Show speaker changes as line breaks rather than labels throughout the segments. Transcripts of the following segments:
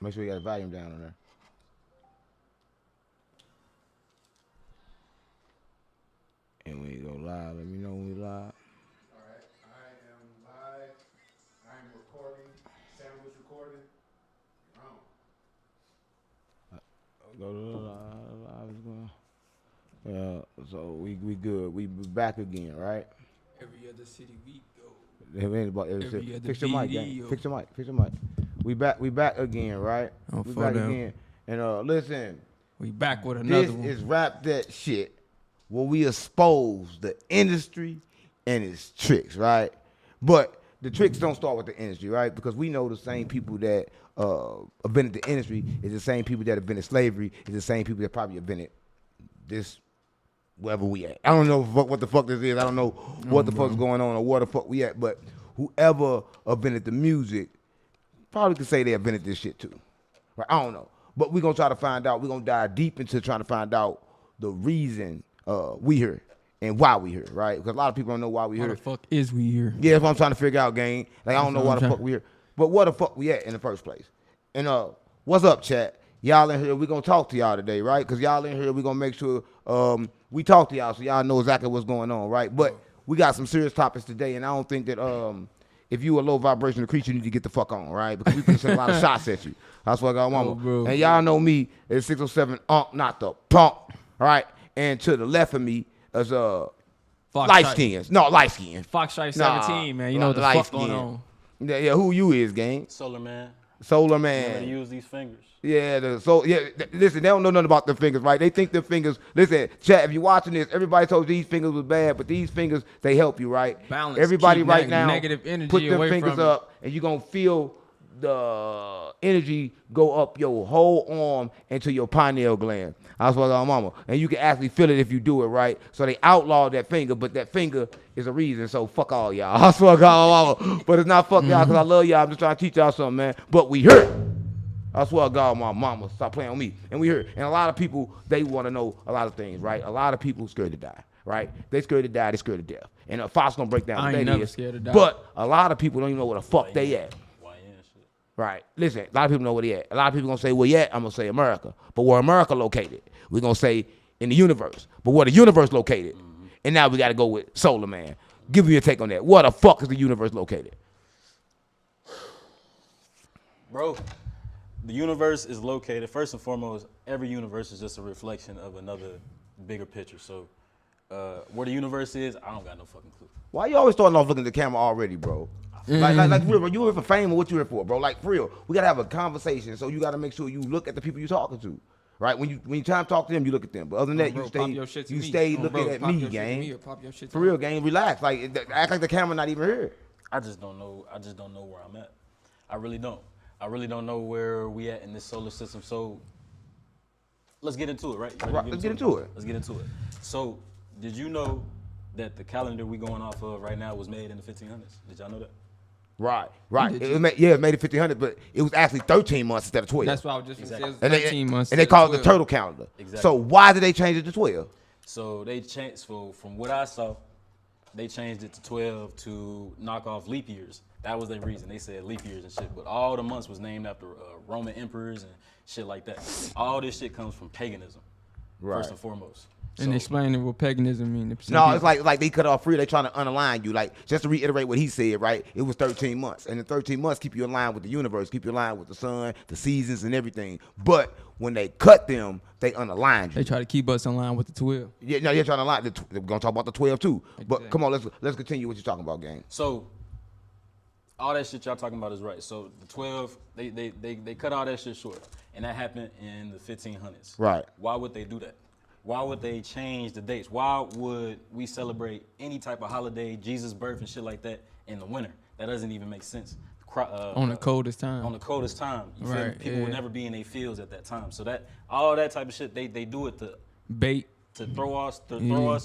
Make sure you got the volume down on there. And when you go live, let me know when we live.
All right, I am live. I am recording. Sam was recording. You're on.
Go to live. So we good. We back again, right?
Every other city we go.
Fix your mic, gang. Fix your mic. We back again, right? We back again. And listen.
We back with another one.
This is Rap That Shit, where we expose the industry and its tricks, right? But the tricks don't start with the industry, right? Because we know the same people that invented the industry is the same people that invented slavery, is the same people that probably invented this wherever we at. I don't know what the fuck this is. I don't know what the fuck's going on or where the fuck we at. But whoever invented the music probably could say they invented this shit too. Right? I don't know. But we're going to try to find out. We're going to dive deep into trying to find out the reason we here and why we here, right? Because a lot of people don't know why we here.
Why the fuck is we here?
Yeah, that's what I'm trying to figure out, gang. Like, I don't know why the fuck we here. But where the fuck we at in the first place? And what's up, chat? Y'all in here, we're going to talk to y'all today, right? Because y'all in here, we're going to make sure we talk to y'all so y'all know exactly what's going on, right? But we got some serious topics today, and I don't think that if you a low vibrational creature, you need to get the fuck on, right? Because we can send a lot of shots at you. That's what I got, mama. And y'all know me as 607 not the punk, all right? And to the left of me is light skins. No, light skin.
Foxtrike 17, man. You know what the fuck going on.
Yeah, who you is, gang?
Solar man.
Man.
You use these fingers.
Yeah, listen, they don't know nothing about the fingers, right? They think the fingers, listen, chat, if you're watching this, everybody told you these fingers was bad, but these fingers, they help you, right?
Balance.
Everybody right now,
negative energy
put them
away
fingers
from
up, and you're going to feel the energy go up your whole arm into your pineal gland. That's what I'm mama. And you can actually feel it if you do it, right? So they outlawed that finger, but that finger is a reason, so fuck all y'all. I swear to God, mama. But it's not fuck y'all, because I love y'all. I'm just trying to teach y'all something, man. But we hurt. I swear to God, my mama, stop playing on me. And we heard, and a lot of people, they want to know a lot of things, right? A lot of people scared to die, right? They scared to die, they scared to death. And Fox gonna break down what that is.
Scared to die.
But a lot of people don't even know where the fuck they at. Right. Listen, a lot of people know where they at. A lot of people gonna say, well, yeah, I'm gonna say America. But where America located? We're gonna say in the universe. But where the universe located? And now we gotta go with Solar Man. Give me your take on that. Where the fuck is the universe located?
Bro, the universe is located, first and foremost, every universe is just a reflection of another bigger picture. So where the universe is, I don't got no fucking clue.
Why you always starting off looking at the camera already, bro? Like real, bro, you here for fame or what you here for, bro? Like, for real, we gotta have a conversation, so you gotta make sure you look at the people you're talking to, right? When you try to talk to them, you look at them. But other than that, you stay looking at me, gang. For real, gang, relax. Like, act like the camera not even here.
I just don't know where I'm at. I really don't know where we at in this solar system. So let's get into it, right?
Let's get into it.
Let's get into it. So did you know that the calendar we going off of right now was made in the 1500s? Did y'all know that?
Right. It was made in 1500, but it was actually 13 months instead of 12.
That's why I was just
exactly.
saying 13 months.
And they call it the turtle calendar.
Exactly.
So why did they change it to 12?
So they changed, so from what I saw, they changed it to 12 to knock off leap years. That was their reason. They said leap years and shit, but all the months was named after Roman emperors and shit like that. All this shit comes from paganism, first and foremost.
And explaining what paganism means.
No, it's like they cut off free. They trying to unalign you. Like, just to reiterate what he said, right? It was 13 months. And the 13 months keep you in line with the universe, keep you in line with the sun, the seasons, and everything. But when they cut them, they unaligned you.
They try to keep us in line with the 12.
Yeah, no, they're trying to align. We're going to talk about the 12 too. Exactly. But come on, let's continue what you're talking about, gang.
So all that shit y'all talking about is right. So the 12, they cut all that shit short. And that happened in the 1500s.
Right.
Why would they do that? Why would they change the dates? Why would we celebrate any type of holiday, Jesus' birth and shit like that in the winter? That doesn't even make sense.
On the coldest time.
On the coldest time. You feel me? People would never be in their fields at that time. So that all that type of shit, they do it to
bait.
To throw us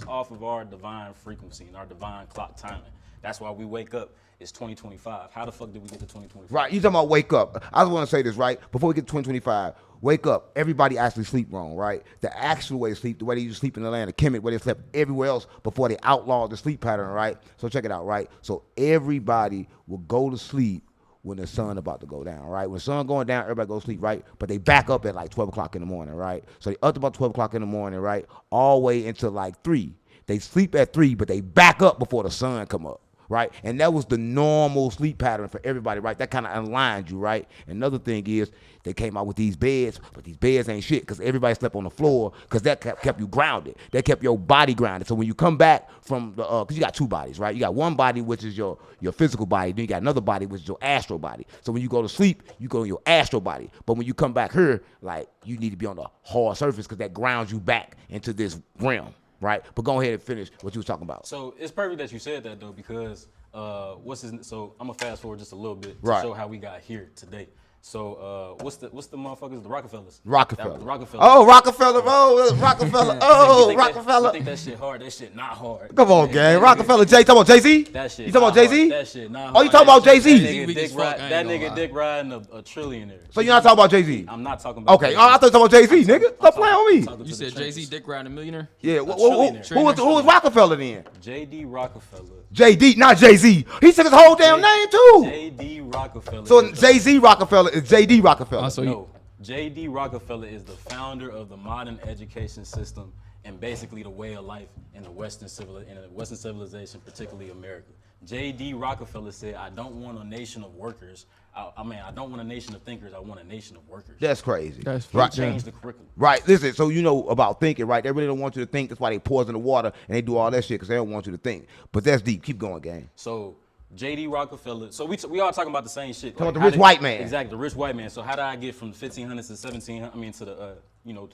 off of our divine frequency and our divine clock timing. That's why we wake up. It's 2025. How the fuck did we get to 2025?
Right, you talking about wake up. I just want to say this, right? Before we get to 2025, wake up. Everybody actually sleep wrong, right? The actual way to sleep, the way they used to sleep in the land of Kemet, where they slept everywhere else before they outlawed the sleep pattern, right? So check it out, right? So everybody will go to sleep when the sun about to go down, right? When the sun going down, everybody go to sleep, right? But they back up at like 12 o'clock in the morning, right? So they up about 12 o'clock in the morning, right? All the way until like 3. They sleep at 3, but they back up before the sun come up, right? And that was the normal sleep pattern for everybody, right? That kind of aligned you, right? Another thing is they came out with these beds, but these beds ain't shit because everybody slept on the floor because that kept you grounded. That kept your body grounded. So when you come back from the, because you got 2 bodies, right? You got one body, which is your physical body. Then you got another body, which is your astral body. So when you go to sleep, you go in your astral body. But when you come back here, like, you need to be on the hard surface because that grounds you back into this realm, right? But go ahead and finish what you was talking about.
So it's perfect that you said that though, because so I'm gonna fast forward just a little bit to
Right.
show how we got here today. So what's the motherfuckers? The Rockefellers.
Rockefeller.
The Rockefellers.
Oh, Rockefeller. Oh, Rockefeller. Oh, Rockefeller.
You think that shit hard? That shit not hard.
Come on, gang. Rockefeller. Jay, talking about Jay-Z?
That shit.
You talking about
not hard.
Jay-Z?
That shit not hard.
Oh, you talking about Jay-Z?
That nigga dick riding a trillionaire.
So you're not talking about Jay-Z?
I'm not talking about.
Okay.
Jay-Z.
Oh, I thought you were talking about Jay-Z, nigga. Stop playing on me.
You said Jay-Z dick riding a millionaire?
Yeah.
trillionaire.
Who was Rockefeller then?
J.D. Rockefeller.
J.D., not Jay-Z. He took his whole damn name, too.
J.D. Rockefeller.
So Jay-Z Rockefeller is J.D. Rockefeller.
So
No, J.D. Rockefeller is the founder of the modern education system and basically the way of life in the Western civilization, particularly America. J.D. Rockefeller said, "I don't want a nation of workers. I don't want a nation of thinkers. I want a nation of workers."
That's crazy.
That's
right.
Change the curriculum.
Right. Listen, so you know about thinking, right? They really don't want you to think. That's why they poison the water and they do all that shit because they don't want you to think. But that's deep. Keep going, gang.
So J.D. Rockefeller. So we all talking about the same shit.
Talking about the
how
rich white man.
Exactly, the rich white man. So how did I get from 1500s to 1700? I mean, to the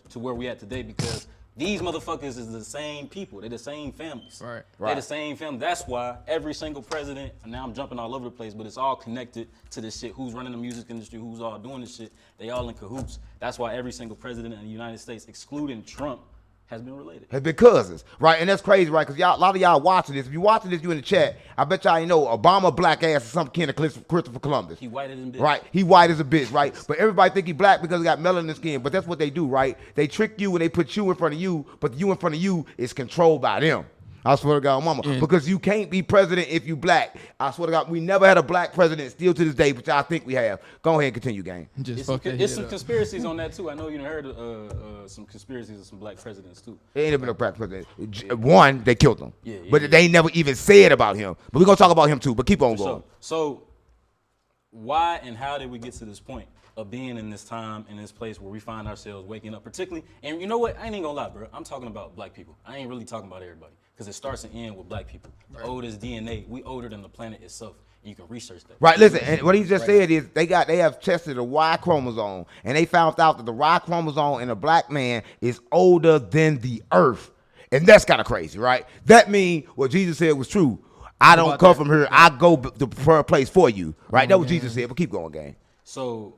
to where we at today? Because these motherfuckers is the same people. They're the same families.
Right.
They're the same family. That's why every single president, and now I'm jumping all over the place, but it's all connected to this shit. Who's running the music industry, who's all doing this shit, they all in cahoots. That's why every single president in the United States, excluding Trump, has been related.
Has been cousins, right? And that's crazy, right? Because y'all, a lot of y'all watching this. If you watching this, you in the chat. I bet y'all know Obama black ass is some kin of Christopher Columbus.
He whiter than bitch.
Right, he white as a bitch, right? But everybody think he black because he got melanin skin. But that's what they do, right? They trick you when they put you in front of you, but you in front of you is controlled by them. I swear to God, mama, because you can't be president if you black. I swear to God, we never had a black president still to this day, but y'all think we have. Go ahead and continue, gang.
just
It's
fuck that
some
head up.
conspiracies on that too. I know you done heard some conspiracies of some black presidents too.
There ain't never been a black president. One, they killed him.
Yeah,
but they ain't never even said about him. But we're going to talk about him too, but keep on going.
So why and how did we get to this point of being in this time, in this place where we find ourselves waking up, particularly, and you know what, I ain't even gonna lie, bro, I'm talking about black people. I ain't really talking about everybody, because it starts and ends with black people. The oldest DNA, we older than the planet itself, and you can research that.
Right, listen, and what he just said is they have tested the Y chromosome, and they found out that the Y chromosome in a black man is older than the earth. And that's kind of crazy, right? That means what Jesus said was true. I don't come from here, I go to prepare a place for you, right? That's what Jesus said, but keep going, gang.
So,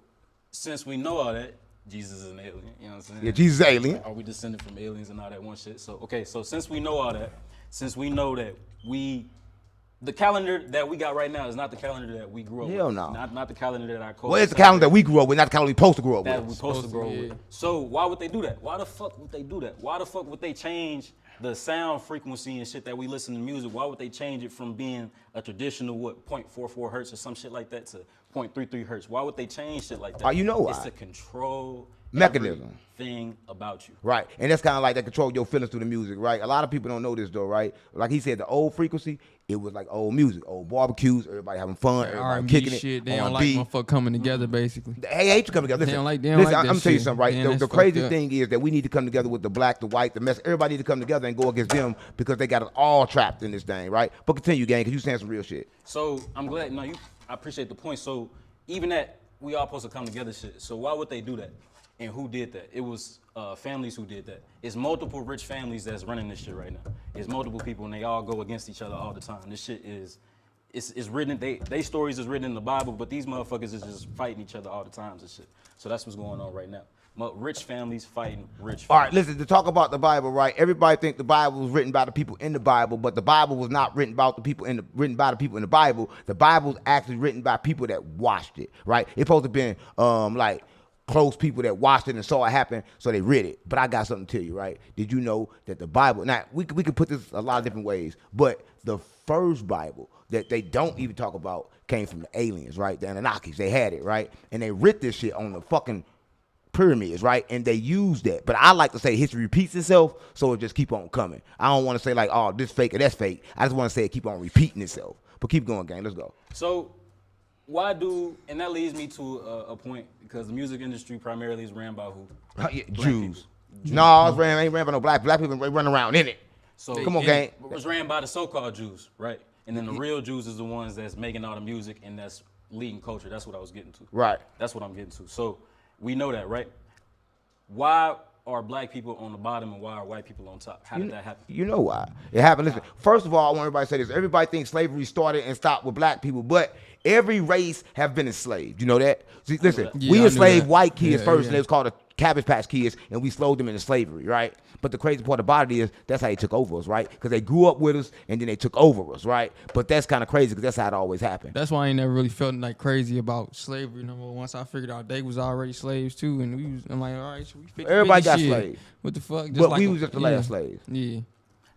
since we know all that, Jesus is an alien, you know what I'm saying?
Yeah, Jesus is alien.
Are we descended from aliens and all that one shit? So, okay, so since we know all that, since we know that the calendar that we got right now is not the calendar that we grew up
Hell
with.
no.
Not the calendar that our culture.
Well, it's the calendar that we grew up with, not the calendar we supposed to grow up
that
with.
we're supposed to grow
yeah.
with. So why would they do that? Why the fuck would they do that? Why the fuck would they change the sound frequency and shit that we listen to music? Why would they change it from being a traditional 0.44 hertz or some shit like that to 0.33 hertz? Why would they change shit like that?
Oh, you know
It's
why.
to control
Mechanism.
everything about you.
Right, and that's kind of like that control your feelings through the music, right? A lot of people don't know this though, right? Like he said, the old frequency, it was like old music, old barbecues, everybody having fun, everybody
R&B
kicking
shit.
it.
They don't
R&B.
like motherfucker coming together, basically.
Hey, hate to come together. Listen,
They don't like
listen,
that
I'm gonna tell you
shit.
something, right?
Man,
The
that's
crazy
fucked up.
thing is that we need to come together with the black, the white, the mess. Everybody need to come together and go against them because they got us all trapped in this thing, right? But continue, gang, because you saying some real shit.
So I'm glad. No, I appreciate the point. So even that we all supposed to come together, shit. So why would they do that? And who did that? It was families who did that. It's multiple rich families that's running this shit right now. It's multiple people, and they all go against each other all the time. This shit is, it's written. They stories is written in the Bible, but these motherfuckers is just fighting each other all the times and shit. So that's what's going on right now. Rich families fighting rich families.
All right, listen, to talk about the Bible, right? Everybody think the Bible was written by the people in the Bible, but the Bible was not written by the people in the Bible. The Bible was actually written by people that watched it, right? It's supposed to have been like close people that watched it and saw it happen, so they read it. But I got something to tell you, right? Did you know that the Bible? Now we could put this a lot of different ways, but the first Bible that they don't even talk about came from the aliens, right? The Anunnakis, they had it, right? And they writ this shit on the fucking pyramids, right? And they used that. But I like to say history repeats itself, so it just keep on coming. I don't want to say like, oh, this fake or that's fake. I just want to say it keep on repeating itself. But keep going, gang. Let's go.
So why do, and that leads me to a point, because the music industry primarily is ran by who?
Jews. No, ain't ran by no black people. They run around in it.
So
come on, gang.
It was ran by the so-called Jews, right? And then the real Jews is the ones that's making all the music and that's leading culture. That's what I was getting to.
Right.
That's what I'm getting to. So we know that, right? Why are black people on the bottom and why are white people on top? How did that happen?
You know why. It happened. Listen, first of all, I want everybody to say this. Everybody thinks slavery started and stopped with black people, but every race have been enslaved. You know that? See, listen,
Yeah,
we
I knew
enslaved
that.
white kids
Yeah,
first,
yeah.
and it was called the Cabbage Patch Kids, and we slowed them into slavery, right? But the crazy part about it is that's how they took over us, right? Because they grew up with us, and then they took over us, right? But that's kind of crazy because that's how it always happened.
That's why I ain't never really felt like crazy about slavery no more. Once I figured out they was already slaves too, and I'm like, all right, so we 50,
Everybody got
shit.
slaves.
What the fuck? Just
But
like
we was just the last slaves.
Yeah.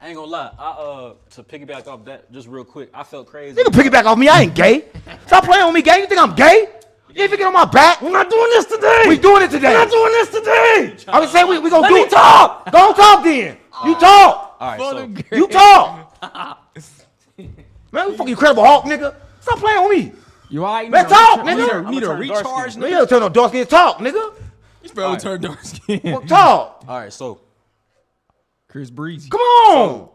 I ain't gonna lie. To piggyback off that, just real quick, I felt crazy.
Nigga, piggyback off me. I ain't gay. Stop playing with me, gay. You think I'm gay? You ain't get on my back. We're not doing this today. We doing it today. We're not doing this today. I was saying we gonna do it. Talk. Don't talk then. You talk.
All right, so
You talk. Man, you fucking Incredible Hulk, nigga. Stop playing with me.
You alright?
Man, talk, nigga.
Need a
turn dark
recharge,
skin.
Man, you don't turn no dark skin. Talk, nigga.
This bro turned dark skin.
Well, talk.
all right, so
Chris Breezy.
Come on.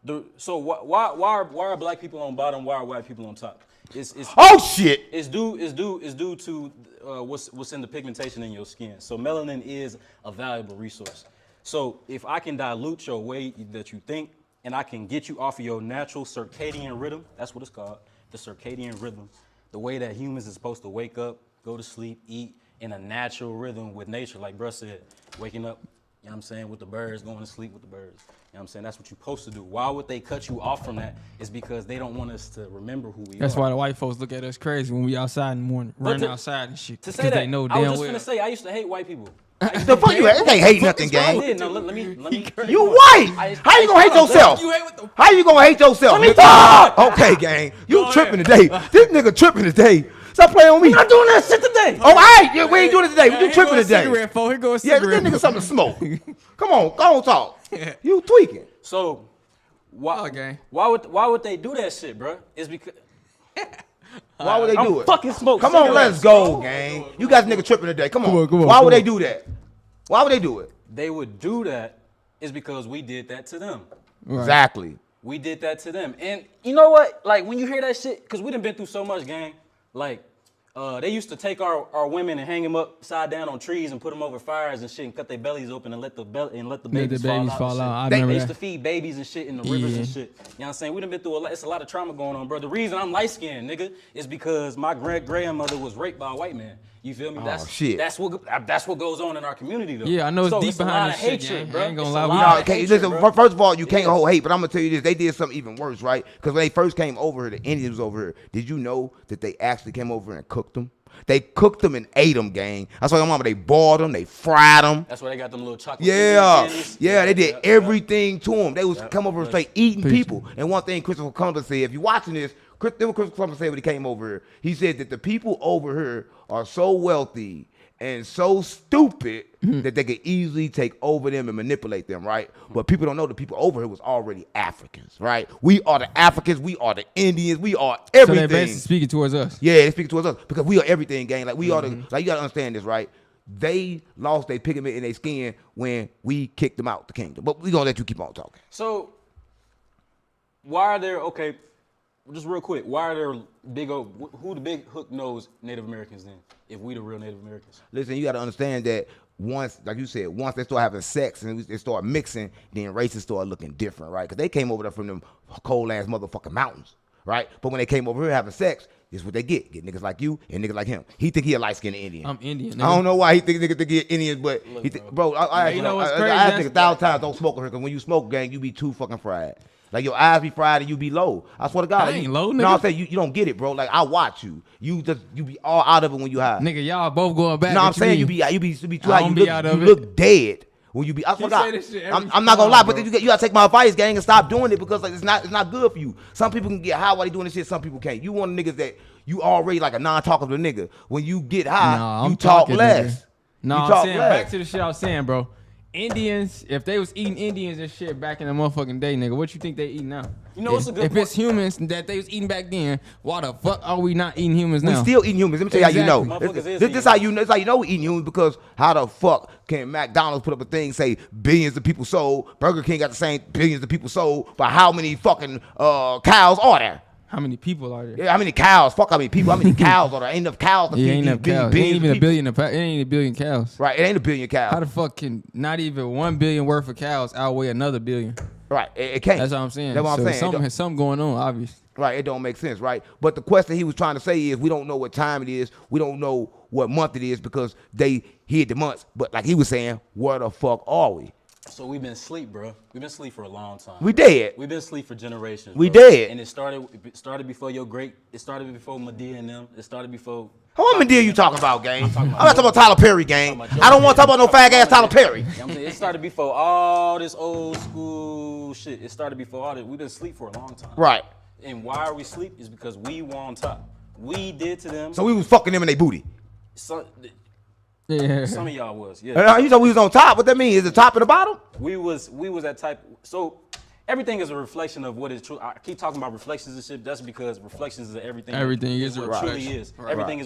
Why are black people on bottom? Why are white people on top? It's
Oh shit.
It's due to what's in the pigmentation in your skin. So melanin is a valuable resource. So if I can dilute your way that you think, and I can get you off of your natural circadian rhythm, that's what it's called, the circadian rhythm, the way that humans is supposed to wake up, go to sleep, eat in a natural rhythm with nature, like bruh said, waking up, you know what I'm saying, with the birds, going to sleep with the birds. You know what I'm saying? That's what you're supposed to do. Why would they cut you off from that? It's because they don't want us to remember who we are.
That's why the white folks look at us crazy when we outside in the morning, running
to-
outside and shit.
To say
Because
that,
they know
I was
damn
just
well.
gonna say I used to hate white people.
The fuck you at? It ain't hate nothing,
I
gang.
did. No, let me.
You white. How you gonna hate yourself? How you gonna hate yourself? Let me talk. Okay, gang. You tripping today. This nigga tripping today. Stop playing with me. I'm not doing that shit today. Oh, all right. Yeah, we ain't doing it today. You tripping today.
Cigarette, folks. Here goes
Yeah,
cigarette.
this nigga something to smoke. Come on, go on, talk. You tweaking.
So, why?
Okay.
Why would they do that shit, bro? It's because
Why would they do it?
fucking smoke.
Come on,
cigarettes.
let's go, gang. You guys nigga tripping today. Come on. Why would they do that? Why would they do it?
They would do that is because we did that to them.
Exactly.
We did that to them. And you know what? Like when you hear that shit, because we done been through so much, gang. Like they used to take our women and hang them upside down on trees and put them over fires and shit and cut their bellies open and let the babies fall out.
I
They
remember
used to
that.
feed babies and shit in the rivers and
Yeah.
shit. You know what I'm saying? We done been through a lot. It's a lot of trauma going on, bro. The reason I'm light skinned, nigga, is because my grandmother was raped by a white man. You feel me?
Shit.
That's what goes on in our community though.
Yeah, I know it's
So
deep
a lot
behind
of
this shit,
hatred,
gang.
bro.
I ain't gonna
It's
lie,
a
we
lot
No,
of
okay,
hatred,
listen,
bro.
first of all, you can't
Yeah.
hold hate, but I'm gonna tell you this. They did something even worse, right? Because when they first came over here, the Indians was over here. Did you know that they actually came over and cooked them? They cooked them and ate them, gang. I saw your mama, they boiled them, they fried them.
That's why they got them little chocolate.
Yeah,
candies.
yeah, they did
Yeah.
everything to them. They was come over and straight eating
Peace.
people. And one thing Christopher Columbus said, if you're watching this, Christopher Columbus said when he came over here, he said that the people over here are so wealthy and so stupid that they could easily take over them and manipulate them, right? But people don't know the people over here was already Africans, right? We are the Africans, we are the Indians, we are
So
everything.
they basically speaking towards us.
Yeah, they speak towards us because we are everything, gang. Like we are the, like you gotta understand this, right? They lost their pigment in their skin when we kicked them out the kingdom. But we gonna let you keep on talking.
So, why are there, okay, just real quick, why are there big old, who the big hook nosed Native Americans then, if we the real Native Americans?
Listen, you gotta understand that once, like you said, once they start having sex and they start mixing, then races start looking different, right? Because they came over there from them cold ass motherfucking mountains, right? But when they came over here having sex, this is what they get niggas like you and niggas like him. He think he a light skinned Indian.
I'm Indian.
I don't know why he think niggas think he Indian, but
Look,
he think, bro, I
You know what's
I
crazy?
think 1,000 times don't smoke over here because when you smoke, gang, you be too fucking fried. Like your eyes be fried and you be low. I swear to God.
I
Like,
ain't low,
No,
nigga.
I'm saying you don't get it, bro. Like I watch you. You be all out of it when you high.
Nigga, y'all both going back.
No, I'm
What
saying you
mean?
be too
I
high.
don't
You
be out of it.
look dead when you be. I swear
You
to God.
say this shit every
I'm not gonna
time,
lie,
bro.
but you gotta take my advice, gang, and stop doing it because like it's not good for you. Some people can get high while they doing this shit. Some people can't. You want niggas that you already like a non-talkative nigga. When you get high,
Nah,
you
I'm
talk
talking,
less.
nigga. No,
You
I'm
talk
saying
less.
back to the shit I was saying, bro. Indians, if they was eating Indians and shit back in the motherfucking day, nigga, what you think they eat now?
You know what's a good
If it's humans that they was eating back then, why the fuck are we not eating humans
We
now?
still eating humans. Let me tell you how you know.
Exactly. Motherfuckers is
This how you know. This how you know we eating humans because how the fuck can McDonald's put up a thing say billions of people sold? Burger King got the same billions of people sold, but how many fucking cows are there?
How many people are there?
Yeah, how many cows? Fuck how many people? How many cows are there? Ain't enough cows to
Yeah,
feed
ain't
these
enough cows. It
billions
ain't even
of
a
people.
billion. It ain't a billion cows.
Right, it ain't a billion cows.
How the fuck can not even 1 billion worth of cows outweigh another billion?
Right, it can't.
That's what I'm saying.
That's what I'm
So
saying.
Something going on, obviously.
Right, it don't make sense, right? But the question he was trying to say is we don't know what time it is. We don't know what month it is because they hid the months. But like he was saying, where the fuck are we?
So we've been asleep, bro. We've been asleep for a long time.
We dead.
We've been asleep for generations.
We
bro.
dead.
And it started before your great. It started before Medea and them. It started before.
How much deal you talking about, gang? I'm
talking
not
about
talking about Tyler Perry, gang.
talking about
I don't want to talk about no fag ass Tyler Perry.
You know what I'm saying? It started before all this old school shit. It started before all that. We've been asleep for a long time.
Right.
And why are we asleep? Is because we were on top. We did to them.
So we was fucking them in their booty.
Some
Yeah.
of y'all was. Yeah.
You said we was on top. What that mean? Is the top and the bottom?
We was that type. So everything is a reflection of what is true. I keep talking about reflections and shit. That's because reflections is everything.
Everything is a
what truly
reflection.
is.
Right.
Everything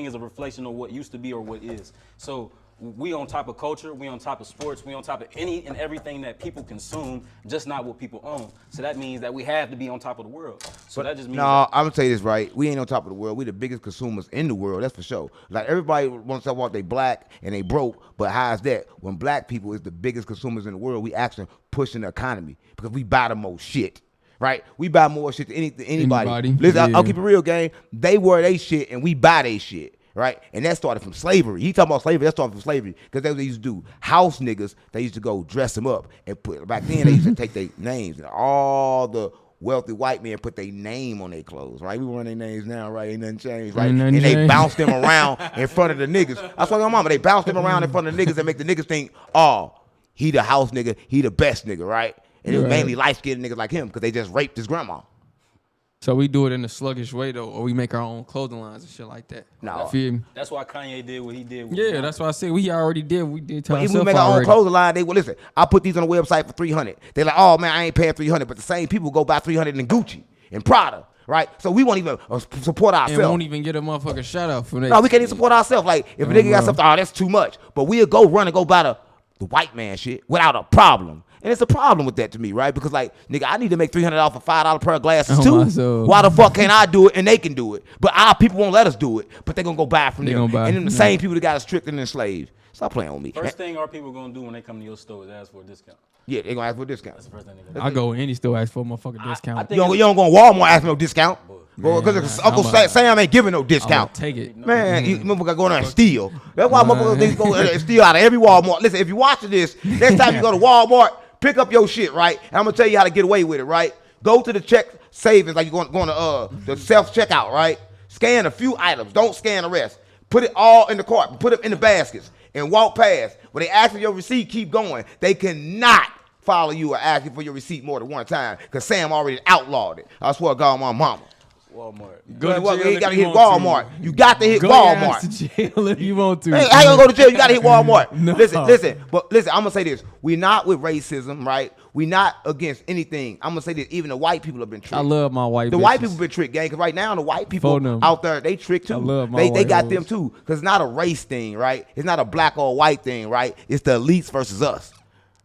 is a reflection of what used to be or what is. So we on top of culture. We on top of sports. We on top of any and everything that people consume, just not what people own. So that means that we have to be on top of the world. So that just means.
No, I'm gonna tell you this right. We ain't on top of the world. We the biggest consumers in the world. That's for sure. Like everybody wants to talk about they black and they broke, but how is that? When black people is the biggest consumers in the world, we actually pushing the economy because we buy the most shit. Right? We buy more shit than anybody.
Anybody,
Listen,
yeah.
I'll keep it real, gang. They wear they shit and we buy they shit. Right? And that started from slavery. He talking about slavery. That started from slavery. Because that's what they used to do. House niggas, they used to go dress them up and put, back then they used to take their names. And all the wealthy white men put their name on their clothes, right? We run their names now, right? Ain't nothing changed, right?
Ain't nothing
And they
changed.
bounce them around in front of the niggas. That's why your mama, they bounce them around in front of the niggas and make the niggas think, oh, he the house nigga, he the best nigga, right? And it was
Right.
mainly light-skinned niggas like him because they just raped his grandma.
So we do it in a sluggish way though, or we make our own clothing lines and shit like that.
No.
You feel me?
That's why Kanye did what he did. With
Yeah, that's why I said we already did. We did to
But even we
ourselves
make our own
already.
clothing line, they will listen. I put these on the website for $300. They're like, oh man, I ain't paying $300, but the same people go buy $300 in Gucci and Prada, right? So we won't even support
and
ourselves.
won't even get a motherfucking shout out for that.
No, we can't even support ourselves. Like if a nigga got
bro.
something, oh that's too much. But we'll go run and go buy the white man shit without a problem. And it's a problem with that to me, right? Because like, nigga, I need to make $300 for $5 pair of glasses
Oh,
too.
my soul.
Why the fuck can't I do it and they can do it? But our people won't let us do it. But they gonna go buy from
They
them.
gonna buy,
And then the
yeah.
same people that got us tricked and enslaved. Stop playing with me.
First thing our people gonna do when they come to your store is ask for a discount.
Yeah, they gonna ask for a discount.
That's the first thing they gonna do.
I go in any store ask for a motherfucking discount.
I
You
think
don't go to Walmart ask for no discount. Well,
Man,
because
I'm
Uncle Sam ain't giving no discount.
Take it.
Man, you motherfucker go there and steal. That's why motherfuckers niggas go and steal out of every Walmart. Listen, if you watching this, next time you go to Walmart, pick up your shit, right? And I'm gonna tell you how to get away with it, right? Go to the check savings, like you're going to the self-checkout, right? Scan a few items. Don't scan the rest. Put it all in the cart. Put it in the baskets and walk past. When they ask for your receipt, keep going. They cannot follow you or ask you for your receipt more than one time because Sam already outlawed it. I swear to God, my mama.
Walmart.
Go to
Well,
jail
you
if
gotta
you
hit
want to.
Walmart. You got to hit
Go your ass
Walmart.
to jail if you want to.
Hey, how you gonna go to jail? You gotta hit Walmart.
No.
Listen, I'm gonna say this. We're not with racism, right? We're not against anything. I'm gonna say this, even the white people have been tricked.
I love my white
the
bitches.
white people been tricked, gang, because right now the white people
For them.
out there, they tricked too.
I love my
they
white
got
hoes.
them too. Because it's not a race thing, right? It's not a black or white thing, right? It's the elites versus us.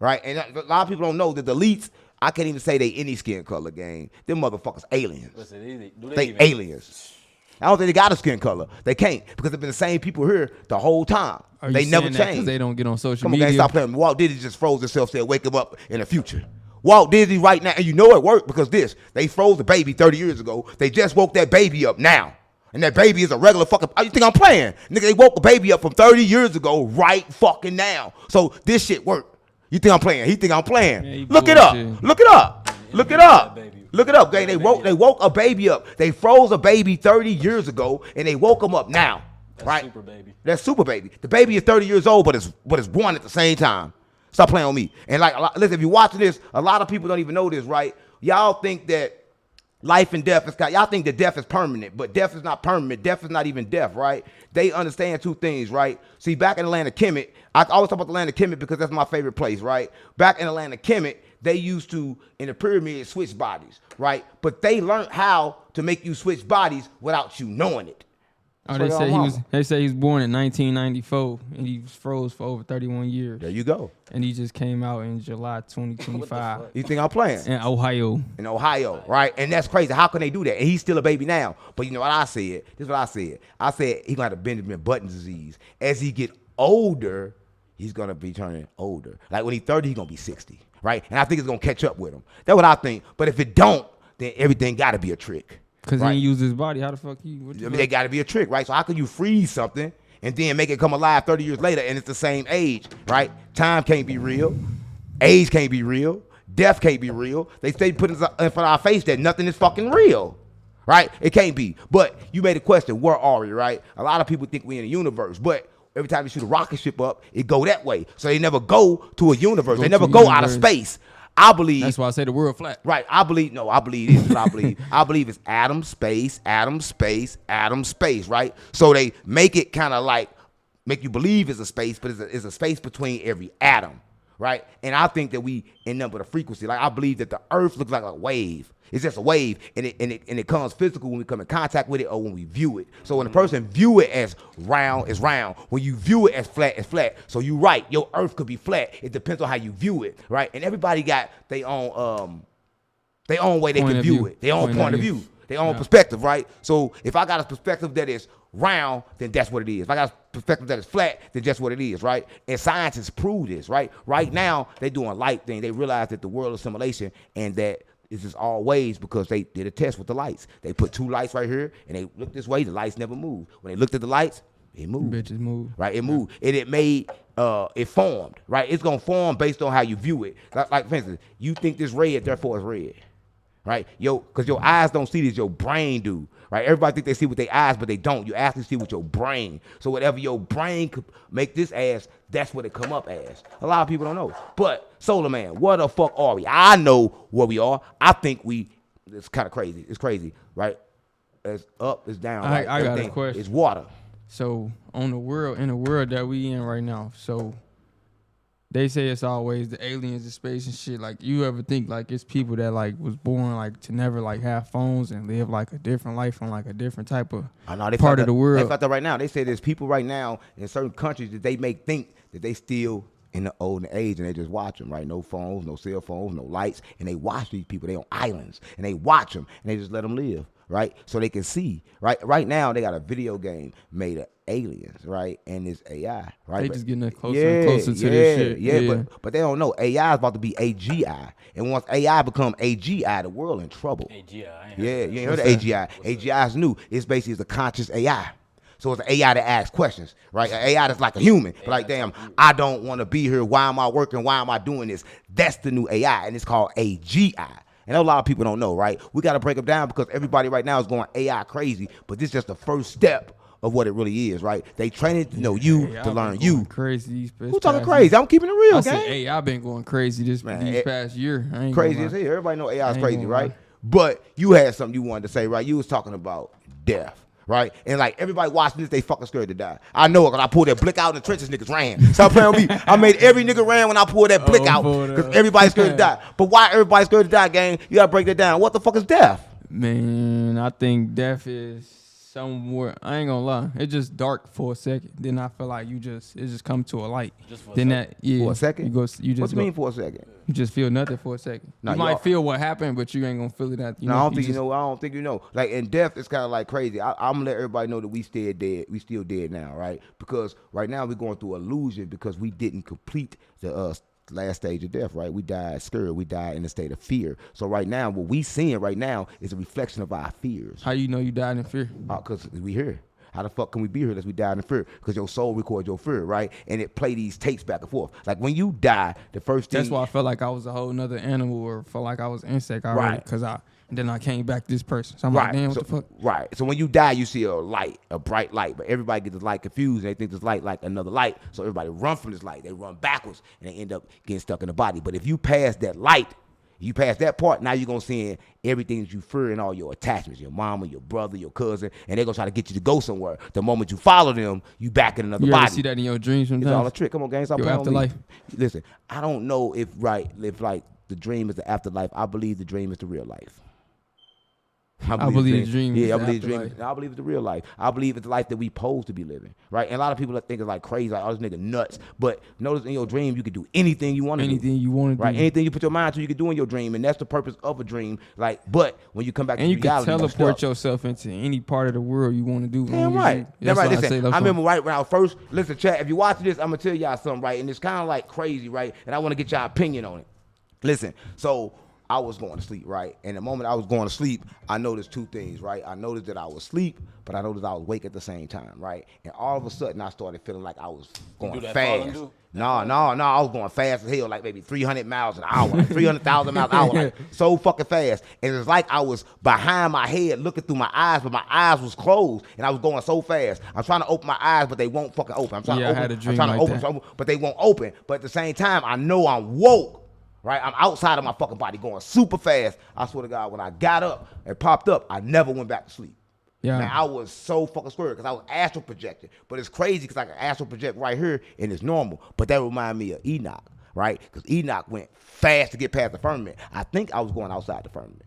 Right? And a lot of people don't know that the elites, I can't even say they any skin color, gang. Them motherfuckers aliens.
Listen, do
They
even-
aliens. I don't think they got a skin color. They can't because they've been the same people here the whole time.
Are you
They never
saying that 'cause
changed.
they don't get on social
Come on,
media.
gang, stop playing. Walt Disney just froze himself, said, wake him up in the future. Walt Disney right now, and you know it worked because they froze the baby 30 years ago. They just woke that baby up now. And that baby is a regular fucking, oh, you think I'm playing? Nigga, they woke a baby up from 30 years ago right fucking now. So this shit worked. You think I'm playing? He think I'm playing.
Yeah, he
Look it up.
bullshit.
Look it up. Look it
Yeah,
up.
that baby.
Look it up, gang.
Yeah,
They woke a baby up. They froze a baby 30 years ago, and they woke him up now.
That's
Right?
super baby.
That's super baby. The baby is 30 years old, but it's born at the same time. Stop playing on me. And like, listen, if you're watching this, a lot of people don't even know this, right? Y'all think that life and death is y'all think that death is permanent, but death is not permanent. Death is not even death, right? They understand two things, right? See, back in the land of Kemet, I always talk about the land of Kemet because that's my favorite place, right? Back in the land of Kemet, they used to, in the pyramid, switch bodies, right? But they learned how to make you switch bodies without you knowing it.
Oh,
That's
they
what
say
y'all
he was born in 1994 and he was froze for over 31 years.
There you go.
And he just came out in July 2025
You think I'm playing?
in Ohio.
In Ohio, right? And that's crazy. How can they do that? And he's still a baby now. But you know what I said? This is what I said. I said he's gonna have Benjamin Button disease. As he get older, he's gonna be turning older. Like when he's 30, he's gonna be 60, right? And I think it's gonna catch up with him. That's what I think. But if it don't, then everything gotta be a trick.
Because
right?
he didn't use his body. How the fuck he?
I mean, they gotta be a trick, right? So how can you freeze something and then make it come alive 30 years later and it's the same age, right? Time can't be real. Age can't be real. Death can't be real. They say put in front of our face that nothing is fucking real, right? It can't be. But you made a question, where are we, right? A lot of people think we in a universe, but every time you shoot a rocket ship up, it go that way. So they never go to a universe. They never go out of space. I believe.
That's why I say the world flat.
Right. I believe this is what I believe. I believe it's atom, space, right? So they make it kind of like, make you believe it's a space, but it's a space between every atom, right? And I think that we end up with a frequency. Like I believe that the earth looks like a wave. It's just a wave, and it comes physical when we come in contact with it or when we view it. So when a person view it as round, it's round. When you view it as flat, it's flat. So you're right, your earth could be flat. It depends on how you view it, right? And everybody got their own way they can view it, their own point of view, their own perspective, right? So if I got a perspective that is round, then that's what it is. If I got a perspective that is flat, then that's what it is, right? And scientists prove this, right? Right now, they doing a light thing. They realize that the world is simulation and that this is all waves because they did a test with the lights. They put two lights right here, and they looked this way. The lights never moved. When they looked at the lights, it moved.
Bitches move.
Right, it moved. And it made, it formed, right? It's going to form based on how you view it. Like, for instance, you think this red, therefore it's red, right? Because your eyes don't see this, your brain do, right? Everybody think they see with their eyes, but they don't. You actually see with your brain. So whatever your brain could make this as, that's what it come up as. A lot of people don't know. But Solar Man, where the fuck are we? I know where we are. I think it's kind of crazy. It's crazy, right? It's up, it's down. Right?
I got a question.
It's water.
So in the world that we in right now, so they say it's always the aliens in space and shit. Like, you ever think like it's people that like was born like to never like have phones and live like a different life on like a different type of part of the world?
They got that right now. They say there's people right now in certain countries that they make think that they still in the olden age and they just watch them, right? No phones, no cell phones, no lights, and they watch these people. They on islands and they watch them and they just let them live, right? So they can see, right? Right now they got a video game made of aliens, right? And it's AI, right?
They just getting closer and closer to this shit.
Yeah, but they don't know. AI is about to be AGI. And once AI become AGI, the world in trouble.
AGI.
You ain't heard of AGI. AGI is new. It's basically a conscious AI. So it's an AI that asks questions, right? An AI that's like a human. But like, damn, I don't want to be here. Why am I working? Why am I doing this? That's the new AI, and it's called AGI. And a lot of people don't know, right? We got to break them down because everybody right now is going AI crazy, but this is just the first step of what it really is, right? They train it to know you, to learn you.
Crazy.
Who talking crazy? I'm keeping it real,
I
gang.
said, hey, I've been going crazy these past year. I ain't
Crazy
gonna
as
lie.
hell. Everybody know AI is
I ain't
crazy,
gonna
right?
lie.
But you had something you wanted to say, right? You was talking about death. Right? And like everybody watching this, they fucking scared to die. I know it because I pulled that blick out in the trenches, niggas ran. Stop playing with me. I made every nigga ran when I pulled that blick out because everybody's scared to die. But why everybody's scared to die, gang? You gotta break that down. What the fuck is death?
Man, I think death is somewhere. I ain't gonna lie. It's just dark for a second. Then I feel like it just come to a light.
Just for a
then
second.
For a second?
You just
What you mean for a second?
You just feel nothing for a second.
Nah,
you
you
might
are-
feel what happened, but you ain't gonna feel it. I
don't think you know. I don't think you know. Like in death, it's kind of like crazy. I'm gonna let everybody know that we still dead. We still dead now, right? Because right now we're going through illusion because we didn't complete the last stage of death, right? We died scared. We died in a state of fear. So right now, what we seeing right now is a reflection of our fears.
How you know you died in fear?
Because we here. How the fuck can we be here unless we die in fear? Because your soul records your fear, right? And it play these tapes back and forth. Like when you die, the first thing.
That's why I felt like I was a whole nother animal, or felt like I was insect already.
Right.
Because then I came back to this person. So I'm like, damn, what the fuck?
Right. So when you die, you see a light, a bright light, but everybody gets this light confused. And they think this light like another light. So everybody run from this light. They run backwards and they end up getting stuck in the body. But if you pass that light, you pass that part, now you're going to see everything that you fear and all your attachments, your mama, your brother, your cousin, and they're going to try to get you to go somewhere. The moment you follow them, you back in another
You
body.
ever see that in your dreams sometimes?
It's all a trick. Come on, gang. Stop
Your
playing on me.
afterlife.
Listen, I don't know if like the dream is the afterlife. I believe the dream is the real life.
I believe the dream is
Yeah, I
the
believe the dream.
afterlife.
I believe it's the real life. I believe it's the life that we supposed to be living, right? And a lot of people think it's like crazy, like, oh, this nigga nuts. But notice in your dream, you can do anything you want to do.
Anything you want to
Right?
do.
Anything you put your mind to, you can do in your dream. And that's the purpose of a dream. Like, but when you come back
And
to
you can
reality,
teleport
stuck.
yourself into any part of the world you want to do.
Damn right. Damn
That's
right.
why
Listen, I remember right when I was first, listen, chat, if you watch this, I'm going to tell y'all something, right? And it's kind of like crazy, right? And I want to get y'all opinion on it. Listen, so I was going to sleep, right? And the moment I was going to sleep, I noticed two things, right? I noticed that I was asleep, but I noticed I was awake at the same time, right? And all of a sudden, I started feeling like I was going
that
fast.
falling, dude?
No, I was going fast as hell, like maybe 300 miles an hour, like 300,000 miles an hour, like so fucking fast. And it's like I was behind my head looking through my eyes, but my eyes was closed, and I was going so fast. I'm trying to open my eyes, but they won't fucking open. I'm trying to
Yeah, I
open,
had a dream
I'm trying to
like
open,
that.
but they won't open. But at the same time, I know I'm woke. Right, I'm outside of my fucking body going super fast. I swear to God, when I got up and popped up, I never went back to sleep.
Yeah.
Man, I was so fucking scared because I was astral projecting. But it's crazy because I can astral project right here and it's normal. But that reminded me of Enoch, right? Because Enoch went fast to get past the firmament. I think I was going outside the firmament.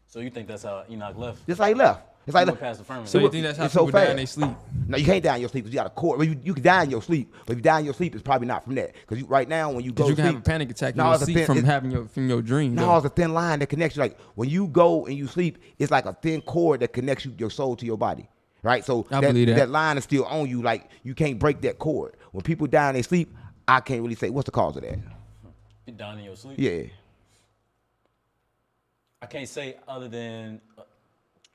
So you think that's how Enoch left?
Just like he left. It's like
He went past the firmament.
So you think that's how
it's so
people die
fast.
in their sleep?
No, you can't die in your sleep because you got a cord. Well, you can die in your sleep, but if you die in your sleep, it's probably not from that. Because right now, when you go
Because you
to
can
sleep,
have a panic attack in
No,
your
it's a
sleep
thin-
from
it's-
your dream.
No,
though.
it's a thin line that connects you. Like when you go and you sleep, it's like a thin cord that connects your soul to your body. Right? So
I believe that.
that line is still on you. Like you can't break that cord. When people die in their sleep, I can't really say what's the cause of that.
You down in your sleep?
Yeah.
I can't say other than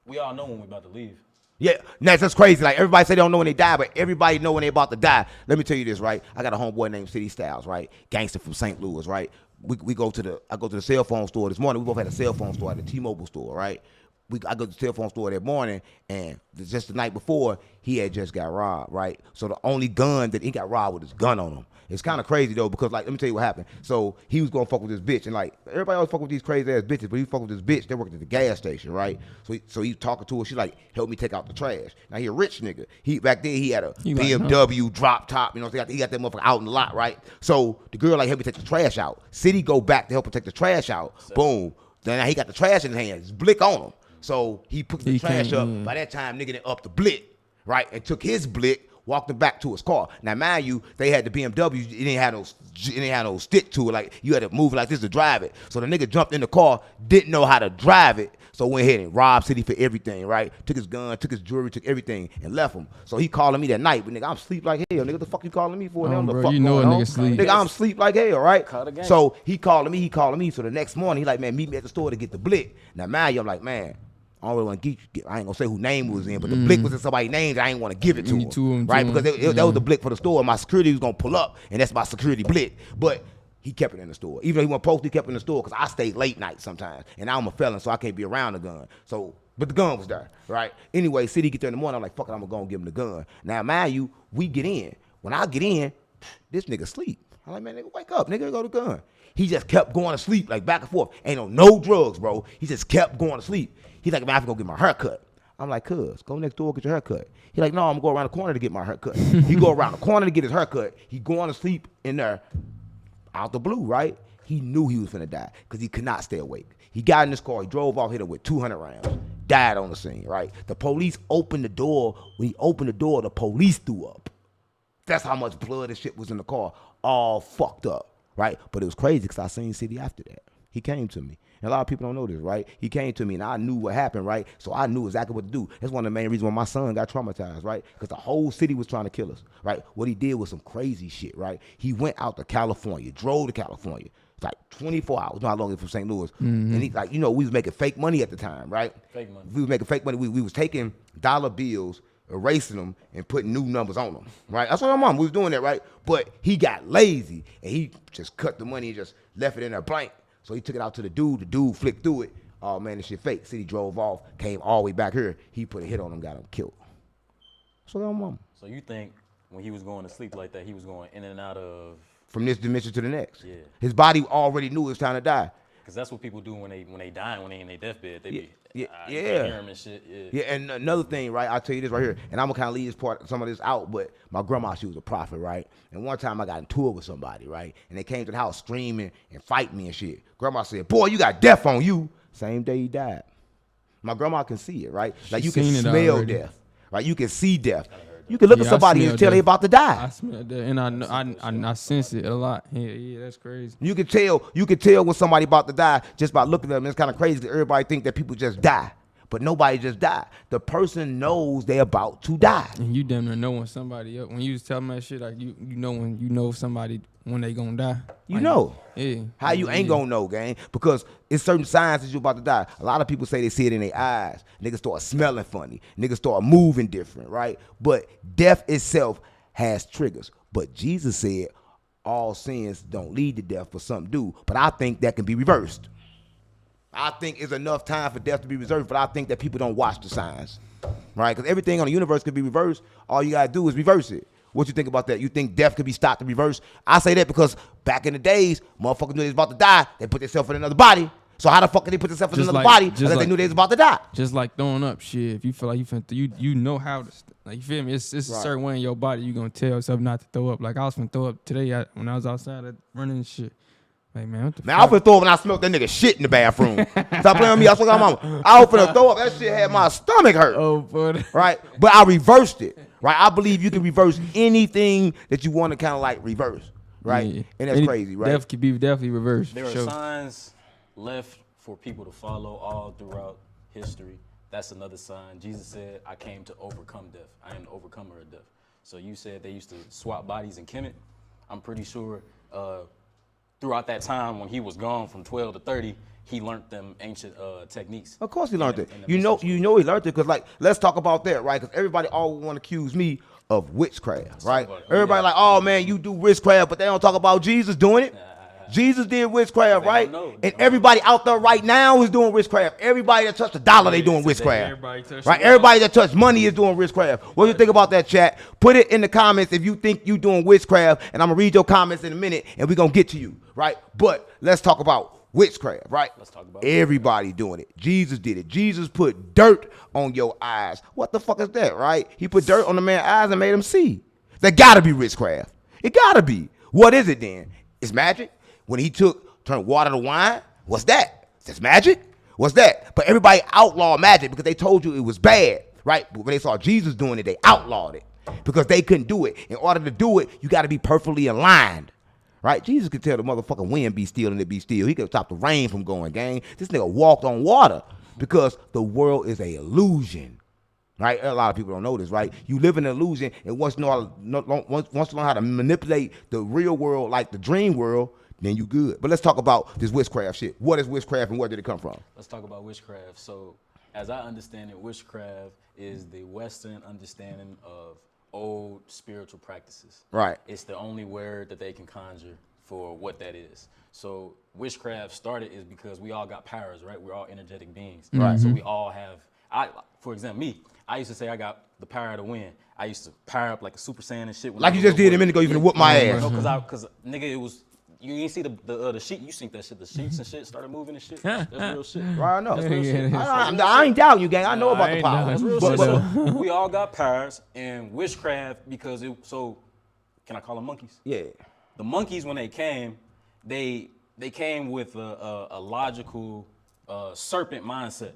we all know when we're about to leave.
Yeah, that's just crazy. Like everybody say they don't know when they die, but everybody know when they about to die. Let me tell you this, right? I got a homeboy named City Styles, right? Gangster from St. Louis, right? I go to the cell phone store this morning. We both had a cell phone store at the T-Mobile store, right? I go to the cell phone store that morning, and just the night before, he had just got robbed, right? So the only gun that he got robbed with his gun on him. It's kind of crazy though, because like let me tell you what happened. So he was gonna fuck with this bitch, and like everybody always fuck with these crazy ass bitches, but he fuck with this bitch. They worked at the gas station, right? So he talking to her. She like, help me take out the trash. Now he a rich nigga. He back then he had a
He like,
BMW drop top. You know, so he got that motherfucker out in the lot, right? So the girl like, help me take the trash out. City go back to help him take the trash out. Boom. Then now he got the trash in his hands. It's blick on him. So he put the
He
trash
came
up.
in.
By that time, nigga done up the blick, right? And took his blick, walked him back to his car. Now, mind you, they had the BMW. It didn't have no stick to it. Like you had to move like this to drive it. So the nigga jumped in the car, didn't know how to drive it. So went ahead and robbed City for everything, right? Took his gun, took his jewelry, took everything, and left him. So he calling me that night, but nigga, I'm sleep like hell. Nigga, what the fuck you calling me for?
Oh,
Nigga, what the
bro,
fuck
you know
going
a
on?
nigga sleep.
Nigga, I'm sleep like hell, right?
Call the gang.
So he calling me. So the next morning, he like, man, meet me at the store to get the blick. Now, mind you, I'm like, man, I don't really want to get, I ain't gonna say who name was in, but the blick was in somebody's name. I ain't want to give it to
You to
him,
him,
right?
to
Because
him.
that was the blick for the store. My security was gonna pull up, and that's my security blick. But he kept it in the store. Even though he wasn't supposed to, he kept it in the store because I stayed late night sometimes, and I'm a felon, so I can't be around the gun. So, but the gun was there, right? Anyway, City get there in the morning. I'm like, fuck it, I'm gonna go and give him the gun. Now, mind you, we get in. When I get in, this nigga sleep. I'm like, man, nigga, wake up, nigga, go to the gun. He just kept going to sleep, like back and forth. Ain't on no drugs, bro. He just kept going to sleep. He's like, man, I have to go get my haircut. I'm like, cuz, go next door, get your haircut. He like, no, I'm gonna go around the corner to get my haircut. He go around the corner to get his haircut. He going to sleep in there, out the blue, right? He knew he was finna die because he could not stay awake. He got in his car, he drove off, hit him with 200 rounds, died on the scene, right? The police opened the door. When he opened the door, the police threw up. That's how much blood and shit was in the car, all fucked up, right? But it was crazy because I seen City after that. He came to me. And a lot of people don't know this, right? He came to me and I knew what happened, right? So I knew exactly what to do. That's one of the main reasons why my son got traumatized, right? Because the whole city was trying to kill us, right? What he did was some crazy shit, right? He went out to California, drove to California. It's like 24 hours, not long from St. Louis. And he, like, you know, we was making fake money at the time, right?
Fake money.
We was making fake money. We was taking dollar bills, erasing them and putting new numbers on them, right? That's what my mom was doing that, right? But he got lazy and he just cut the money and just left it in there blank. So he took it out to the dude. The dude flicked through it. Oh man, this shit fake. City drove off, came all the way back here. He put a hit on him, got him killed. So my mom.
So you think when he was going to sleep like that, he was going in and out of
From this dimension to the next.
Yeah.
His body already knew it was time to die.
Because that's what people do when they die, when they in their deathbed. They be,
Yeah,
you
yeah.
can't hear them and shit. Yeah.
Yeah, and another thing, right? I'll tell you this right here, and I'm gonna kind of leave this part, some of this out. But my grandma, she was a prophet, right? And one time I got into it with somebody, right? And they came to the house screaming and fighting me and shit. Grandma said, "Boy, you got death on you." Same day he died. My grandma can see it, right? Like you can
seen it
smell
already.
death, right? You can see death. You can look at somebody and tell they about to die.
I smell that, and I sense it a lot. Yeah, that's crazy.
You can tell when somebody about to die just by looking at them. It's kind of crazy because everybody think that people just die, but nobody just died. The person knows they're about to die.
And you damn near know when somebody else, when you just tell them that shit, like you know when you know somebody when they gonna die.
You
Like,
know.
Yeah.
How you ain't gonna know, gang? Because it's certain signs that you about to die. A lot of people say they see it in their eyes. Niggas start smelling funny. Niggas start moving different, right? But death itself has triggers. But Jesus said all sins don't lead to death, but some do. But I think that can be reversed. I think it's enough time for death to be reserved, but I think that people don't watch the signs, right? Because everything on the universe can be reversed. All you gotta do is reverse it. What you think about that? You think death could be stopped and reversed? I say that because back in the days, motherfuckers knew they was about to die. They put themselves in another body. So how the fuck can they put themselves in
Just
another
like-
body
just
unless they
like-
knew they was about to die?
Just like throwing up shit. If you feel like you know how to, like, you feel me? It's a
Right.
certain way in your body you gonna tell yourself not to throw up. Like I was gonna throw up today when I was outside running and shit. Like man, what the
Man, I
fuck?
was finna throw up when I smelled that nigga shit in the bathroom. Stop playing with me. I swear to God, mama. I was finna throw up. That shit had my stomach hurt.
Oh, but
Right? But I reversed it. Right? I believe you can reverse anything that you want to kind of like reverse. Right?
Yeah.
And that's crazy, right?
Death could be definitely reversed.
There are
Sure.
signs left for people to follow all throughout history. That's another sign. Jesus said, I came to overcome death. I am the overcomer of death. So you said they used to swap bodies and Kemet. I'm pretty sure throughout that time when he was gone from 12 to 30, he learned them ancient techniques.
Of course he learned it.
in the
You know
business.
he learned it because, like, let's talk about that, right? Because everybody always want to accuse me of witchcraft, right?
about it.
Everybody like, oh man, you do witchcraft, but they don't talk about Jesus doing it. Jesus did witchcraft,
They
right?
don't know.
And everybody out there right now is doing witchcraft. Everybody that touched a dollar, they doing witchcraft.
Everybody touch
Right?
the
Everybody that touched money is doing witchcraft. What do you think about that, chat? Put it in the comments if you think you doing witchcraft, and I'm gonna read your comments in a minute, and we're gonna get to you, right? But let's talk about witchcraft, right?
Let's talk about it.
Everybody doing it. Jesus did it. Jesus put dirt on your eyes. What the fuck is that, right? He put dirt on the man's eyes and made him see. That gotta be witchcraft. It gotta be. What is it then? It's magic. When he turned water to wine, what's that? That's magic? What's that? But everybody outlawed magic because they told you it was bad, right? But when they saw Jesus doing it, they outlawed it because they couldn't do it. In order to do it, you got to be perfectly aligned, right? Jesus could tell the motherfucking wind be still and it be still. He could stop the rain from going, gang. This nigga walked on water because the world is a illusion. Right, a lot of people don't know this, right? You live in an illusion, and once you learn how to manipulate the real world, like the dream world, then you good. But let's talk about this witchcraft shit. What is witchcraft, and where did it come from?
Let's talk about witchcraft. So, as I understand it, witchcraft is the Western understanding of old spiritual practices.
Right.
It's the only word that they can conjure for what that is. So, witchcraft started is because we all got powers, right? We're all energetic beings.
Right.
So we all have. For example, me. I used to say I got the power of the wind. I used to power up like a Super Saiyan and shit. when
Like
I
you
was
just did a
little
minute ago, you
boy.
finna whoop my ass.
No, cause nigga, it was you ain't see the sheet. You seen that shit? The sheets and shit started moving and shit. That's real shit.
Right, I know.
That's real shit.
I ain't doubting you, gang. I know about the
ain't
power.
doubting
That's real
But-
shit.
but-
So we all got powers and witchcraft because so can I call them monkeys?
yeah.
The monkeys when they came came with a logical serpent mindset.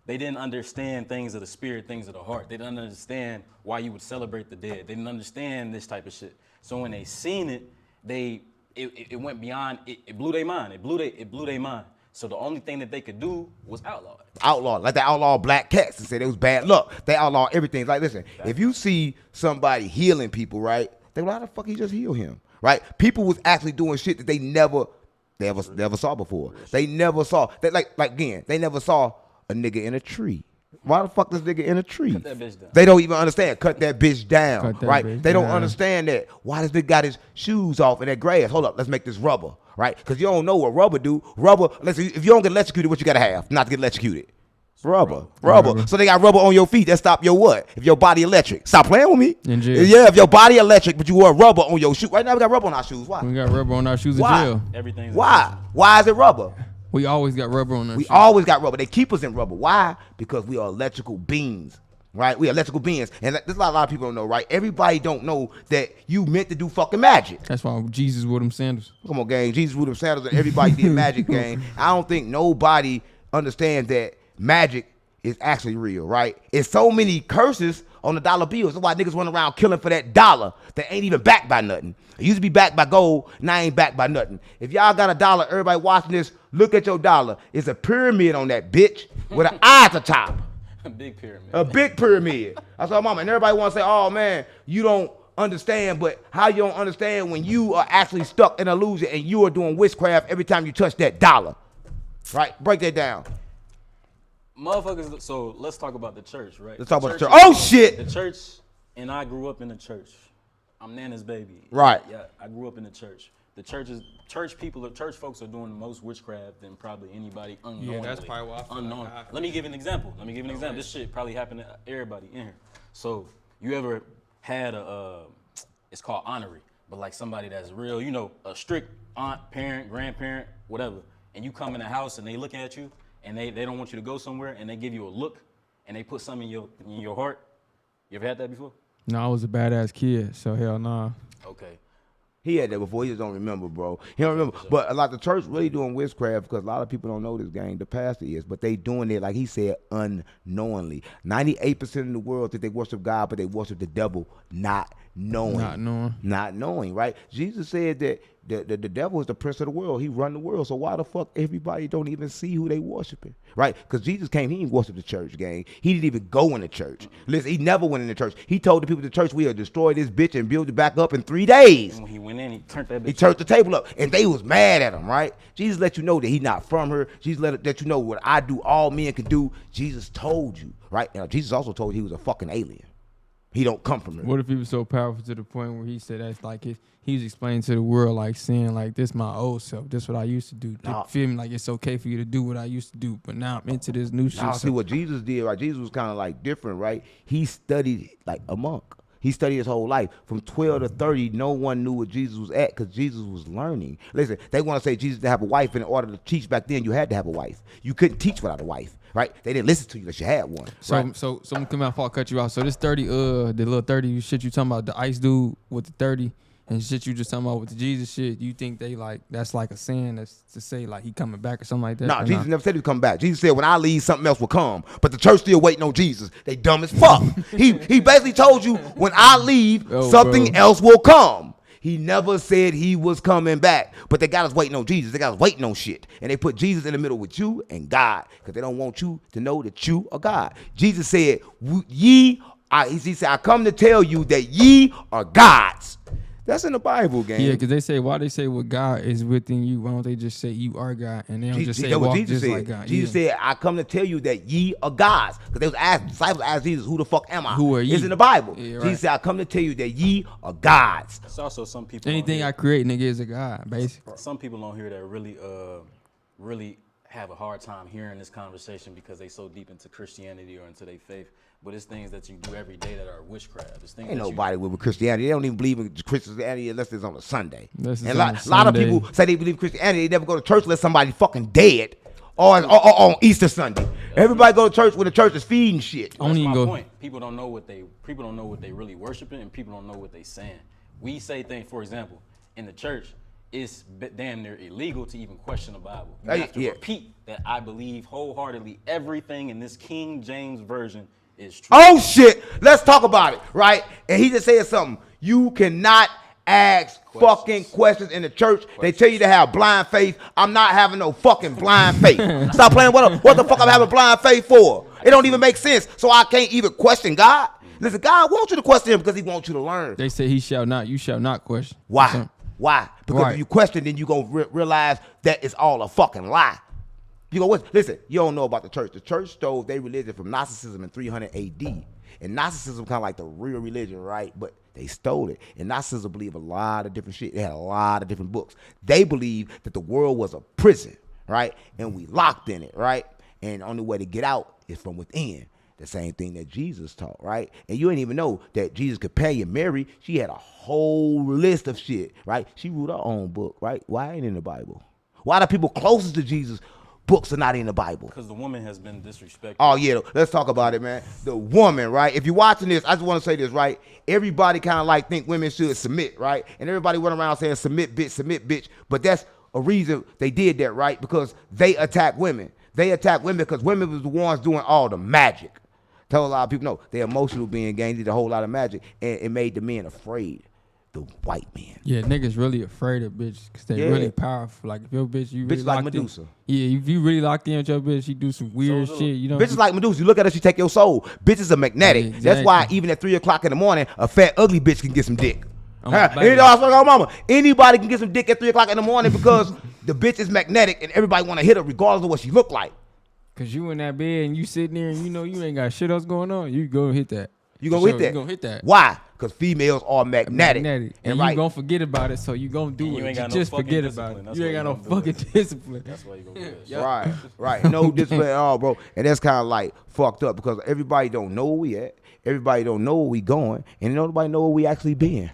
They didn't understand things of the spirit, things of the heart. They didn't understand why you would celebrate the dead. They didn't understand this type of shit. So when they seen it, it went beyond. It blew their mind. It blew their mind. So the only thing that they could do was outlaw it.
Outlaw, like they outlaw black cats and said it was bad luck. They outlaw everything. Like, listen, if you see somebody healing people, right? They like, how the fuck he just heal him, right? People was actually doing shit that they never saw before. They never saw. They never saw a nigga in a tree. Why the fuck this nigga in a tree?
Cut that bitch down.
They don't even understand. Cut that bitch down,
Cut that
right?
bitch
They don't
down.
understand that. Why this nigga got his shoes off in that grass? Hold up, let's make this rubber, right? Because you don't know what rubber do. Rubber, listen, if you don't get electrocuted, what you gotta have not to get electrocuted? Rubber. So they got rubber on your feet that stop your what? If your body electric. Stop playing with me.
In jail.
Yeah, if your body electric, but you wear rubber on your shoe. Right now we got rubber on our shoes. Why?
We got rubber on our shoes in
Why?
jail.
Everything's
Why? Why is it rubber?
We always got rubber on our
We
shoes.
always got rubber. They keep us in rubber. Why? Because we are electrical beings, right? We are electrical beings. And there's a lot of people don't know, right? Everybody don't know that you meant to do fucking magic.
That's why Jesus wore them sandals.
Come on, gang. Jesus with them sandals and everybody did magic, gang. I don't think nobody understands that magic is actually real, right? It's so many curses on the dollar bills. That's why niggas run around killing for that dollar that ain't even backed by nothing. It used to be backed by gold, now ain't backed by nothing. If y'all got a dollar, everybody watching this, look at your dollar. It's a pyramid on that bitch with an eye at the top.
A big pyramid.
A big pyramid. I saw mama, and everybody want to say, oh man, you don't understand, but how you don't understand when you are actually stuck in illusion and you are doing witchcraft every time you touch that dollar. Right? Break that down.
Motherfuckers, so let's talk about the church, right?
Let's talk about the church. Oh shit!
The church, and I grew up in the church. I'm Nana's baby.
Right.
Yeah, I grew up in the church. The church folks are doing the most witchcraft than probably anybody unknowingly.
that's probably why I feel
unknown.
like I-
Let me give an example. This shit probably happened to everybody in here. So you ever had it's called honorary, but like somebody that's real, a strict aunt, parent, grandparent, whatever, and you come in the house and they look at you and they don't want you to go somewhere and they give you a look and they put something in your heart. You ever had that before?
No, I was a badass kid, so hell nah.
Okay.
He had that before. He just don't remember, bro. He don't remember. But a lot of the church really doing witchcraft because a lot of people don't know this gang. The pastor is, but they doing it like he said unknowingly. 98% of the world think they worship God, but they worship the devil, not knowing. Not knowing, right? Jesus said that the devil is the prince of the world. He run the world. So why the fuck everybody don't even see who they worshiping, right? Because Jesus came, he didn't worship the church, gang. He didn't even go in the church. Listen, he never went in the church. He told the people at the church, we'll destroy this bitch and build it back up in 3 days.
And when he went in, he turned that bitch.
He turned the table up, and they was mad at him, right? Jesus let you know that he not from her. Jesus let you know what I do, all men can do. Jesus told you, right? Now, Jesus also told you he was a fucking alien. He don't come from her.
What if he was so powerful to the point where he said that's like he was explaining to the world like saying like this my old self, this what I used to do.
Nah.
Feel me? Like it's okay for you to do what I used to do, but now I'm into this new shit.
Now,
so-
see what Jesus did, right? Jesus was kind of like different, right? He studied like a monk. He studied his whole life. From 12 to 30, no one knew what Jesus was at because Jesus was learning. Listen, they want to say Jesus didn't have a wife. In order to teach back then, you had to have a wife. You couldn't teach without a wife, right? They didn't listen to you unless you had one.
So
Right?
so I'm coming out before I cut you off. So this 30, the little 30 shit you talking about, the ice dude with the 30 and shit you just talking about with the Jesus shit, you think they like that's like a sin that's to say like he coming back or something like that?
No,
Or
Jesus
nah?
never said he'd come back. Jesus said, when I leave, something else will come. But the church still waiting on Jesus. They dumb as fuck. he basically told you, when I leave,
Oh,
something
bro.
else will come. He never said he was coming back. But they got us waiting on Jesus. They got us waiting on shit. And they put Jesus in the middle with you and God because they don't want you to know that you are God. Jesus said, he said, I come to tell you that ye are gods. That's in the Bible, gang.
Yeah, because they say why they say what God is within you. Why don't they just say you are God and they don't just say
That's what
walk
Jesus
just
said.
like God?
Jesus
Yeah.
said, I come to tell you that ye are gods. Because they was asked, disciples asked Jesus, who the fuck am I?
Who are ye?
It's in the Bible.
Yeah, right.
Jesus said, I come to tell you that ye are gods.
It's also some people.
Anything I create, nigga, is a God, basically.
Some people on here that really have a hard time hearing this conversation because they so deep into Christianity or into their faith. But it's things that you do every day that are witchcraft. It's things
Ain't
that
nobody with Christianity. They don't even believe in Christianity unless it's on a Sunday.
Unless it's
And
on
a
a
lot of
Sunday.
people say they believe in Christianity. They never go to church unless somebody fucking dead. Or on Easter Sunday. Everybody go to church when the church is feeding shit.
I don't
That's
even
my
go.
point. People don't know what they really worshiping, and people don't know what they saying. We say things, for example, in the church, it's damn near illegal to even question the Bible. You have to
Yeah.
repeat that I believe wholeheartedly everything in this King James version is true.
Oh shit, let's talk about it, right? And he just said something. You cannot ask fucking questions in the church. They tell you to have blind faith. I'm not having no fucking blind faith. Stop playing. What the fuck I'm having blind faith for? It don't even make sense. So I can't even question God. Listen, God wants you to question him because he wants you to learn.
They say you shall not question.
Why? Why? Because
Right.
if you question, then you gonna realize that it's all a fucking lie. You go, listen, you don't know about the church. The church stole their religion from Gnosticism in 300 AD. And Gnosticism kind of like the real religion, right? But they stole it. And Gnosticism believe a lot of different shit. They had a lot of different books. They believe that the world was a prison, right? And we locked in it, right? And the only way to get out is from within. The same thing that Jesus taught, right? And you didn't even know that Jesus' companion, Mary, she had a whole list of shit, right? She wrote her own book, right? Why ain't in the Bible? Why the people closest to Jesus books are not in the Bible?
Because the woman has been disrespected.
Oh, yeah. Let's talk about it, man. The woman, right? If you're watching this, I just want to say this, right? Everybody kind of like think women should submit, right? And everybody went around saying submit, bitch. But that's a reason they did that, right? Because they attack women. They attack women because women was the ones doing all the magic. Tell a lot of people, no, they're emotional being gained, did a whole lot of magic, and it made the men afraid. The white men.
Yeah, niggas really afraid of bitches because they really powerful. Like if your bitch, you really
bitches like
locked
Medusa.
in. Yeah, if you really locked in with your bitch, she do some weird shit. You know,
bitches like Medusa. You look at her, she take your soul. Bitches are magnetic.
Yeah, exactly.
That's why even at 3 o'clock in the morning, a fat ugly bitch can get some dick.
Oh,
You know, I swear to mama, anybody can get some dick at 3 o'clock in the morning because the bitch is magnetic and everybody want to hit her regardless of what she look like.
Cause you in that bed and you sitting there and you know you ain't got shit else going on, you go hit that.
You gonna hit that.
You gonna hit that.
Why? Because females are magnetic.
And
And
you
right.
gonna forget about it, so you gonna do
And
it.
you ain't got no
just
fucking
forget
discipline.
about it.
That's
You
why
ain't got
you
no
gonna do
fucking
it.
discipline.
That's why you gonna do that.
Right. No discipline at all, bro. And that's kind of like fucked up because everybody don't know where we at. Everybody don't know where we going. And nobody know where we actually been.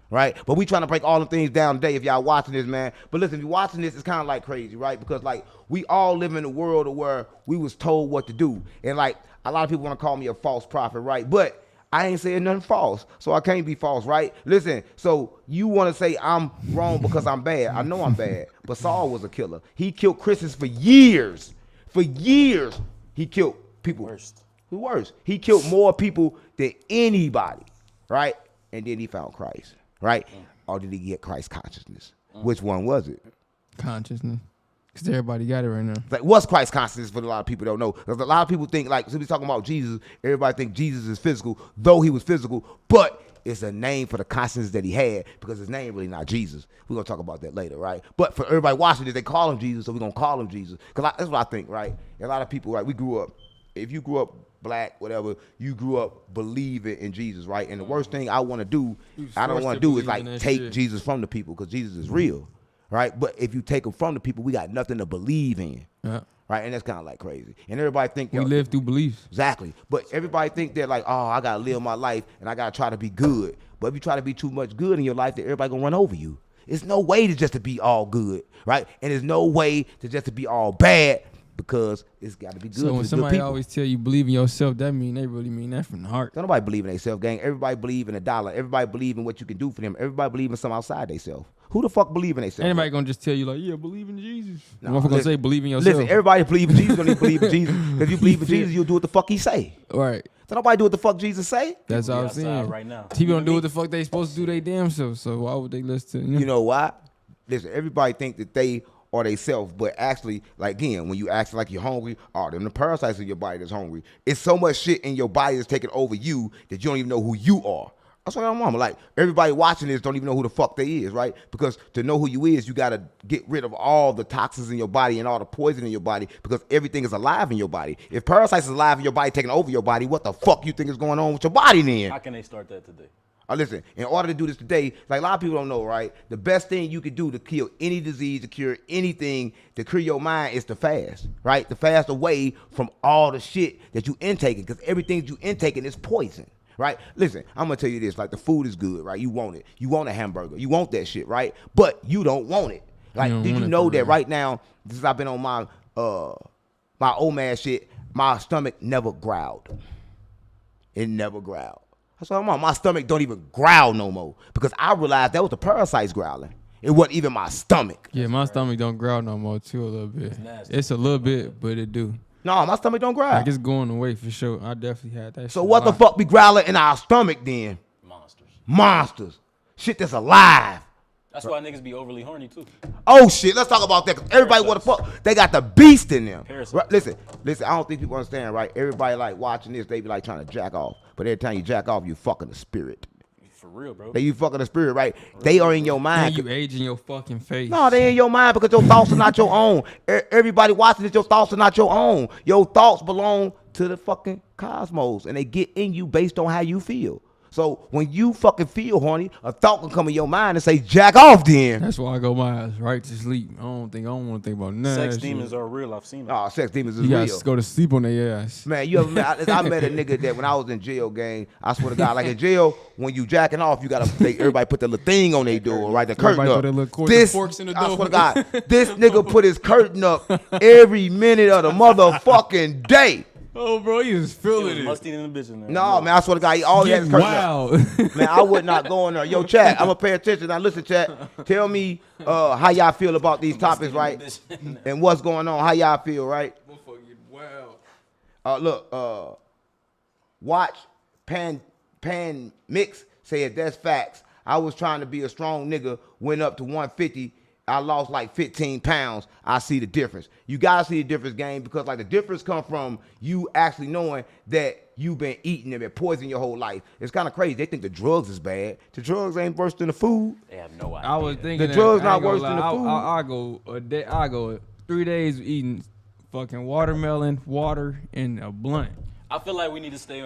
Right? But we trying to break all the things down today if y'all watching this, man. But listen, if you're watching this, it's kind of like crazy, right? Because like we all live in a world where we was told what to do. And like a lot of people want to call me a false prophet, right? But I ain't saying nothing false, so I can't be false, right? Listen, so you want to say I'm wrong because I'm bad. I know I'm bad, but Saul was a killer. He killed Christians for years. For years, he killed people. Worse. He killed more people than anybody, right? And then he found Christ, right? Or did he get Christ consciousness? Which one was it?
Consciousness. Because everybody got it right now.
Like, what's Christ consciousness for a lot of people don't know? Because a lot of people think, like, so we talking about Jesus, everybody think Jesus is physical, though he was physical, but it's a name for the consciousness that he had because his name really not Jesus. We're going to talk about that later, right? But for everybody watching this, they call him Jesus, so we're going to call him Jesus. Because that's what I think, right? A lot of people, right, we grew up, if you grew up black, whatever, you grew up believing in Jesus, right? And the worst thing I want to do, I don't want to do is like take Jesus from the people because Jesus is real, right? But if you take him from the people, we got nothing to believe in, right? And that's kind of like crazy. And everybody think
we live through beliefs.
Exactly. But everybody think they're like, oh, I got to live my life and I got to try to be good. But if you try to be too much good in your life, then everybody going to run over you. It's no way to just to be all good, right? And there's no way to just to be all bad because it's got to be good.
So when somebody always tell you believe in yourself, that mean they really mean that from the heart.
Don't nobody believe in themselves, gang. Everybody believe in a dollar. Everybody believe in what you can do for them. Everybody believe in something outside themselves. Who the fuck believe in themselves?
Anybody gonna just tell you like, yeah, believe in Jesus?
No,
Motherfucker gonna say believe in yourself.
Listen, everybody believe in Jesus. Don't even believe in Jesus. If you believe in Jesus, you'll do what the fuck he say.
Right.
So nobody do what the fuck Jesus say.
That's all I'm saying.
Right now.
People don't do what the fuck they supposed to do they damn self. So why would they listen to
You know why? Listen, everybody think that they are they self, but actually, like again, when you act like you're hungry, them the parasites in your body that's hungry. It's so much shit in your body that's taking over you that you don't even know who you are. That's what I'm on. Like everybody watching this don't even know who the fuck they is, right? Because to know who you is, you gotta get rid of all the toxins in your body and all the poison in your body because everything is alive in your body. If parasites is alive in your body, taking over your body, what the fuck you think is going on with your body then?
How can they start that today?
Listen, in order to do this today, like a lot of people don't know, right? The best thing you can do to kill any disease, to cure anything, to cure your mind is to fast, right? To fast away from all the shit that you intaking because everything you intaking is poison, right? Listen, I'm going to tell you this, like the food is good, right? You want it. You want a hamburger. You want that shit, right? But you don't want it. Like, did you know that right now, since I've been on my old man shit, my stomach never growled. It never growled. That's what I'm on. My stomach don't even growl no more because I realized that was the parasites growling. It wasn't even my stomach.
Yeah, my stomach don't growl no more too a little bit. It's a little bit, but it do.
No, my stomach don't growl.
Like it's going away for sure. I definitely had that.
So what the fuck be growling in our stomach then? Monsters. Shit that's alive.
That's why niggas be overly horny too.
Oh shit, let's talk about that. Cause everybody what the fuck? They got the beast in them. Right, listen. I don't think people understand, right? Everybody like watching this, they be like trying to jack off. But every time you jack off, you fucking the spirit.
For real, bro.
That you fucking the spirit, right? They are in your mind.
And you age in your fucking face.
No, they in your mind because your thoughts are not your own. Everybody watching this, your thoughts are not your own. Your thoughts belong to the fucking cosmos, and they get in you based on how you feel. So when you fucking feel horny, a thought can come in your mind and say, jack off then.
That's why I go my ass right to sleep. I don't want to think about nothing.
Sex demons are real. I've seen them.
Oh, sex demons is
You
real.
gotta go to sleep on their ass.
Man, you ever met, I met a nigga that when I was in jail, gang, I swear to God, like in jail, when you jacking off, you gotta everybody put the little thing on their door, right? The curtain
Everybody
up.
put their little cord-
This,
forks in the
I
door.
swear to God, this nigga put his curtain up every minute of the motherfucking day.
Oh, bro, you just
It
feeling
was
it.
musty in the bitch in there.
No, man, I swear to God, he always had his curtain
Wow.
up. Man, I would not go in there. Yo, chat, I'm gonna pay attention. Now listen, chat, tell me how y'all feel about these topics, right? And what's going on, how y'all feel, right?
Wow.
Look, watch Pan Mix said that's facts. I was trying to be a strong nigga, went up to 150. I lost like 15 pounds. I see the difference. You gotta see the difference, gang, because like the difference come from you actually knowing that you've been eating them and poisoning your whole life. It's kind of crazy. They think the drugs is bad. The drugs ain't worse than the food.
They have no idea.
I was thinking
The
that
drugs
I ain't
not
gonna
worse than the
lie,
food.
I go a day. I go 3 days eating fucking watermelon, water, and a blunt,
I feel like we need to stay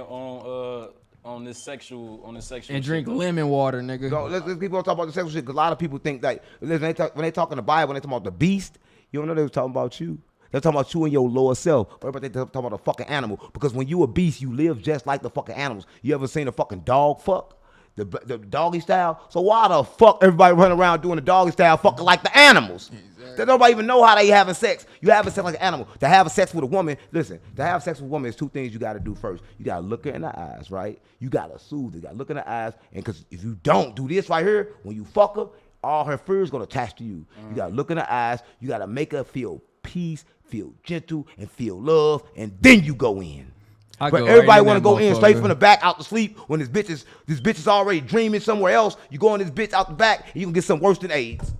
on this sexual
and
shit,
drink
though.
lemon water, nigga.
So let's keep on talking about the sexual shit because a lot of people think like listen, when they talk in the Bible, when they talk about the beast, you don't know they was talking about you. They're talking about you and your lower self. But they talking about a fucking animal because when you a beast, you live just like the fucking animals. You ever seen a fucking dog fuck? The doggy style. So why the fuck everybody running around doing the doggy style fucking like the animals? That nobody even know how they having sex. You having sex like an animal. To have sex with a woman, listen, to have sex with a woman is two things you got to do first. You got to look her in the eyes, right? You got to soothe her. You got to look in the eyes. And because if you don't do this right here, when you fuck her, all her fear is going to attach to you. You got to look in the eyes. You got to make her feel peace, feel gentle, and feel love. And then you go in. But everybody want to go in straight from the back out to sleep when this bitch is already dreaming somewhere else. You go in this bitch out the back, and you can get something worse than AIDS.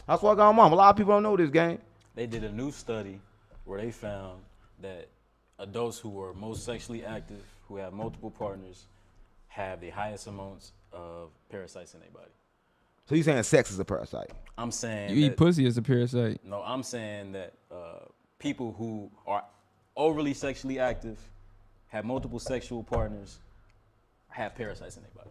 That's what I got mom. A lot of people don't know this, gang.
They did a new study where they found that adults who are most sexually active, who have multiple partners, have the highest amounts of parasites in their body.
So you saying sex is a parasite?
I'm saying
You eat pussy as a parasite.
No, I'm saying that people who are overly sexually active, have multiple sexual partners, have parasites in their body.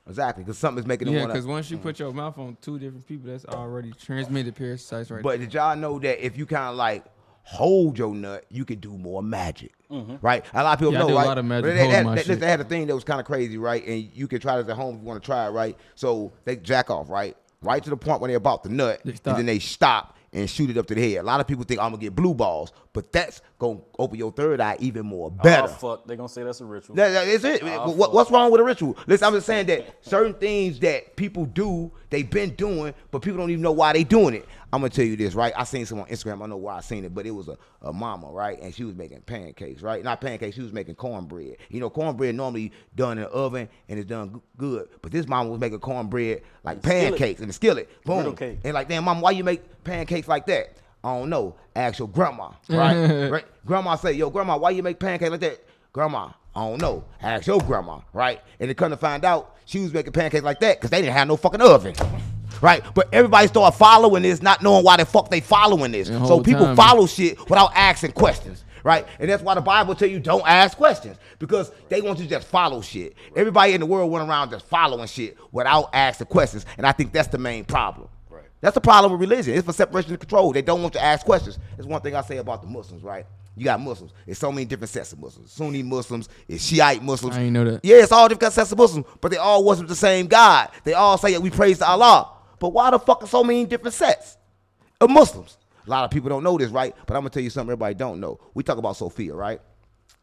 Exactly, because something is making them
Yeah,
want
because
to.
once you put your mouth on 2 different people, that's already transmitted parasites right
But did y'all know that if you kind of like hold your nut, you can do more magic, right? A lot of people
Yeah, I
know,
do a
right?
lot of magic
But
holding my
they
shit.
had a thing that was kind of crazy, right? And you can try this at home if you want to try it, right? So they jack off, right? Right to the point when they're about to nut,
They
and
stop.
then they stop and shoot it up to the head. A lot of people think I'm gonna get blue balls, but that's gonna open your third eye even more better.
Oh, fuck. They're going to say that's a ritual.
That is it.
Oh,
What's wrong with a ritual? Listen, I'm just saying that certain things that people do, they've been doing, but people don't even know why they doing it. I'm gonna tell you this, right? I seen some on Instagram. I know why I seen it, but it was a mama, right? And she was making pancakes, right? Not pancakes. She was making cornbread. You know, cornbread normally done in the oven and it's done good, but this mama was making cornbread like pancakes in the skillet. Boom.
Griddle cake.
And like, damn, mama, why you make pancakes like that? I don't know. Ask your grandma, right? Right? Grandma say, yo, grandma, why you make pancakes like that? Grandma, I don't know. Ask your grandma, right? And they come to find out she was making pancakes like that because they didn't have no fucking oven. Right? But everybody started following this, not knowing why the fuck they following this.
The
So
whole
people
time.
follow shit without asking questions. Right? And that's why the Bible tell you don't ask questions. Because they want you to just follow shit. Everybody in the world went around just following shit without asking questions. And I think that's the main problem.
Right.
That's the problem with religion. It's for separation of control. They don't want you to ask questions. That's one thing I say about the Muslims, right? You got Muslims. It's so many different sets of Muslims. Sunni Muslims, it's Shiite Muslims.
I ain't know that.
Yeah, it's all different sets of Muslims, but they all worship the same God. They all say that we praise to Allah. But why the fuck are so many different sets of Muslims? A lot of people don't know this, right? But I'm gonna tell you something everybody don't know. We talk about Sophia, right?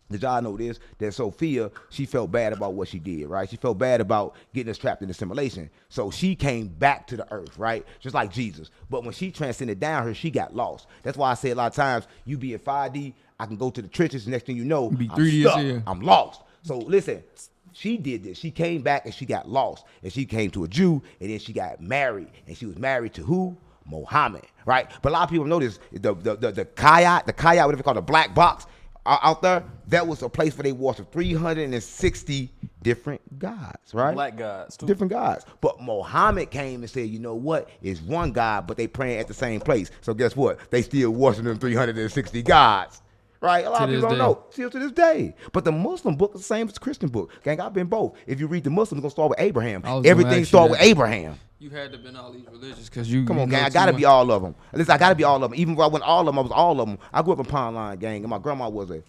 Did y'all know this? That Sophia, she felt bad about what she did, right? She felt bad about getting us trapped in the simulation. So she came back to the earth, right? Just like Jesus. But when she transcended down here, she got lost. That's why I say a lot of times, you be in 5D, I can go to the trenches, next thing you know,
Be
I'm
3D
stuck.
as hell.
I'm lost. So listen, she did this. She came back and she got lost. And she came to a Jew, and then she got married. And she was married to who? Muhammad, right? But a lot of people know this. The kayat, whatever they call the black box, out there, that was a place where they worship 360 different gods, right?
Black gods, too.
Different gods. But Muhammad came and said, you know what? It's one God, but they praying at the same place. So guess what? They still worship them 360 gods. Right? A lot of people don't know. Still to this day. But the Muslim book is the same as the Christian book. Gang, I've been both. If you read the Muslim, it's going to start with Abraham. Everything start with Abraham.
You had to been all these religions because you.
Come on, gang. I got to be all of them. At least I got to be all of them. Even when I went all of them, I was all of them. I grew up in Pond Line, gang, and my grandma was I ain't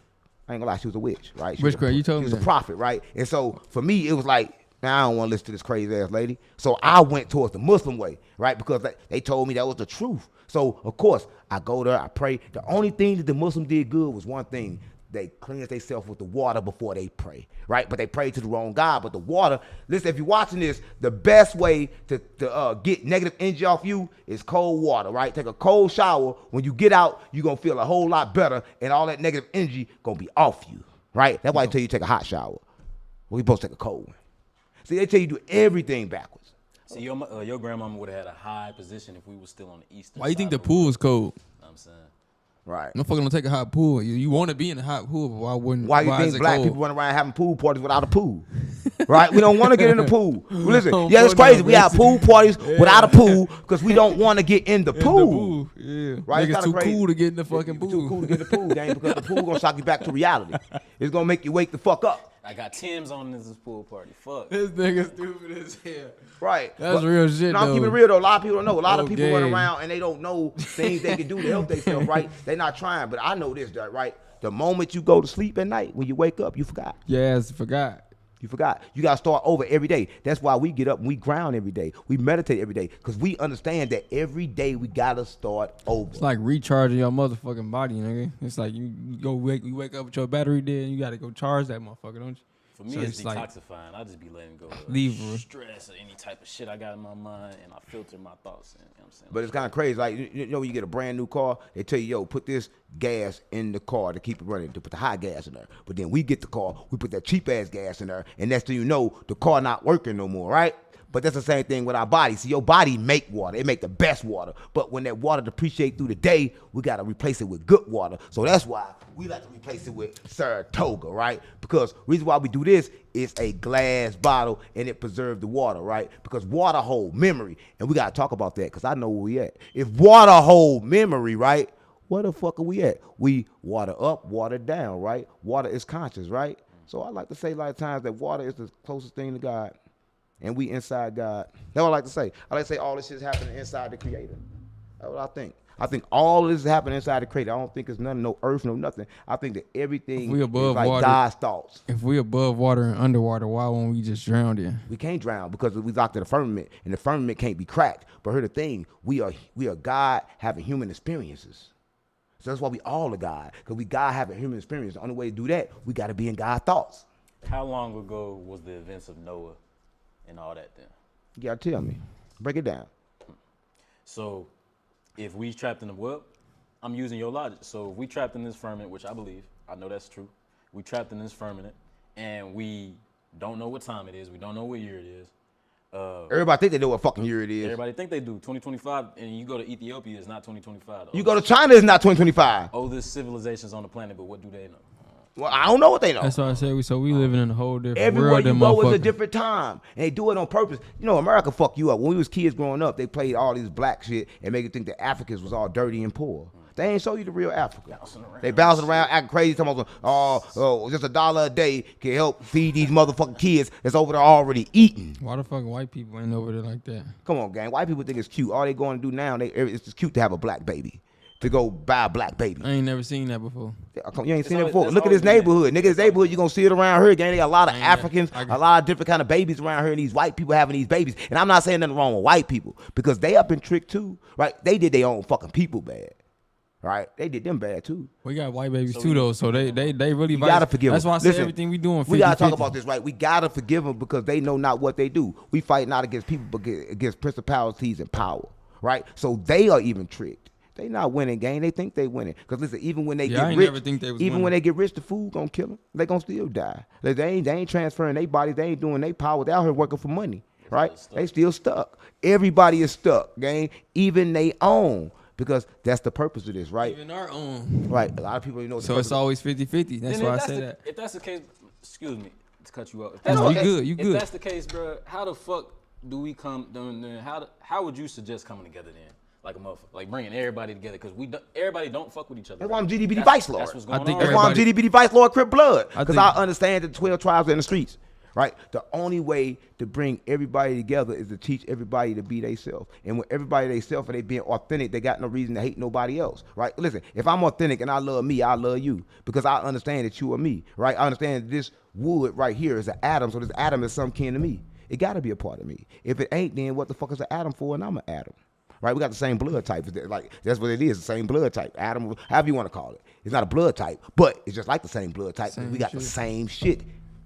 gonna lie, she was a witch, right?
Witchcraft, you told me.
She was a prophet, right? And so for me, it was like, I don't want to listen to this crazy ass lady. So I went towards the Muslim way, right? Because they told me that was the truth. So of course, I go there, I pray. The only thing that the Muslim did good was one thing. They cleanse themselves with the water before they pray, right? But they pray to the wrong God. But the water, listen, if you're watching this, the best way to get negative energy off you is cold water, right? Take a cold shower. When you get out, you're going to feel a whole lot better, and all that negative energy going to be off you, right? That's why I tell you take a hot shower. Well, we supposed to take a cold one. See, they tell you do everything backwards.
See, your grandmama would have had a high position if we were still on the eastern
Why you
side
think the
of
pool is cold?
You know what I'm saying?
Right.
No fucking gonna take a hot pool. You want to be in a hot pool, but why wouldn't?
Why you think black people run around having pool parties without a pool? Right? We don't want to get in the pool. Listen, yeah, it's crazy. We have pool parties without a pool because we don't want to get in the pool.
Yeah.
Right?
It's too cool to get in the fucking pool.
Too cool to get in the pool, gang, because the pool gonna shock you back to reality. It's gonna make you wake the fuck up.
I got Tim's on this pool party. Fuck.
This nigga stupid as hell.
Right.
That's real shit,
no, I'm
though.
keeping it real, though. A lot of people don't know. A lot of people
Okay.
run around and they don't know things they can do to help themselves, right? They're not trying. But I know this, right? The moment you go to sleep at night, when you wake up, you forgot.
Yes, forgot.
You forgot. You got to start over every day. That's why we get up and we ground every day. We meditate every day because we understand that every day we got to start over.
It's like recharging your motherfucking body, nigga. It's like you wake up with your battery dead and you got to go charge that motherfucker, don't you?
For me,
So
it's
it's like-
detoxifying. I just be letting go of
Leave,
stress or any type of shit I got in my mind, and I filter my thoughts. You know what I'm saying?
But it's kind of crazy. Like, you know, when you get a brand new car, they tell you, yo, put this gas in the car to keep it running, to put the hot gas in there. But then we get the car, we put that cheap ass gas in there, and next thing you know, the car not working no more, right? But that's the same thing with our body. See, your body make water. It make the best water. But when that water depreciate through the day, we got to replace it with good water. So that's why we like to replace it with Saratoga, right? Because the reason why we do this is a glass bottle and it preserves the water, right? Because water hold memory. And we got to talk about that because I know where we at. If water hold memory, right, where the fuck are we at? We water up, water down, right? Water is conscious, right? So I like to say a lot of times that water is the closest thing to God. And we inside God. That's what I like to say. I like to say all this shit's happening inside the Creator. That's what I think. I think all of this is happening inside the Creator. I don't think it's nothing, no earth, no nothing. I think that everything
We
is
above
like
water.
God's thoughts.
If we above water and underwater, why won't we just drown in?
We can't drown because we locked in the firmament, and the firmament can't be cracked. But here's the thing: we are God having human experiences. So that's why we all are God, because we God having human experience. The only way to do that, we got to be in God's thoughts.
How long ago was the events of Noah and all that then?
You gotta tell me. Break it down.
So if we trapped in the well, I'm using your logic. So if we trapped in this firmament, which I believe, I know that's true. We trapped in this firmament and we don't know what time it is. We don't know what year it is.
Everybody think they know what fucking year it is.
Everybody think they do. 2025, and you go to Ethiopia, it's not 2025.
You go to China, it's not 2025.
Oldest civilizations on the planet, but what do they know?
Well, I don't know what they know.
That's why I said we living in a whole different
Everywhere
world
you
than
go is a
motherfucker.
different time. And they do it on purpose. You know, America fuck you up. When we was kids growing up, they played all these black shit and make you think that Africans was all dirty and poor. They ain't show you the real Africa. They bouncing around, acting crazy, talking about, just $1 a day can help feed these motherfucking kids that's over there already eating.
Why the fuck white people ain't over there like that?
Come on, gang. White people think it's cute. All they going to do now, it's just cute to have a black baby. To go buy a black baby.
I ain't never seen that before.
You ain't seen it
always-
before.
it's
Look at this
always been
neighborhood. Nigga, this neighborhood, you gonna see it around here, gang. They got a lot of
I ain't
Africans,
never-
a lot of different kind of babies around here, and these white people having these babies. And I'm not saying nothing wrong with white people, because they have been tricked too, right? They did their own fucking people bad, right? They did them bad too.
We got white babies too though, so they really.
You gotta forgive
That's
them.
why I say
Listen,
everything we doing. 50,
we gotta talk
50.
about this, right? We gotta forgive them because they know not what they do. We fight not against people, but against principalities and power, right? So they are even tricked. They not winning, gang. They think they winning. Because listen, even when they
I
get
ain't
rich,
never think they was
even
winning.
when they get rich, the food gonna kill them. They gonna still die. They ain't transferring their bodies. They ain't doing their power. They out here working for money, right? They still stuck. Everybody is stuck, gang. Even they own. because that's the purpose of this, right?
Even our own.
Right. A lot of people don't know. What
So it's always 50-50. That's
Then
why I
if
say that.
If that's the case, excuse me to cut you off. If
No,
that's
you
the-
good. You
If
good.
that's the case, bro, how the fuck do we come? Then how would you suggest coming together then? Like a motherfucker, like bringing everybody together because everybody don't fuck with each other.
That's why I'm GDBD
That's-
Vice Lord.
That's what's
I
going
think
on.
That's why I'm
everybody-
GDBD Vice Lord Crip Blood.
I
Because
think-
I understand the 12 tribes in the streets, right? The only way to bring everybody together is to teach everybody to be themselves. And when everybody themselves and they being authentic, they got no reason to hate nobody else, right? Listen, if I'm authentic and I love me, I love you because I understand that you are me, right? I understand that this wood right here is an atom, so this atom is some kin to me. It got to be a part of me. If it ain't, then what the fuck is an atom for and I'm an atom? Right, we got the same blood type. Like that's what it is, the same blood type. Adam, however you want to call it. It's not a blood type, but it's just like the same blood type.
Same
we got
shit.
the same shit,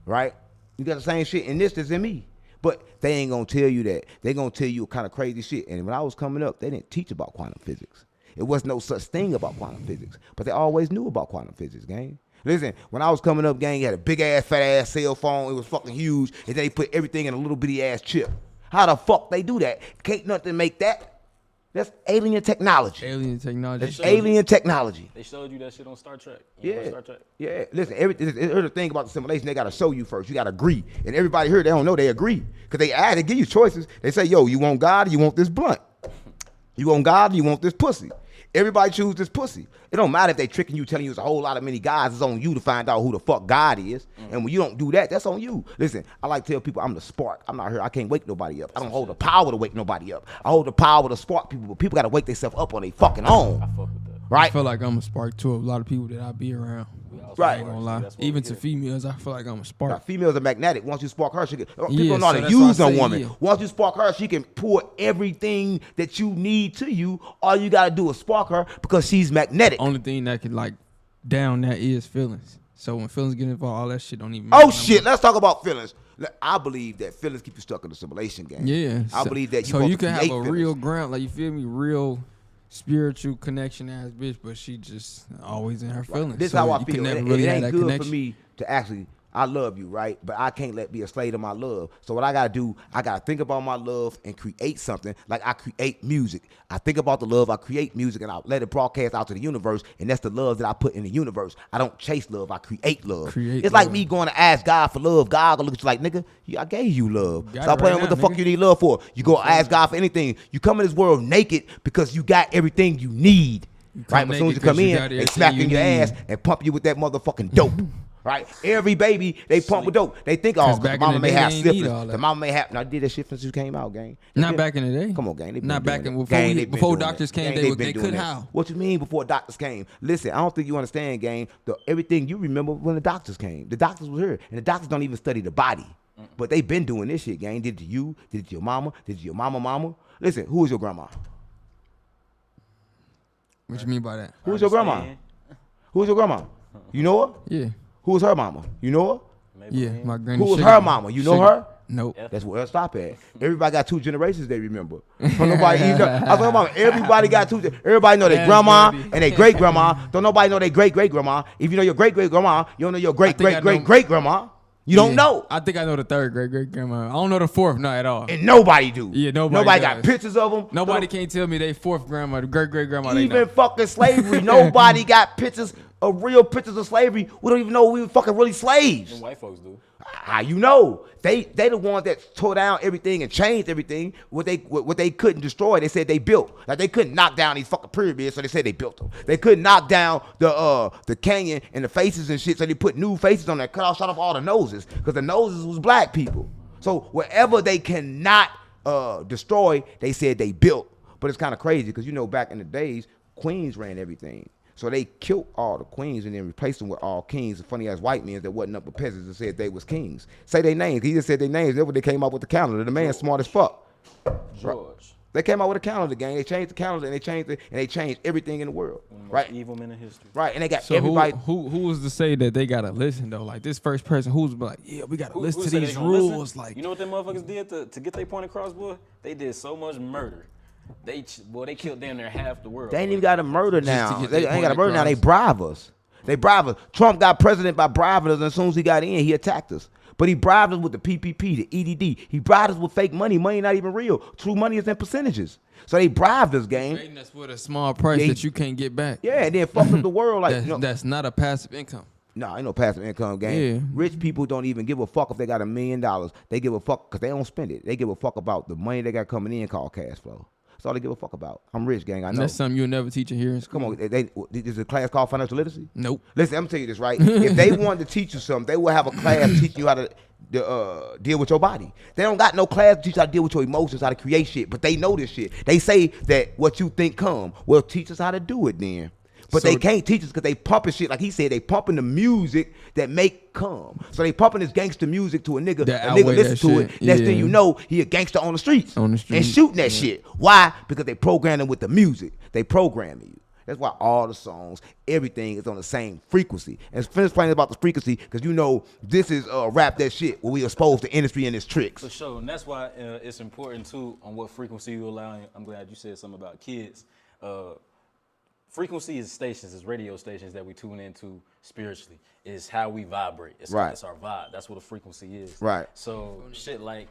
right? You got the same shit in this that's in me. But they ain't gonna tell you that. They gonna tell you kind of crazy shit. And when I was coming up, they didn't teach about quantum physics. It was no such thing about quantum physics. But they always knew about quantum physics, gang. Listen, when I was coming up, gang, you had a big ass, fat ass cell phone. It was fucking huge. And then they put everything in a little bitty ass chip. How the fuck they do that? Can't nothing make that. That's alien technology.
Alien technology.
That's alien technology.
They showed you that shit on Star Trek. You know,
Yeah.
Star Trek.
Yeah. Listen, here's the thing about the simulation. They got to show you first. You got to agree. And everybody here, they don't know they agree. Because they give you choices. They say, yo, you want God or you want this blunt? You want God or you want this pussy? Everybody choose this pussy. It don't matter if they tricking you, telling you it's a whole lot of many guys. It's on you to find out who the fuck God is. And when you don't do that, that's on you. Listen, I like to tell people I'm the spark. I'm not here. I can't wake nobody up. I don't hold the power to wake nobody up. I hold the power to spark people, but people got to wake themselves up on their fucking own.
I fuck with that.
I
Right?
feel like I'm a spark to a lot of people that I be around.
We all
Right.
I ain't gonna lie.
That's what
Even
we
to
get.
females, I feel like I'm a
Now,
spark.
females are magnetic. Once you spark her, she can. People
Yeah,
don't know how
so
to
that's why I
use no
say,
woman.
yeah.
Once you spark her, she can pour everything that you need to you. All you gotta do is spark her because she's magnetic.
Only thing that can like down that is feelings. So when feelings get involved, all that shit don't even matter
Oh
no
shit!
more.
Let's talk about feelings. I believe that feelings keep you stuck in the simulation game.
Yeah.
I
so-
believe that
so
supposed
you
to
can have
create
a
feelings.
real ground, like you feel me, real spiritual connection ass bitch, but she just always in her feelings.
This is
so
how I
you
feel.
can never
It
really have
ain't
that
good
connection.
for me to actually. I love you, right? But I can't be a slave to my love. So what I gotta do, I gotta think about my love and create something. Like I create music. I think about the love, I create music, and I let it broadcast out to the universe. And that's the love that I put in the universe. I don't chase love, I create love.
Create
it's like
love.
me going to ask God for love. God gonna look at you like, nigga, I gave you love.
Got
Stop
it
playing
right
what the
now,
fuck
nigga.
you need love for. You go ask God for anything. You come in this world naked because you got everything you need. Right? But as soon as you
naked
come
'cause you
in,
got
they
everything
smack
you
in your
need.
ass and pump you with that motherfucking dope. Right? Every baby, they pump with dope. They think, oh,
'Cause
'cause
back
the
in
mama
the
may
day,
have
they ain't need
syphilis.
all that.
The mama may have. Now, I did that shit since you came out, gang.
Not back in the day.
Come on, gang. They been
Not back
doing
in
that.
before
Gang,
we-
they been
before
doing
doctors
that.
came,
Gang,
they
been
could
doing that.
how?
What you mean before doctors came? Listen, I don't think you understand, gang. Everything you remember when the doctors came. The doctors were here, and the doctors don't even study the body. But they been doing this shit, gang. Did it to you? Did it to your mama? Did it to your mama? Listen, who is your grandma?
What you mean by that?
Who is your grandma?
Understand?
Who is your grandma? You know her?
Yeah.
Who is her mama? You know her?
Maybe
Yeah.
we-
My granny.
Who was
Sugar-
her mama? You know
Sugar-
her?
Nope.
Yeah.
That's where I stop at. Everybody got 2 generations they remember. Don't nobody even know. I was talking about everybody got 2. Everybody know their
Yes,
grandma
baby.
and their great grandma. Don't nobody know their great great grandma. If you know your great great grandma, you don't know your great
think I
great great
know-
great grandma. You don't
Yeah.
know,
I think I know the third great grandma. I don't know the fourth, not at all.
and nobody do.
Yeah, nobody
got
does.
pictures of them.
Nobody can't tell me they fourth grandma, the great grandma. They
Even
know.
fucking slavery. Nobody got pictures of real pictures of slavery. We don't even know we were fucking really slaves.
Them white folks do.
How you know? They the ones that tore down everything and changed everything. What they couldn't destroy, they said they built. Like they couldn't knock down these fucking pyramids, so they said they built them. They couldn't knock down the canyon and the faces and shit, so they put new faces on there, shot off all the noses, because the noses was black people. So wherever they cannot destroy, they said they built. But it's kind of crazy because back in the days, queens ran everything. So they killed all the queens and then replaced them with all kings. Funny ass white men that wasn't up with peasants and said they was kings. Say their names. He just said their names. That's what they came up with the calendar. The man smart as fuck.
George.
They came out with a calendar, gang. They changed the calendar and they changed everything in the world.
One of the most
Right?
evil men in history.
Right. And they got
So
everybody.
who was to say that they gotta listen though? Like this first person who's like, yeah, we gotta listen to
said they
these
gonna
rules.
listen?
Like,
you know what them motherfuckers did to get their point across, boy? They did so much murder. They killed damn near half the world.
They ain't
boy.
even got a murder
to
now.
get
They
their
ain't got a
point
murder now. They
across.
bribe us. They bribe us. Trump got president by bribing us, and as soon as he got in, he attacked us. But he bribed us with the PPP, the EDD. He bribed us with fake money. Money not even real. True money is in percentages. So they bribed us, gang.
Trading us with a small price that you can't get back.
Yeah, and then fucked up the world. Like
That's not a passive income.
No, ain't no passive income game.
Yeah.
Rich people don't even give a fuck if they got $1 million. They give a fuck because they don't spend it. They give a fuck about the money they got coming in called cash flow. That's all they give a fuck about. I'm rich, gang. I know.
That's something you'll never teach in here in school.
Come on, is a class called financial literacy?
Nope.
Listen, I'm gonna tell you this, right? If they wanted to teach you something, they would have a class teaching you how to deal with your body. They don't got no class to teach you how to deal with your emotions, how to create shit. But they know this shit. They say that what you think come. Well, teach us how to do it then. But they can't teach us because they pumping shit, like he said, they pumping the music that make come. So they pumping this gangster music to a nigga listen to it. Next thing you know, he a gangster on the streets. And shooting that shit. Why? Because they program him with the music. They programming you. That's why all the songs, everything is on the same frequency. And finish playing about the frequency because you know this is rap that shit where we expose the industry and its tricks.
For sure, and that's why it's important too on what frequency you allow. I'm glad you said something about kids. Frequency is stations, is radio stations that we tune into spiritually. Is how we vibrate. It's our vibe. That's what a frequency is.
Right.
So shit like,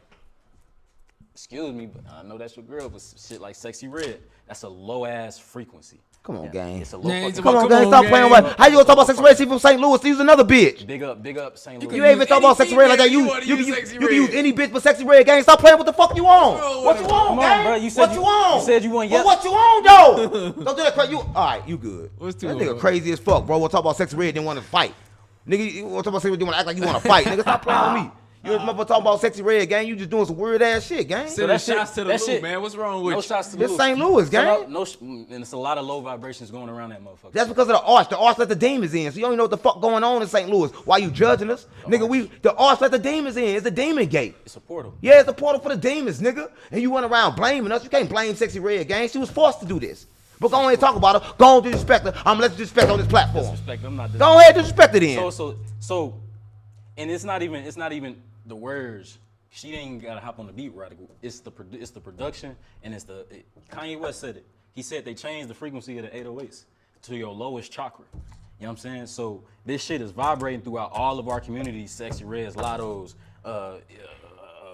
excuse me, but I know that's your girl, but shit like Sexy Red, that's a low ass frequency.
Come on, gang.
It's a low fucking
Come on, gang. Stop playing with. How you gonna talk about Sexy Red? She from St. Louis. She's another bitch.
Big up St. Louis.
You ain't even talk about Sexy Red like that. You can use any bitch but Sexy Red, gang. Stop playing. What the fuck you on? What you on, gang?
Bro,
What you on?
You said you want.
Well, what you on, though? Don't do that crazy. All right, you good.
What's
that nigga crazy as fuck, bro. We'll talk about Sexy Red. Didn't want to fight. Nigga, you want to talk about Sexy Red? You want to act like you want to fight. Nigga, stop playing with me. You was motherfucker talking about Sexy Red, gang. You just doing some weird ass shit, gang.
So that shots to the loop, man. What's wrong with you?
No shots to the
loop. It's St. Louis, gang.
And it's a lot of low vibrations going around that motherfucker.
That's because of the arts. The arts let the demons in. So you don't even know what the fuck going on in St. Louis. Why you judging us? Nigga, the arts let the demons in. It's a demon gate.
It's a portal.
Yeah, it's a portal for the demons, nigga. And you went around blaming us. You can't blame Sexy Red, gang. She was forced to do this. But go ahead and talk about her. Go on, disrespect her. I'm gonna let you disrespect on this platform.
Disrespect, I'm not
go ahead, disrespect it then.
So, and it's not even the words. She ain't gotta hop on the beat right. It's the production and Kanye West said it. He said they changed the frequency of the 808s to your lowest chakra. You know what I'm saying? So this shit is vibrating throughout all of our communities. Sexy Reds, Lottos,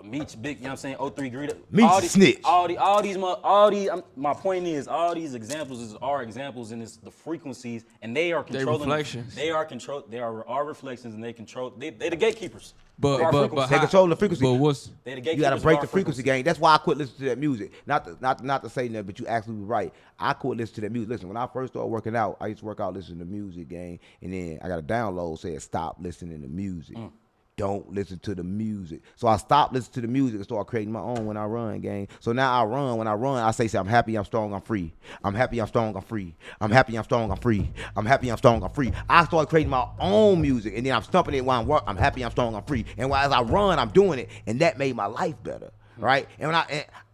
Meech, Big, you know what I'm saying? 03 Greeter.
Meech Snitch.
My point is, all these examples are examples, and it's the frequencies, and they are controlling.
They reflections.
They are our reflections, and they control. They the gatekeepers.
But they control the frequency.
But what's
they the gatekeepers?
You gotta break the frequency, gang. That's why I quit listening to that music. Not to say that, but you absolutely right. I quit listening to that music. Listen, when I first started working out, I used to work out listening to music, gang, and then I got a download said stop listening to music. Don't listen to the music. So I stopped listening to the music and started creating my own when I run, gang. So now I run. When I run, I say, I'm happy, I'm strong, I'm free. I'm happy, I'm strong, I'm free. I'm happy, I'm strong, I'm free. I'm happy, I'm strong, I'm free. I started creating my own music, and then I'm stumping it while I'm working. I'm happy, I'm strong, I'm free. And while as I run, I'm doing it, and that made my life better, right? And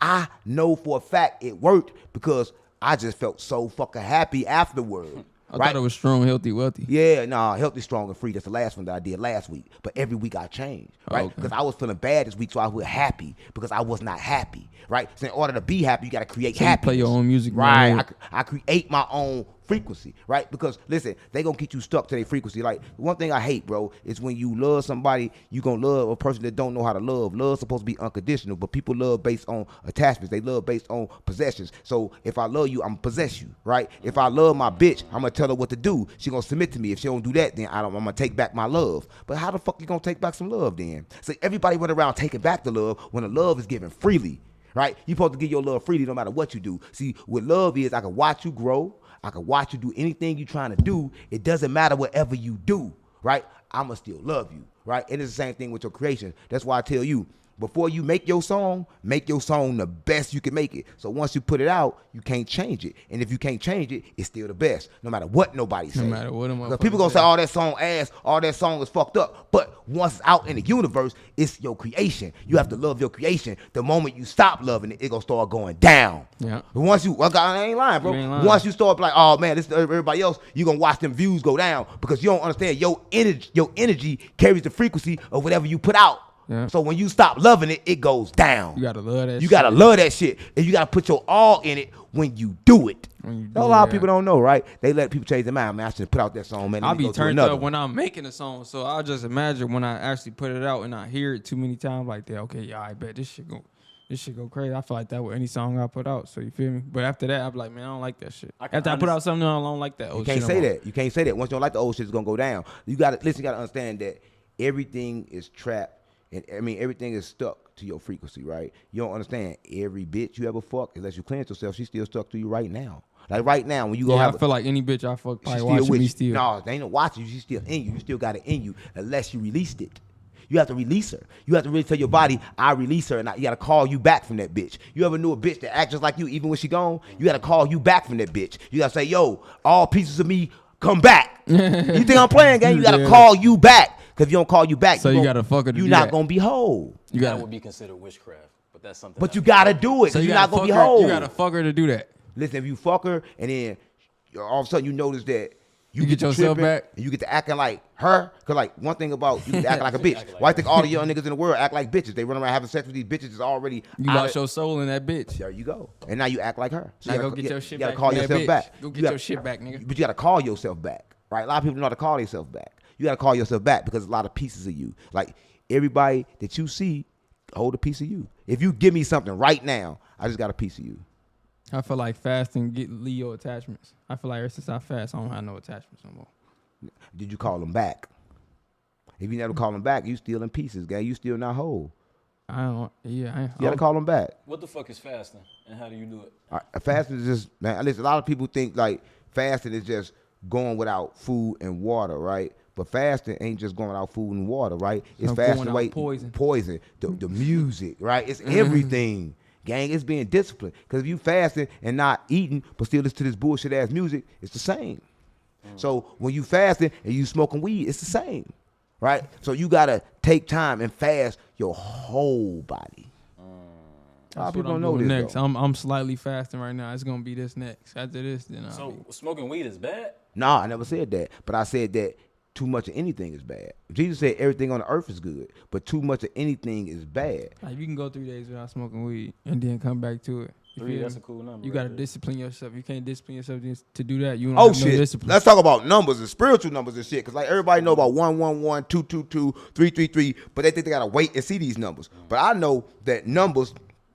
I know for a fact it worked because I just felt so fucking happy afterward.
I thought it was strong, healthy, wealthy.
Yeah, nah, healthy, strong, and free. That's the last one that I did last week. But every week I changed, right? Because I was feeling bad this week, so I was happy because I was not happy, right? So in order to be happy, you got to create happiness.
You play your own music,
right? I create my own frequency, right? Because listen, they gonna get you stuck to their frequency. Like one thing I hate, bro, is when you love somebody, you gonna love a person that don't know how to love. Love's supposed to be unconditional, but people love based on attachments. They love based on possessions. So if I love you, I'm gonna possess you, right? If I love my bitch, I'm gonna tell her what to do. She gonna submit to me. If she don't do that, then I'm gonna take back my love. But how the fuck you gonna take back some love then? So everybody went around taking back the love when the love is given freely, right? You supposed to give your love freely no matter what you do. See, what love is, I can watch you grow. I can watch you do anything you're trying to do. It doesn't matter whatever you do, right? I'ma still love you, right? And it's the same thing with your creation. That's why I tell you, before you make your song the best you can make it. So once you put it out, you can't change it. And if you can't change it, it's still the best, no matter what nobody says.
No matter what
because people gonna say, oh, that song ass, all that song is fucked up. But once it's out in the universe, it's your creation. You have to love your creation. The moment you stop loving it, it gonna start going down.
Yeah.
But once you, I ain't lying, bro. Ain't lying. Once you start like, oh man, this is everybody else, you gonna watch them views go down because you don't understand your energy carries the frequency of whatever you put out. Yeah. So when you stop loving it, it goes down.
You gotta love that shit.
You gotta love that shit. And you gotta put your all in it when you do it.
When
A lot of people don't know, right? They let people change their mind. Man, I should put out that song, man.
I'll be turned up when I'm making a song, so I'll just imagine when I actually put it out and I hear it too many times, like that. Okay, yeah, I bet this shit go crazy. I feel like that with any song I put out. So you feel me? But after that, I'm like, man, I don't like that shit. After I put out something, I don't like that.
You can't say that. You can't say that. Once you don't like the old shit, it's gonna go down. You gotta listen. You gotta understand that everything is trapped, and I mean everything is stuck to your frequency, right? You don't understand. Every bitch you ever fuck, unless you cleanse yourself, she's still stuck to you right now. Like right now, when you go
I feel like any bitch I fuck probably watching me still.
No, they ain't no watching you. She's still in you. You still got it in you unless you released it. You have to release her. You have to really tell your body, I release her, and you got to call you back from that bitch. You ever knew a bitch that act just like you even when she gone? You got to call you back from that bitch. You got to say, yo, all pieces of me, come back. You think I'm playing, gang? You got to call you back. Because if you don't call you back,
so you got to fuck her to
you're
do
not
that.
going to be whole.
That would be considered witchcraft, but that's something.
But you got to do it. So you're not going to be whole.
You got to fuck her to do that.
Listen, if you fuck her and then all of a sudden you notice that
you get yourself back
and you get to acting like her. Because like one thing about you get to act like a bitch. Why I think all the young niggas in the world act like bitches? They run around having sex with these bitches that's already
you lost your soul in that bitch.
There you go. And now you act like her. So
now
you
go get your shit back.
You gotta call yourself back.
Go get your shit back, nigga.
But you gotta call yourself back. Right? A lot of people know how to call themselves back. You gotta call yourself back because a lot of pieces of you. Like everybody that you see hold a piece of you. If you give me something right now, I just got a piece of you.
I feel like fasting get Leo attachments. I feel like ever since I fast, I don't have no attachments no more.
Did you call them back? If you never call them back, you still in pieces, gang. You still not whole.
I don't. Yeah,
you gotta call them back.
What the fuck is fasting, and how do you do it?
Fasting is just, man. Listen, a lot of people think like fasting is just going without food and water, right? But fasting ain't just going without food and water, right? It's fasting away poison, the music, right? It's everything. Gang, it's being disciplined. Because if you fasting and not eating, but still listen to this bullshit ass music, it's the same. So when you fasting and you smoking weed, it's the same, right? So you gotta take time and fast your whole body. A lot of people don't know this.
Next, I'm slightly fasting right now. It's gonna be this next. After this, then
smoking weed is bad?
Nah, I never said that. But I said that too much of anything is bad. Jesus said everything on the earth is good, but too much of anything is bad.
Like you can go 3 days without smoking weed and then come back to it.
3, that's a cool number.
You gotta discipline yourself. You can't discipline yourself to do that. You don't have
shit.
No discipline.
Let's talk about numbers and spiritual numbers and shit. Cause like everybody know about 111, 222, 333, but they think they gotta wait and see these numbers. But I know that numbers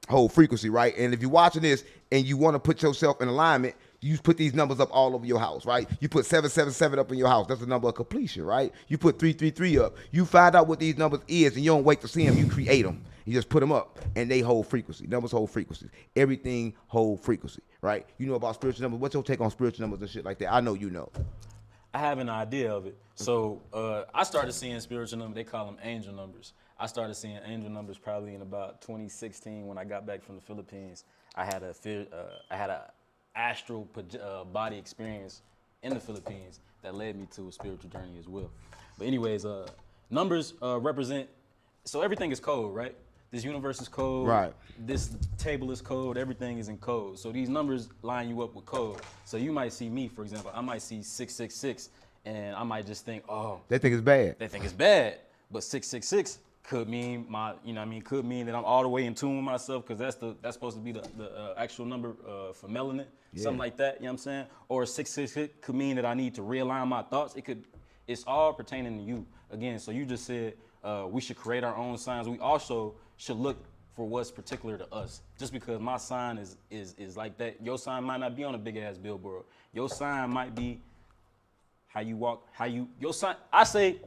hold frequency, right? And if you're watching this and you want to put yourself in alignment, you put these numbers up all over your house, right? You put 777 up in your house. That's the number of completion, right? You put 333 up. You find out what these numbers is, and you don't wait to see them. You create them. You just put them up, and they hold frequency. Numbers hold frequency. Everything hold frequency, right? You know about spiritual numbers. What's your take on spiritual numbers and shit like that? I know you know.
I have an idea of it. So I started seeing spiritual numbers. They call them angel numbers. I started seeing angel numbers probably in about 2016 when I got back from the Philippines. I had a astral body experience in the Philippines that led me to a spiritual journey as well. But anyways, numbers represent, so everything is code, right? This universe is code.
Right.
This table is code. Everything is in code. So these numbers line you up with code. So you might see me, for example, I might see 666 and I might just think, oh.
They think it's bad.
They think it's bad. But 666 could mean could mean that I'm all the way in tune with myself because that's supposed to be the actual number for melanin, something like that, you know what I'm saying? Or 666 could mean that I need to realign my thoughts. It's all pertaining to you. Again, so you just said we should create our own signs. We also should look for what's particular to us. Just because my sign is like that, your sign might not be on a big ass billboard. Your sign might be how you walk, your sign. I say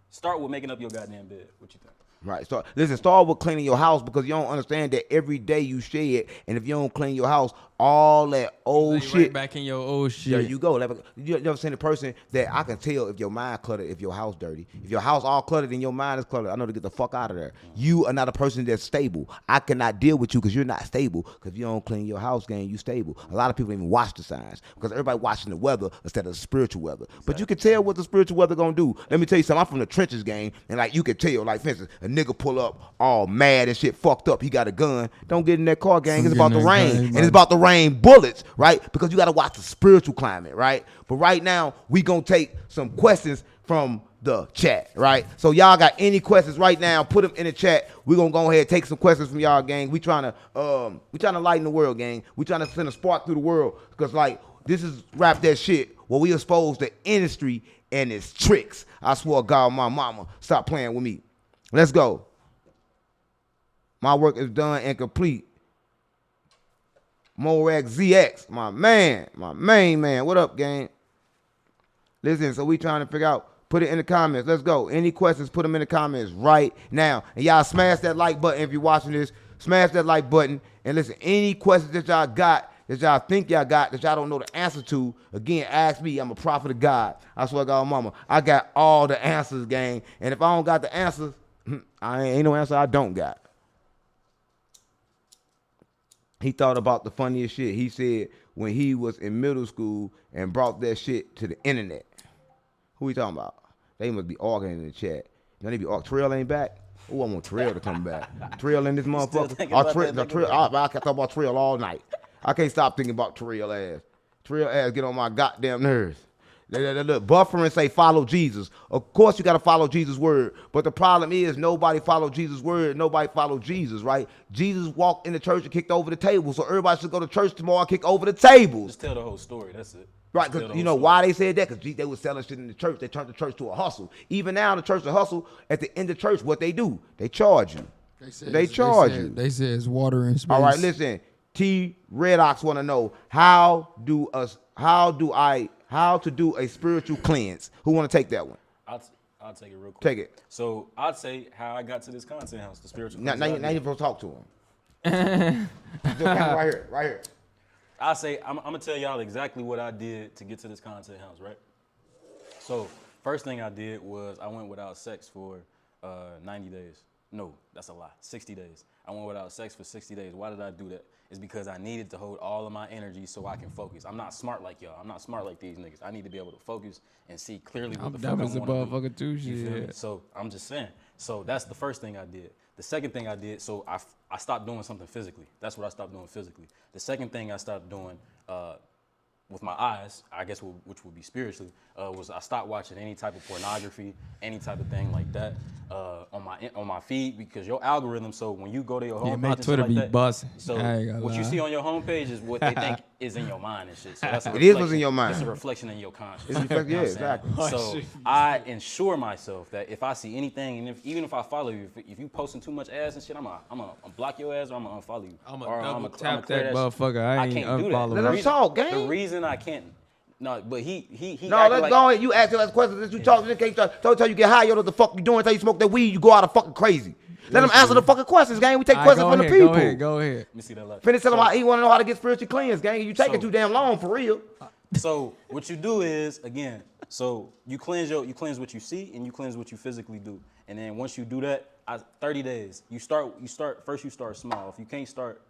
start with making up your goddamn bed. What you think?
Right. So listen, start with cleaning your house because you don't understand that every day you shed, and if you don't clean your house, all that old shit
right back in your old shit.
There you go. Like, you ever seen a person that I can tell if your mind cluttered, if your house dirty, if your house all cluttered and your mind is cluttered, I know to get the fuck out of there. You are not a person that's stable. I cannot deal with you because you're not stable. Because if you don't clean your house, gang, you stable. A lot of people don't even watch the signs because everybody watching the weather instead of the spiritual weather. Exactly. But you can tell what the spiritual weather gonna do. Let me tell you something. I'm from the trenches, gang, and like you can tell, like for instance, a nigga pull up all mad and shit, fucked up. He got a gun. Don't get in that car, gang. It's about to rain, and it's about to rain bullets. Right? Because you got to watch the spiritual climate, right? But right now, we going to take some questions from the chat, right? So y'all got any questions right now, put them in the chat. We're gonna go ahead and take some questions from y'all, gang. We trying to lighten the world, gang. We trying to send a spark through the world, because like this is rap that shit where we expose the industry and its tricks. I swear to God, my mama, stop playing with me. Let's go. My work is done and complete. Morex ZX, my man, my main man. What up, gang? Listen, so we trying to figure out. Put it in the comments. Let's go. Any questions, put them in the comments right now. And y'all smash that like button if you're watching this. Smash that like button. And listen, any questions that y'all got, that y'all think y'all got, that y'all don't know the answer to, again, ask me. I'm a prophet of God. I swear to God, mama, I got all the answers, gang. And if I don't got the answers, I ain't no answer I don't got. He thought about the funniest shit. He said when he was in middle school and brought that shit to the internet. Who we talking about? They must be arguing in the chat. Don't they be arguing? Trail ain't back? Oh, I want Trail to come back. Trail in this motherfucker. I can talk about Trail all night. I can't stop thinking about Trail ass. Trail ass get on my goddamn nerves. Look, buffering say follow Jesus. Of course you got to follow Jesus' word. But the problem is nobody follow Jesus' word. Nobody follow Jesus, right? Jesus walked in the church and kicked over the table. So everybody should go to church tomorrow and kick over the tables.
Just tell the whole story. That's it.
Right, because you know why they said that? Because they were selling shit in the church. They turned the church to a hustle. Even now, the church a hustle. At the end of church, what they do? They charge you. They charge you.
They say it's water and space.
All right, listen. T Red Ox want to know how to do a spiritual cleanse. Who want to take that one?
I'll take it real quick.
Take it.
So I'd say how I got to this content house, the spiritual.
Now you're supposed to talk to him. Right here, right here.
I say I'm gonna tell y'all exactly what I did to get to this content house, right? So first thing I did was I went without sex for 90 days. No, that's a lie. 60 days. I went without sex for 60 days. Why did I do that? It's because I needed to hold all of my energy so I can focus. I'm not smart like y'all. I'm not smart like these niggas. I need to be able to focus and see clearly what the fuck I want to do.
Motherfucker too,
shit. So I'm just saying. So that's the first thing I did. The second thing I did, so I stopped doing something physically. That's what I stopped doing physically. The second thing I stopped doing with my eyes, I guess, which would be spiritually, was I stopped watching any type of pornography, any type of thing like that on my feed, because your algorithm. So when you go to your homepage,
my Twitter be busting.
So what you see on your homepage is what they think is in your mind and shit. So that's
it is what's in your mind.
It's a reflection in your conscience.
Yeah, exactly.
So I ensure myself that if I see anything, and even if I follow you, if you posting too much ass and shit, I'm gonna block your ass, or I'm gonna unfollow you.
I'm gonna tap that motherfucker. I can't do that.
Let him talk, gang.
The reason I can't. No, but he.
No, let's go ahead. You ask your last question. Since you talk, you can't tell you get high. Yo, what the fuck you doing? Until you smoke that weed, you go out of fucking crazy. Let him answer the fucking questions, gang. We take questions from the people.
Go ahead.
Let me see that.
Finish telling him he want to know how to get spiritually cleansed, gang. You taking too damn long for real.
So what you do is, again, so you cleanse what you see and you cleanse what you physically do. And then once you do that, 30 days. You start small. If you can't start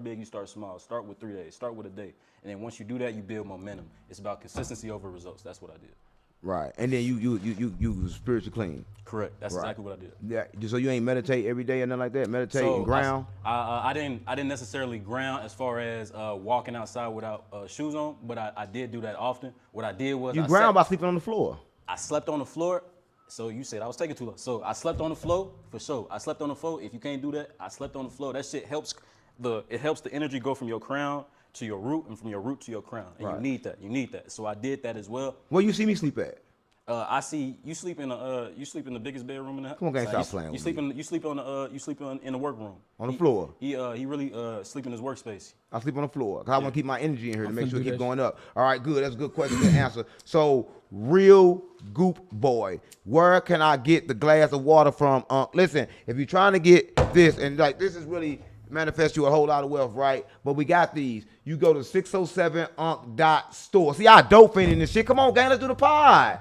big, you start small. Start with 3 days. Start with a day. And then once you do that, you build momentum. It's about consistency over results. That's what I did.
Right. And then you spiritually clean.
Correct. That's exactly what I did.
Yeah. So you ain't meditate every day or nothing like that? Meditate and ground?
I didn't necessarily ground as far as walking outside without shoes on, but I did do that often. What I did was
you ground by sleeping on the floor.
I slept on the floor. So you said I was taking too long. So I slept on the floor for sure. I slept on the floor. If you can't do that, I slept on the floor. That shit helps the energy go from your crown to your root and from your root to your crown. And you need that. You need that. So I did that as well.
Where you see me sleep at?
I see you sleep in the biggest bedroom in the house.
Come on, guys, stop playing.
You sleep in the workroom.
On the floor.
He really sleep in his workspace.
I sleep on the floor. Cause I want to keep my energy in here to make sure it keep going up. All right, good. That's a good question to answer. So, real goop boy, where can I get the glass of water from? Listen, if you're trying to get this, and like this is really manifest you a whole lot of wealth, right? But we got these. You go to 607unk.store. See, I dope in this shit. Come on, gang, let's do the pod.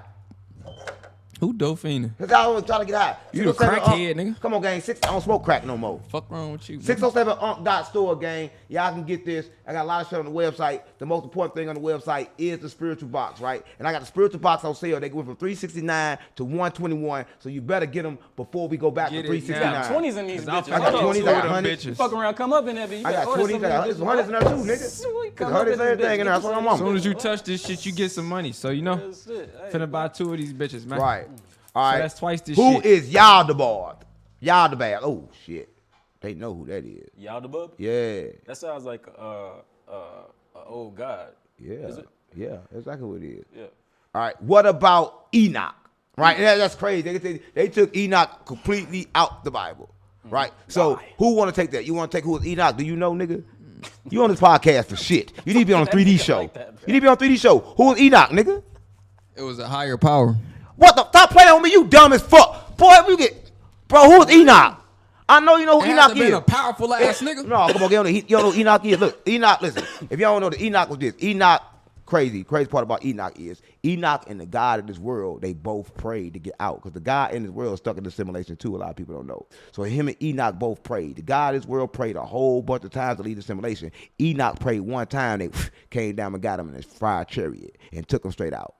Who dolphin?
Cause I was trying to get high.
You a
607
crackhead, nigga.
Come on, gang. I don't smoke crack no more.
Fuck wrong with you?
607 store, gang. Y'all can get this. I got a lot of shit on the website. The most important thing on the website is the spiritual box, right? And I got the spiritual box on sale. They go from $369 to $121. So you better get them before we go back
Get
to
it
$369.
now.
20s in these bitches.
I got
Hold on.
20s, I got 100s.
You fuck around, come up in there, but you
I got
better order
20s,
some
I got
of these
100s in there too, nigga.
Sweet,
Cause
come up
100s
in this
everything
bitch.
in there. That's what I'm
As
on.
soon as you touch this shit, you get some money. So you know,
That's it. Hey,
finna buy 2 of these bitches, man.
Right. All right.
that's twice this
Who
shit.
is Yaldabard? Yaldabard. Oh shit. They know who that is.
Y'all the bub?
Yeah.
That sounds like old god.
Yeah.
Is it?
Yeah. Exactly what it is.
Yeah.
All right. What about Enoch? Right. That's crazy. They took Enoch completely out the Bible. Right. So
Why?
who want to take that? You want to take who is Enoch? Do you know, nigga? You on this podcast for shit. You need to be on a 3D show.
like that, bro.
You need to be on a 3D show. Who is Enoch, nigga?
It was a higher power.
What the? Stop playing with me, you dumb as fuck. Boy, if you get. Bro, who is Enoch? I know you know who
It
Enoch
has to been
is.
a powerful ass nigga.
No, come on, you don't know who Enoch is. Look, Enoch, listen. If y'all don't know, the Enoch was this. Enoch, crazy part about Enoch is Enoch and the God of this world, they both prayed to get out. Because the God in this world is stuck in the simulation too, a lot of people don't know. So him and Enoch both prayed. The God of this world prayed a whole bunch of times to leave the simulation. Enoch prayed one time, they came down and got him in his fried chariot and took him straight out.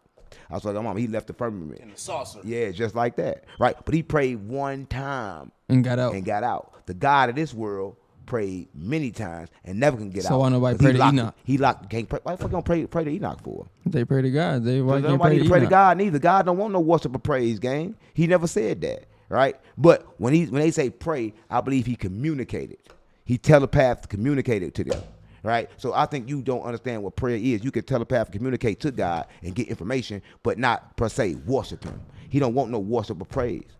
I was like, Mom, he left the firmament.
In the saucer.
Yeah, just like that. Right? But he prayed one time
And got out.
and got out. The God of this world prayed many times and never can get out.
So why nobody
'Cause he
pray to
locked-
Enoch?
He locked. Can't pray. Why the fuck don't pray to Enoch for?
They pray to God. They why can't
Nobody
pray to
pray to
Enoch?
God neither. God don't want no worship or praise, gang. He never said that, right? But when they say pray, I believe he communicated. He telepath communicated to them, right? So I think you don't understand what prayer is. You can telepath communicate to God and get information, but not per se worship him. He don't want no worship or praise,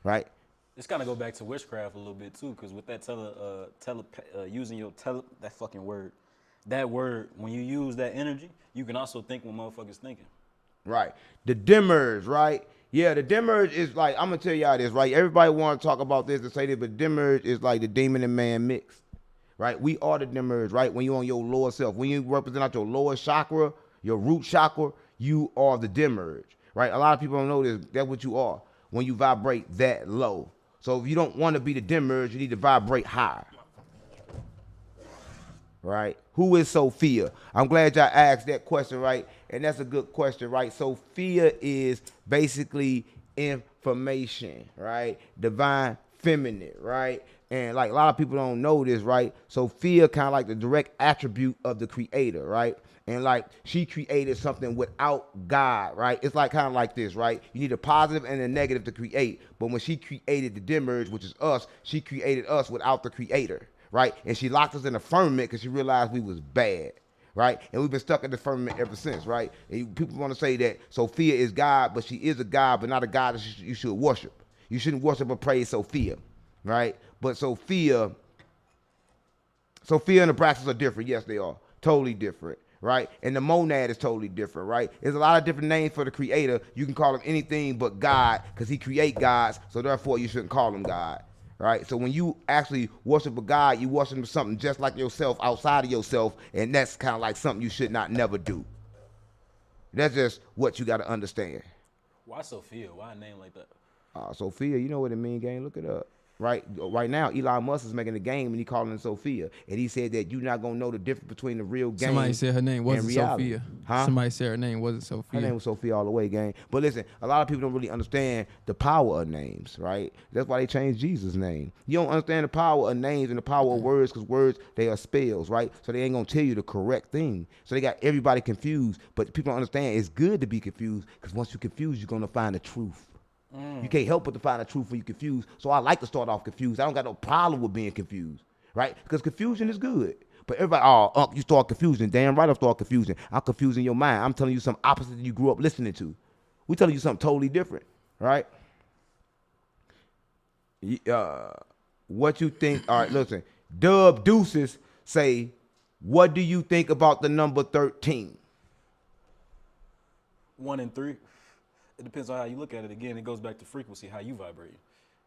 right?
This kind of go back to witchcraft a little bit too, because with that using your that fucking word, that word, when you use that energy, you can also think what motherfuckers thinking.
Right. The dimmers, right? Yeah, the dimmers is like, I'm going to tell y'all this, right? Everybody want to talk about this and say this, but dimmers is like the demon and man mix, right? We are the dimmers, right? When you're on your lower self, when you represent out your lower chakra, your root chakra, you are the dimmers, right? A lot of people don't know this. That's what you are when you vibrate that low. So if you don't want to be the dimmers, you need to vibrate higher. Right? Who is Sophia? I'm glad y'all asked that question, right? And that's a good question, right? Sophia is basically information, right? Divine feminine, right? And like a lot of people don't know this, right? Sophia kind of like the direct attribute of the creator, right? And like she created something without God, right? It's like kind of like this, right? You need a positive and a negative to create. But when she created the dimmers, which is us, she created us without the creator, right? And she locked us in the firmament because she realized we was bad, right? And we've been stuck in the firmament ever since, right? And people want to say that Sophia is God, but she is a God, but not a God that you should worship. You shouldn't worship or praise Sophia, right? But Sophia and the Braxis are different. Yes, they are. Totally different. Right? And the monad is totally different, right? There's a lot of different names for the creator. You can call him anything but God because he create gods, so therefore you shouldn't call him God, right? So when you actually worship a God, you worship something just like yourself outside of yourself, and that's kind of like something you should not never do. That's just what you got to understand.
Why Sophia? Why a name like that?
Sophia, you know what it means, gang? Look it up. Right now, Elon Musk is making a game and he calling it Sophia. And he said that you're not going to know the difference between the real game.
Somebody said her name wasn't
reality.
Sophia.
Huh?
Somebody said her name wasn't Sophia.
Her name was Sophia all the way, gang. But listen, a lot of people don't really understand the power of names, right? That's why they changed Jesus' name. You don't understand the power of names and the power of words because words, they are spells, right? So they ain't going to tell you the correct thing. So they got everybody confused. But people don't understand it's good to be confused because once you're confused, you're going to find the truth. You can't help but to find the truth when you're confused. So I like to start off confused. I don't got no problem with being confused, right? Because confusion is good. But everybody, you start confusing. Damn right I start confusing. I'm confusing your mind. I'm telling you something opposite that you grew up listening to. We telling you something totally different, right? What you think? All right, listen. Dub Deuces say, what do you think about the number 13?
1 and 3. It depends on how you look at it. Again, it goes back to frequency, how you vibrate,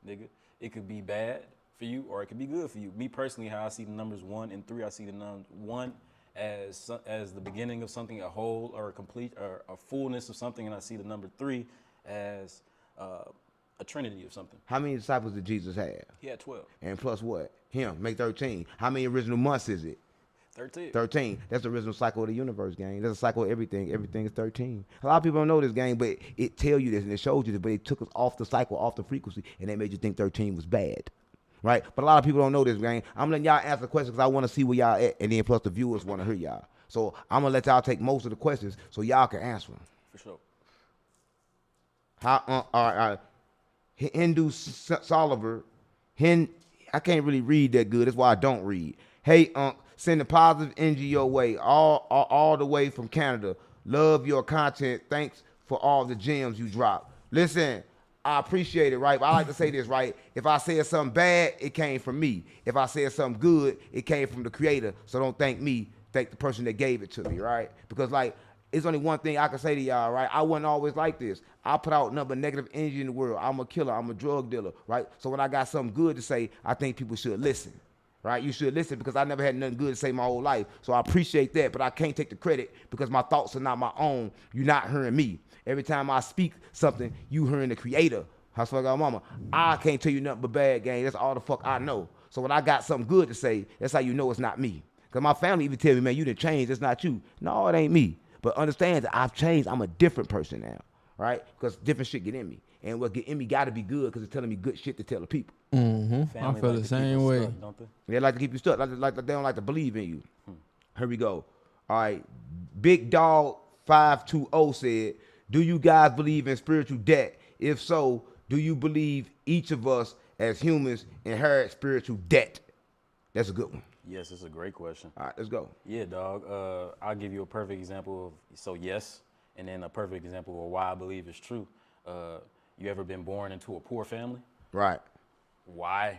nigga. It could be bad for you or it could be good for you. Me personally, how I see the numbers 1 and 3, I see the number 1 as the beginning of something, a whole or a complete or a fullness of something, and I see the number 3 as a trinity of something.
How many disciples did Jesus have?
He had 12.
And plus what? Him, make 13. How many original months is it?
13.
13. That's the original cycle of the universe, gang. That's a cycle of everything. Everything is 13. A lot of people don't know this, gang, but it tells you this and it shows you this, but it took us off the cycle, off the frequency, and they made you think 13 was bad. Right? But a lot of people don't know this, gang. I'm letting y'all answer questions because I want to see where y'all at, and then plus the viewers want to hear y'all. So I'm going to let y'all take most of the questions so y'all can answer them.
For sure.
All right. Hindu Soliver, I can't really read that good. That's why I don't read. Hey, sending positive energy your way, all the way from Canada. Love your content. Thanks for all the gems you drop. Listen, I appreciate it, right? But I like to say this, right? If I said something bad, it came from me. If I said something good, it came from the creator. So don't thank me. Thank the person that gave it to me, right? Because, like, it's only one thing I can say to y'all, right? I wasn't always like this. I put out nothing but negative energy in the world. I'm a killer. I'm a drug dealer, right? So when I got something good to say, I think people should listen, right? You should listen because I never had nothing good to say my whole life. So I appreciate that, but I can't take the credit because my thoughts are not my own. You're not hearing me. Every time I speak something, you hearing the creator. How fuck our mama? I can't tell you nothing but bad, gang. That's all the fuck I know. So when I got something good to say, that's how you know it's not me. Because my family even tell me, man, you didn't change. It's not you. No, it ain't me. But understand that I've changed. I'm a different person now, right? Because different shit get in me. And what get in me got to be good because it's telling me good shit to tell the people.
Mm-hmm. I feel the same way.
Stuck, don't they?
They like to keep you stuck. Like they don't like to believe in you. Here we go. All right. Big Dog 520 said, do you guys believe in spiritual debt? If so, do you believe each of us as humans inherit spiritual debt? That's a good one.
Yes, it's a great question.
All right, let's go.
Yeah, dog. I'll give you a perfect example of, so yes, and then a perfect example of why I believe it's true. You ever been born into a poor family?
Right.
Why?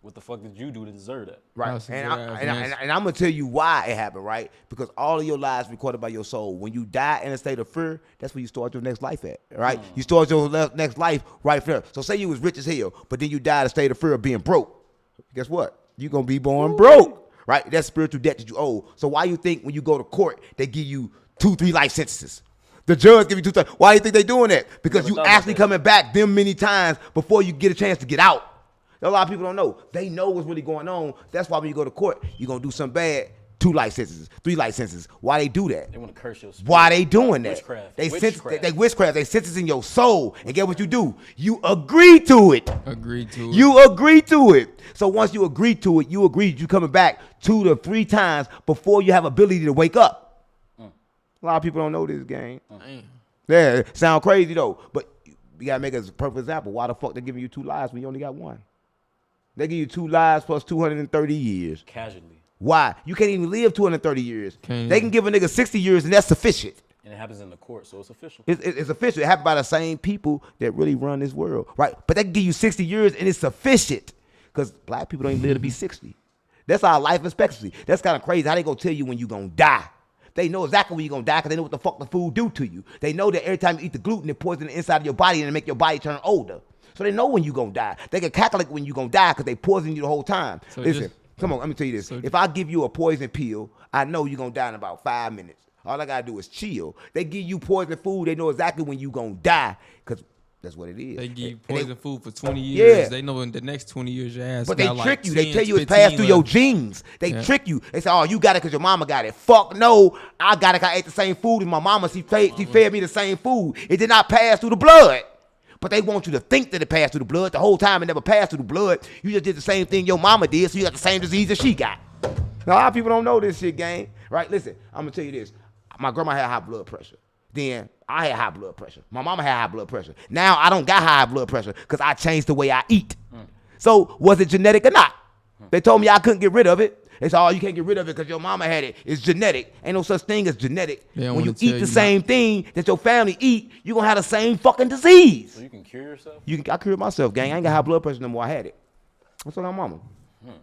What the fuck did you do to deserve that?
Right. And I'm going to tell you why it happened, right? Because all of your lives recorded by your soul. When you die in a state of fear, that's where you start your next life at, right? You start your next life right there. So say you was rich as hell, but then you died in a state of fear of being broke. Guess what? You're going to be born broke, right? That's spiritual debt that you owe. So why you think when you go to court, they give you 2-3 life sentences? The judge give you 2-3. Why do you think they doing that? Because you actually coming back them many times before you get a chance to get out. A lot of people don't know. They know what's really going on. That's why when you go to court, you're going to do something bad. 2 life sentences, 3 life sentences. Why they do that?
They want to curse your spirit.
Why they doing that?
Witchcraft.
They witchcraft. They sentence in your soul. And get what you do? You agree to it. You agree to it. So once you agree to it, you coming back 2 to 3 times before you have ability to wake up. A lot of people don't know this game. Yeah, sound crazy though. But you gotta make a perfect example. Why the fuck they giving you 2 lives when you only got 1? They give you 2 lives plus 230 years.
Casually.
Why? You can't even live 230 years. They can give a nigga 60 years and that's sufficient.
And it happens in the court, so it's official.
It's official. It happened by the same people that really run this world, right? But they can give you 60 years and it's sufficient because black people don't even live to be 60. That's our life expectancy. That's kind of crazy. How they gonna tell you when you gonna die? They know exactly when you're gonna die because they know what the fuck the food do to you. They know that every time you eat the gluten, it poisons the inside of your body and it make your body turn older. So they know when you gonna die. They can calculate when you gonna die because they poison you the whole time. So listen. Come on, let me tell you this. If I give you a poison pill, I know you're going to die in about 5 minutes. All I got to do is chill. They give you poison food. They know exactly when you're going to die because that's what it is.
They give you poison food for 20 years.
Yeah.
They know in the next 20 years your ass
But they trick
like
you.
10,
They tell you it's passed through your genes. They trick you. They say, oh, you got it because your mama got it. Fuck no. I got it because I ate the same food as my mama. She fed me the same food. It did not pass through the blood. But they want you to think that it passed through the blood. The whole time it never passed through the blood. You just did the same thing your mama did, so you got the same disease that she got. Now, a lot of people don't know this shit, gang. Right? Listen, I'm going to tell you this. My grandma had high blood pressure. Then I had high blood pressure. My mama had high blood pressure. Now I don't got high blood pressure because I changed the way I eat. So was it genetic or not? They told me I couldn't get rid of it. They said, oh, you can't get rid of it because your mama had it. It's genetic. Ain't no such thing as genetic. When you eat the same thing that your family eat, you're going to have the same fucking disease.
So you can cure yourself?
I cured myself, gang. I ain't got high blood pressure no more. I had it. What's on my mama? All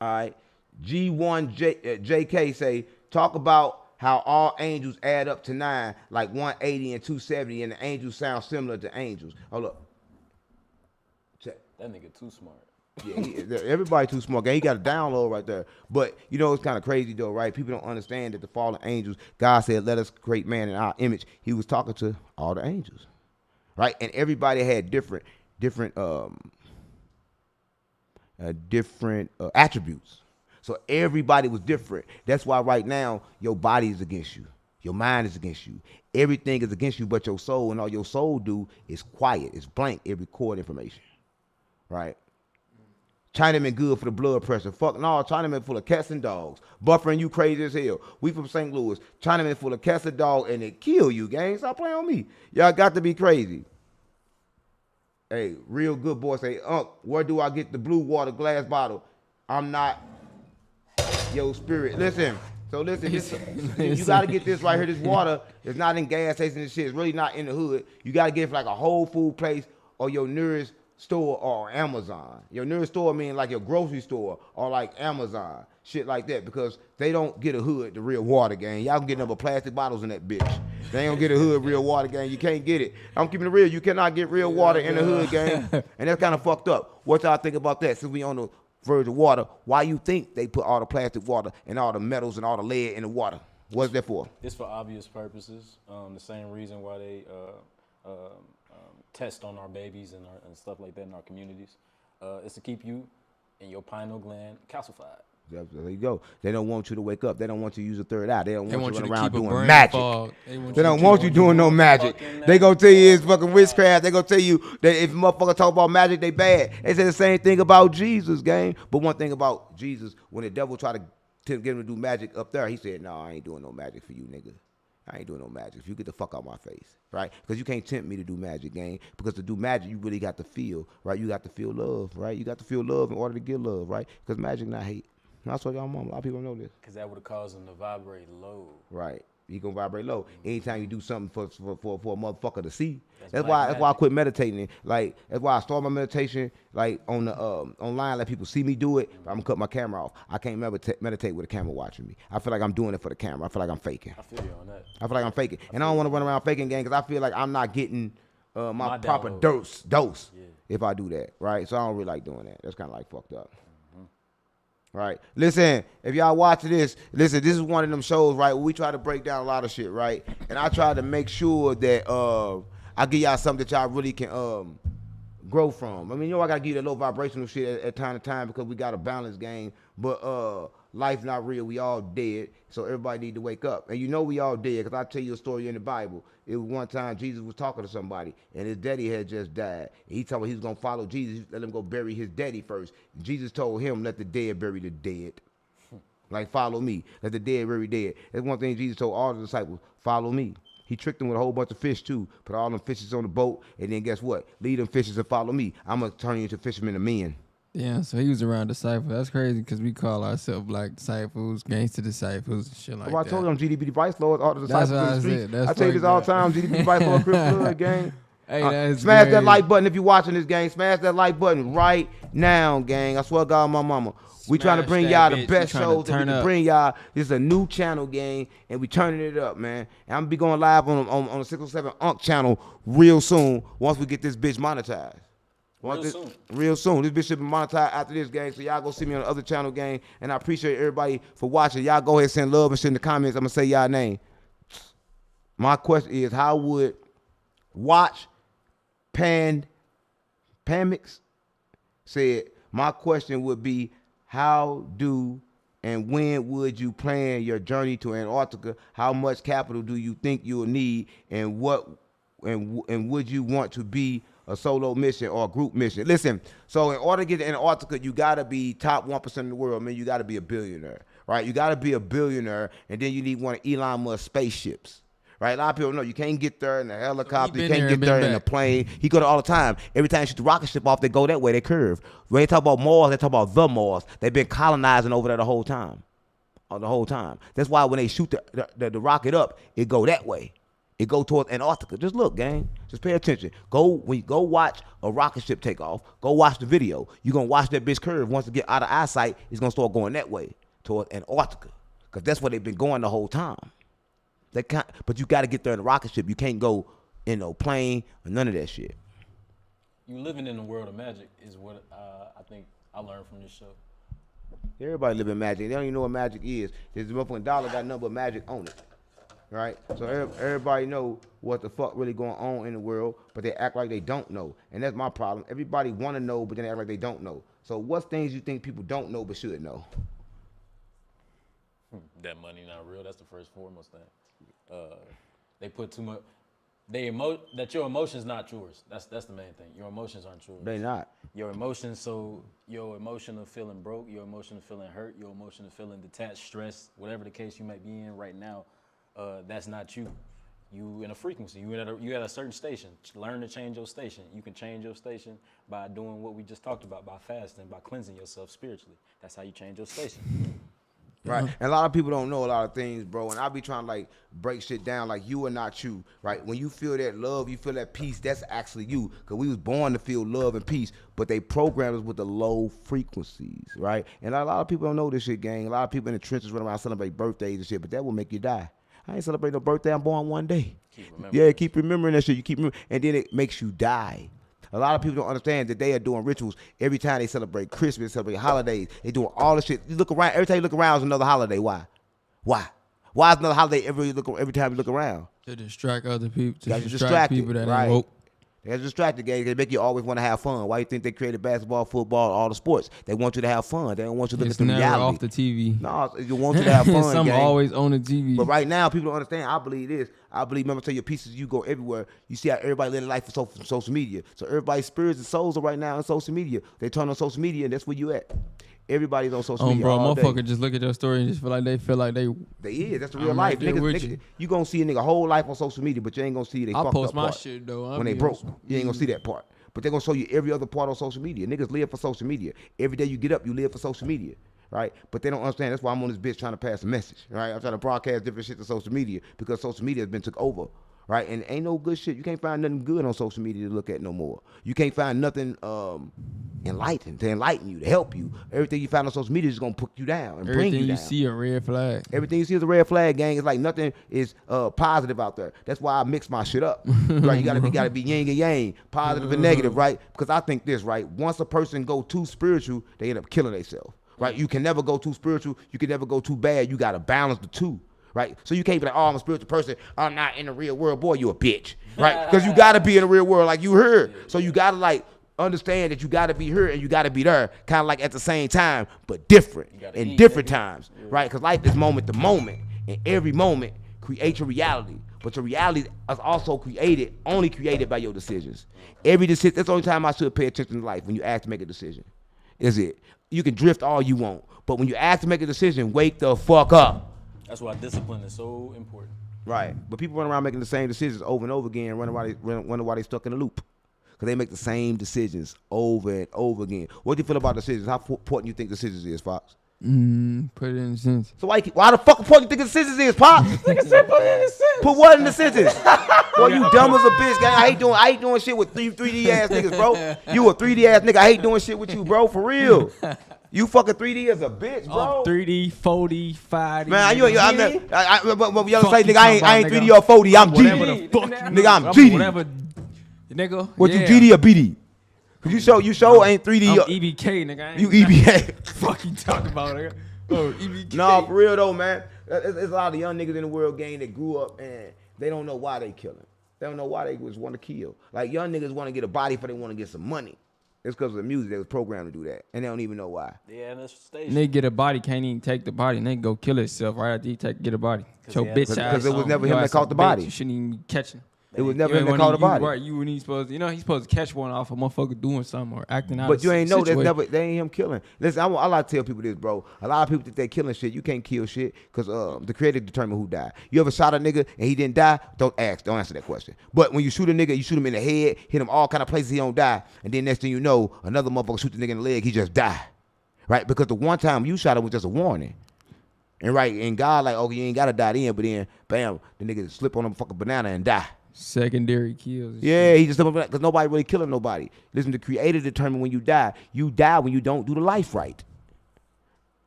right. G1JK say, talk about how all angels add up to 9, like 180 and 270, and the angels sound similar to angels. Hold up. Check.
That nigga too smart.
Yeah, everybody too smart. He got a download right there. But, you know, it's kind of crazy, though, right? People don't understand that the fallen angels, God said, let us create man in our image. He was talking to all the angels, right? And everybody had different attributes. So everybody was different. That's why right now your body is against you. Your mind is against you. Everything is against you but your soul, and all your soul do is quiet. It's blank. It record information, right? Chinaman good for the blood pressure. Fuck no, Chinaman full of cats and dogs. Buffering you crazy as hell. We from St. Louis. Chinaman full of cats and dogs, and it kill you, gang. Stop playing on me. Y'all got to be crazy. Hey, real good boy say, where do I get the blue water glass bottle? I'm not your spirit. Listen. So listen, you got to get this right here. This water is not in gas stations and shit. It's really not in the hood. You got to get it from like a Whole Food place or your nearest store or Amazon. Your nearest store mean like your grocery store or like Amazon. Shit like that, because they don't get a hood the real water, gang. Y'all can get number plastic bottles in that bitch. They don't get a hood real water, gang. You can't get it. I'm keeping it real. You cannot get real water in the hood, gang. And that's kind of fucked up. What y'all think about that? Since we on the verge of water, why you think they put all the plastic water and all the metals and all the lead in the water? What's that for?
It's for obvious purposes. The same reason why they test on our babies and stuff like that in our communities. It's to keep you and your pineal gland calcified.
There you go. They don't want you to wake up. They don't want you to use a third eye. They don't want you to run around
keep a
doing
brain
magic.
fog.
They don't want you doing no magic. They gonna tell you it's fucking witchcraft. They gonna tell you that if motherfuckers talk about magic, they bad. They say the same thing about Jesus, gang. But one thing about Jesus, when the devil tried to get him to do magic up there, he said, "No, I ain't doing no magic for you, nigga. I ain't doing no magic. If you get the fuck out my face, right? Because you can't tempt me to do magic, gang. Because to do magic, you really got to feel, right? You got to feel love, right? You got to feel love in order to get love, right? Because magic not hate. That's what y'all mom. A lot of people don't know this.
Because that would have caused them to vibrate low.
Right. You gonna vibrate low. Anytime you do something for a motherfucker to see. That's
black
why I quit meditating. Like that's why I start my meditation like on the online, let people see me do it. But I'm gonna cut my camera off. I can't meditate with a camera watching me. I feel like I'm doing it for the camera. I feel like I'm faking.
I feel you on that.
I feel like I'm faking. And I don't want to run around faking, gang, because I feel like I'm not getting my proper dose if I do that. Right. So I don't really like doing that. That's kind of like fucked up. Right. Listen, if y'all watching this, this is one of them shows, right, where we try to break down a lot of shit, right? And I try to make sure that I give y'all something that y'all really can grow from. I mean, I gotta give you that low vibrational shit at time to time because we got a balance game. But life not real. We all dead. So everybody need to wake up. And we all dead, because I tell you a story in the Bible. It was one time Jesus was talking to somebody, and his daddy had just died. And he told him he was going to follow Jesus. Let him go bury his daddy first. And Jesus told him, let the dead bury the dead. Like, follow me. Let the dead bury dead. That's one thing Jesus told all the disciples, follow me. He tricked them with a whole bunch of fish, too. Put all them fishes on the boat, and then guess what? Lead them fishes and follow me. I'm going to turn you into fishermen and men.
Yeah, so he was around disciples. That's crazy because we call ourselves black disciples, gangster disciples, and shit like that.
I told them GDP Vice Lord, all the disciples in the streets. I tell you this
fucked
all
up.
the time, GDP Vice Lord, Crip Blood, gang.
Hey, that's
smash
crazy.
that like button if you're watching this, gang. Smash that like button right now, gang. I swear to God, my mama. We trying to bring y'all the best shows that we can bring y'all. This is a new channel, gang, and we turning it up, man. And I'm going to be going live on the 607 Unk channel real soon once we get this bitch monetized. Real soon. This bitch should be monetized after this, gang. So y'all go see me on the other channel, gang. And I appreciate everybody for watching. Y'all go ahead and send love and shit in the comments. I'm going to say y'all name. My question is, how would Watch Pamix said, my question would be, how do and when would you plan your journey to Antarctica? How much capital do you think you'll need? And would you want to be a solo mission or a group mission? Listen, so in order to get to Antarctica, you got to be top 1% in the world. I mean, you got to be a billionaire, right? You got to be a billionaire, and then you need one of Elon Musk's spaceships, right? A lot of people know you can't get there in a helicopter. You can't get there in a plane. He go there all the time. Every time you shoot the rocket ship off, they go that way. They curve. When they talk about Mars, they talk about the Mars. They've been colonizing over there the whole time. That's why when they shoot the rocket up, it go that way. It go towards Antarctica. Just look, gang. Just pay attention. When you go watch a rocket ship take off, go watch the video. You're going to watch that bitch curve. Once it get out of eyesight, it's going to start going that way towards Antarctica. Because that's where they've been going the whole time. But you got to get there in a rocket ship. You can't go in no plane or none of that shit.
You living in the world of magic is what I think I learned from this show.
Everybody live in magic. They don't even know what magic is. This motherfucking dollar got nothing but magic on it. right? So everybody know what the fuck really going on in the world, but they act like they don't know, and that's my problem. Everybody want to know, but then they act like they don't know. So what's things you think people don't know but should know?
That money not real. That's the first foremost thing. They put too much. That your emotions not yours. That's the main thing. Your emotions aren't yours.
They not.
Your emotions. So your emotion of feeling broke, your emotion of feeling hurt, your emotion of feeling detached, stressed, whatever the case you may be in right now, that's not you. You in a frequency. You at a certain station. Learn to change your station. You can change your station by doing what we just talked about, by fasting, by cleansing yourself spiritually. That's how you change your station.
Right, and a lot of people don't know a lot of things, bro. And I be trying to like break shit down, like you are not you, right? When you feel that love, you feel that peace. That's actually you, cause we was born to feel love and peace, but they programmed us with the low frequencies, right? And a lot of people don't know this shit, gang. A lot of people in the trenches run around celebrate birthdays and shit, but that will make you die. I ain't celebrating no birthday. I'm born one day. Keep remembering that shit. You keep remembering, and then it makes you die. A lot of people don't understand that they are doing rituals every time they celebrate Christmas, celebrate holidays. They doing all the shit. You look around, every time you look around is another holiday. Why? Why is another holiday every time you look around?
To distract other people,
to
distract people that ain't woke.
They're distracted, guys. They make you always want to have fun. Why you think they created basketball, football, all the sports? They want you to have fun. They don't want you to look at the reality. It's never
off the TV.
No, you want you to have fun,
Some always on the TV.
But right now, people don't understand. I believe this. Remember, I tell you, pieces, you go everywhere. You see how everybody living life for social media. So everybody's spirits and souls are right now on social media. They turn on social media, and that's where you at. Everybody's on social media.
Bro, motherfucker just look at your story and just feel like they
They is. That's the real life. Niggas, you gonna see a nigga whole life on social media, but you ain't gonna see they fucked up part.
I post my shit though.
When they broke, you ain't gonna see that part. But they gonna show you every other part on social media. Niggas live for social media. Every day you get up, you live for social media. Right? But they don't understand. That's why I'm on this bitch trying to pass a message. Right? I'm trying to broadcast different shit to social media because social media has been took over. Right? And ain't no good shit. You can't find nothing good on social media to look at no more. You can't find nothing to enlighten you, to help you. Everything you find on social media is gonna put you down and bring you down.
Everything you see a red flag.
Everything you see is a red flag, gang. It's like nothing is positive out there. That's why I mix my shit up. Right? You gotta be yin and yang, positive and negative, right? Because I think this, right? Once a person go too spiritual, they end up killing themselves. Right? You can never go too spiritual. You can never go too bad. You gotta balance the two. Right? So you can't be like, oh, I'm a spiritual person. I'm not in the real world. Boy, you a bitch. Right? Because you got to be in the real world like you heard. So you got to like understand that you got to be here and you got to be there kind of like at the same time, but different in different times. Right? Because life is moment to moment. And every moment creates your reality. But your reality is also only created by your decisions. Every decision, that's the only time I should pay attention to life, when you ask to make a decision. Is it? You can drift all you want. But when you ask to make a decision, wake the fuck up.
That's why discipline is so important.
Right. But people run around making the same decisions over and over again, wonder why they stuck in a loop. Because they make the same decisions over and over again. What do you feel about decisions? How important you think decisions is, Fox?
Put it in sense.
So why the fuck important you think decisions is, Pop?
Put it in sense.
Put what in the senses? Boy, you dumb as a bitch, gang. I hate doing shit with 3D ass niggas, bro. You a 3D ass nigga. I hate doing shit with you, bro, for real. You fucking 3D as a bitch, bro.
3D, 4D, 5D.
Man, but y'all say, nigga, I ain't 3D or 4D. I'm GD. Nigga, I'm GD.
Whatever, nigga.
What you GD or BD? Cause you show ain't 3D.
I'm EBK, nigga.
You EBK.
Fuck you talking about, nigga? Oh, EBK.
Nah, for real though, man. There's a lot of young niggas in the world, gang, that grew up and they don't know why they killing. They don't know why they just want to kill. Like young niggas want to get a body for they want to get some money. It's because of the music. They was programmed to do that, and they don't even know why.
Yeah, and that's station.
They get a body, can't even take the body, and they go kill itself right after you get a body. Your bitch ass.
Because it was never him that caught the body.
You shouldn't even be catching.
It was never him that caught the body.
Right, you when he's supposed to catch one off a motherfucker doing something or acting out.
But you ain't know they ain't him killing. Listen, I like to tell people this, bro. A lot of people think they killing shit. You can't kill shit because the creator determined who died. You ever shot a nigga and he didn't die? Don't answer that question. But when you shoot a nigga, you shoot him in the head, hit him all kind of places he don't die, and then next thing you know, another motherfucker shoot the nigga in the leg, he just die. Right? Because the one time you shot him was just a warning. And God like, oh, you ain't gotta die then, but then bam, the nigga slip on a fucking banana and die.
Secondary kills.
Yeah, he just because nobody really killing nobody. Listen, the creator determined when you die. You die when you don't do the life right.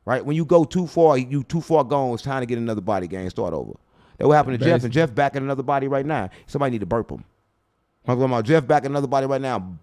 Right? When you go too far, you too far gone. It's time to get another body, gang. Start over. That what happened to Jeff, and Jeff back in another body right now. Somebody need to burp him. I'm talking about Jeff back in another body right now.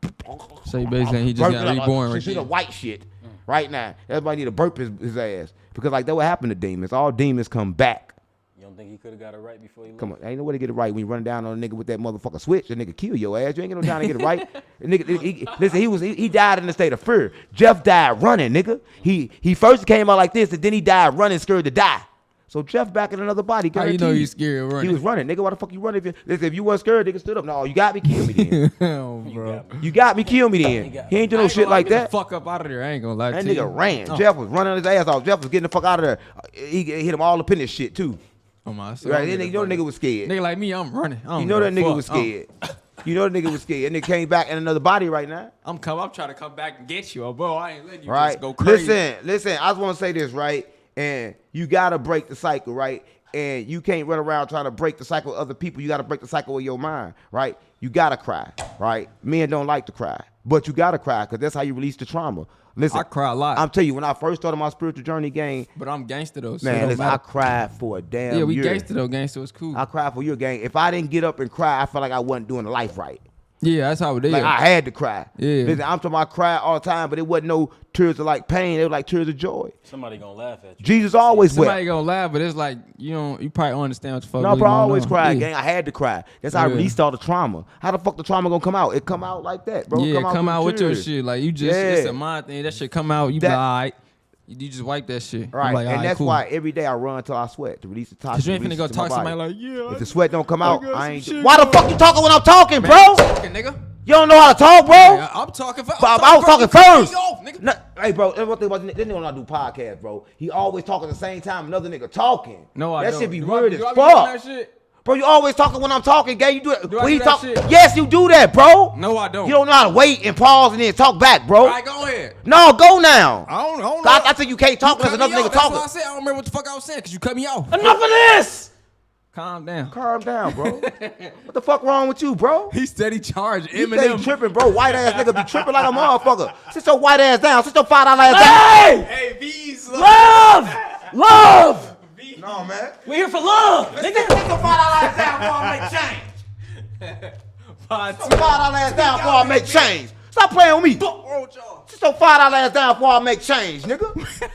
So basically, he just got reborn.
Right, see the white shit right now. Everybody need to burp his ass because like that what happened to demons. All demons come back.
You don't think he could have got it right before he left?
Come on, ain't no way to get it right when you run down on a nigga with that motherfucker switch. The nigga kill your ass. You ain't gonna down to get it right. The nigga, listen, he died in a state of fear. Jeff died running, nigga. He first came out like this, and then he died running, scared to die. So Jeff back in another body.
How you know he's scared of running?
He was running, nigga. Why the fuck you running? If you weren't scared, nigga stood up. No, you got me, kill me then.
Oh, bro.
You got me, kill me then. He ain't do no shit like that.
Fuck up out of there. I ain't gonna lie
That
to you.
nigga ran. Jeff was running his ass off. Jeff was getting the fuck out of there. He hit him all up in this shit too.
Oh my son.
Right? You know the nigga was scared.
Nigga like me, I'm running.
You know that nigga was scared. You know the nigga was scared. And nigga came back in another body right now.
I'm trying to come back and get you, bro. I ain't letting you
Right?
just go crazy.
Listen. I just want to say this, right? And you gotta break the cycle, right? And you can't run around trying to break the cycle of other people. You gotta break the cycle of your mind, right? You gotta cry, right? Men don't like to cry, but you gotta cry because that's how you release the trauma. Listen,
I cry a lot.
I'm telling you, when I first started my spiritual journey, gang,
But I'm gangster though. So
man,
it don't
listen, I
matter.
cried for a damn
Yeah, we
year.
gangster though. Gangster was cool.
I cried for your gang. If I didn't get up and cry, I felt like I wasn't doing the life right.
Yeah, that's how it is.
Like I had to cry.
Yeah.
Listen, I'm talking about cry all the time, but it wasn't no tears of like pain. It was like tears of joy.
Somebody gonna laugh at you.
Jesus always
Somebody
wept.
gonna laugh, but it's like you probably don't understand what the fuck.
No,
really
bro, I
going
always
on.
cry,
Yeah.
gang. I had to cry. That's how I
Yeah.
released all the trauma. How the fuck the trauma gonna come out? It come out like that, bro.
Yeah, come out
through
with your
tears.
shit. Like you just, it's
Yeah.
a mind thing. That shit come out. You be
That-
like, all right. You just wipe that shit. You
Right,
like, all
and
right,
that's
cool.
why every day I run till I sweat to release the toxins.
Cause you ain't
release
finna go
it to
talk to
my
somebody
body.
like, yeah.
If the sweat don't come out,
got
I
some
ain't.
shit,
Why the
man.
fuck you talking when I'm talking,
Man,
bro?
I'm talking, nigga.
You don't know how to talk, bro.
Yeah, I'm talking first.
But I was talking
You cut
first.
me off, nigga.
No, hey, bro, that's one thing about this nigga don't know how to do podcasts, bro. He always talking at the same time another nigga talking.
No, I
that
don't.
shit be
Do
weird
I,
as
do I be doing that
fuck.
shit?
Bro, you always talking when I'm talking, gay. You do it.
Do I
when
do
he
that
talk,
shit?
yes, you do that, bro.
No, I don't.
You don't know how to wait and pause and then talk back, bro.
All right, go ahead.
No, go now.
I don't know.
I think you can't talk unless
Cut me
another nigga
off. That's
talking.
what I said. I don't remember what the fuck I was saying because you cut me off.
Enough of this.
Calm down.
Calm down, bro. What the fuck wrong with you, bro?
He steady charged.
You stay
Eminem.
tripping, bro. White ass nigga be tripping like a motherfucker. Sit your white ass down. Sit your $5 ass down.
Hey, V's.
Love! Love! No, man.
We're here for love, nigga.
Sit your $5 ass down before I make change. $5 ass down before I make change. Stop playing with me. Sit your $5 ass down before I make change, nigga.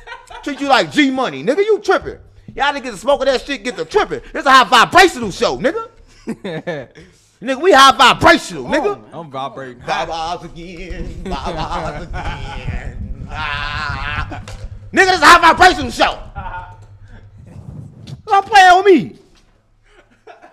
Treat you like G Money, nigga. You tripping. Y'all niggas the smoke of that shit, get the tripping. This a high vibrational show, nigga. Nigga, we high vibrational, nigga.
I'm vibrating.
Bye-byes again. Bye-byes again. Ah. Nigga, this is a high vibrational show. Stop playing with me.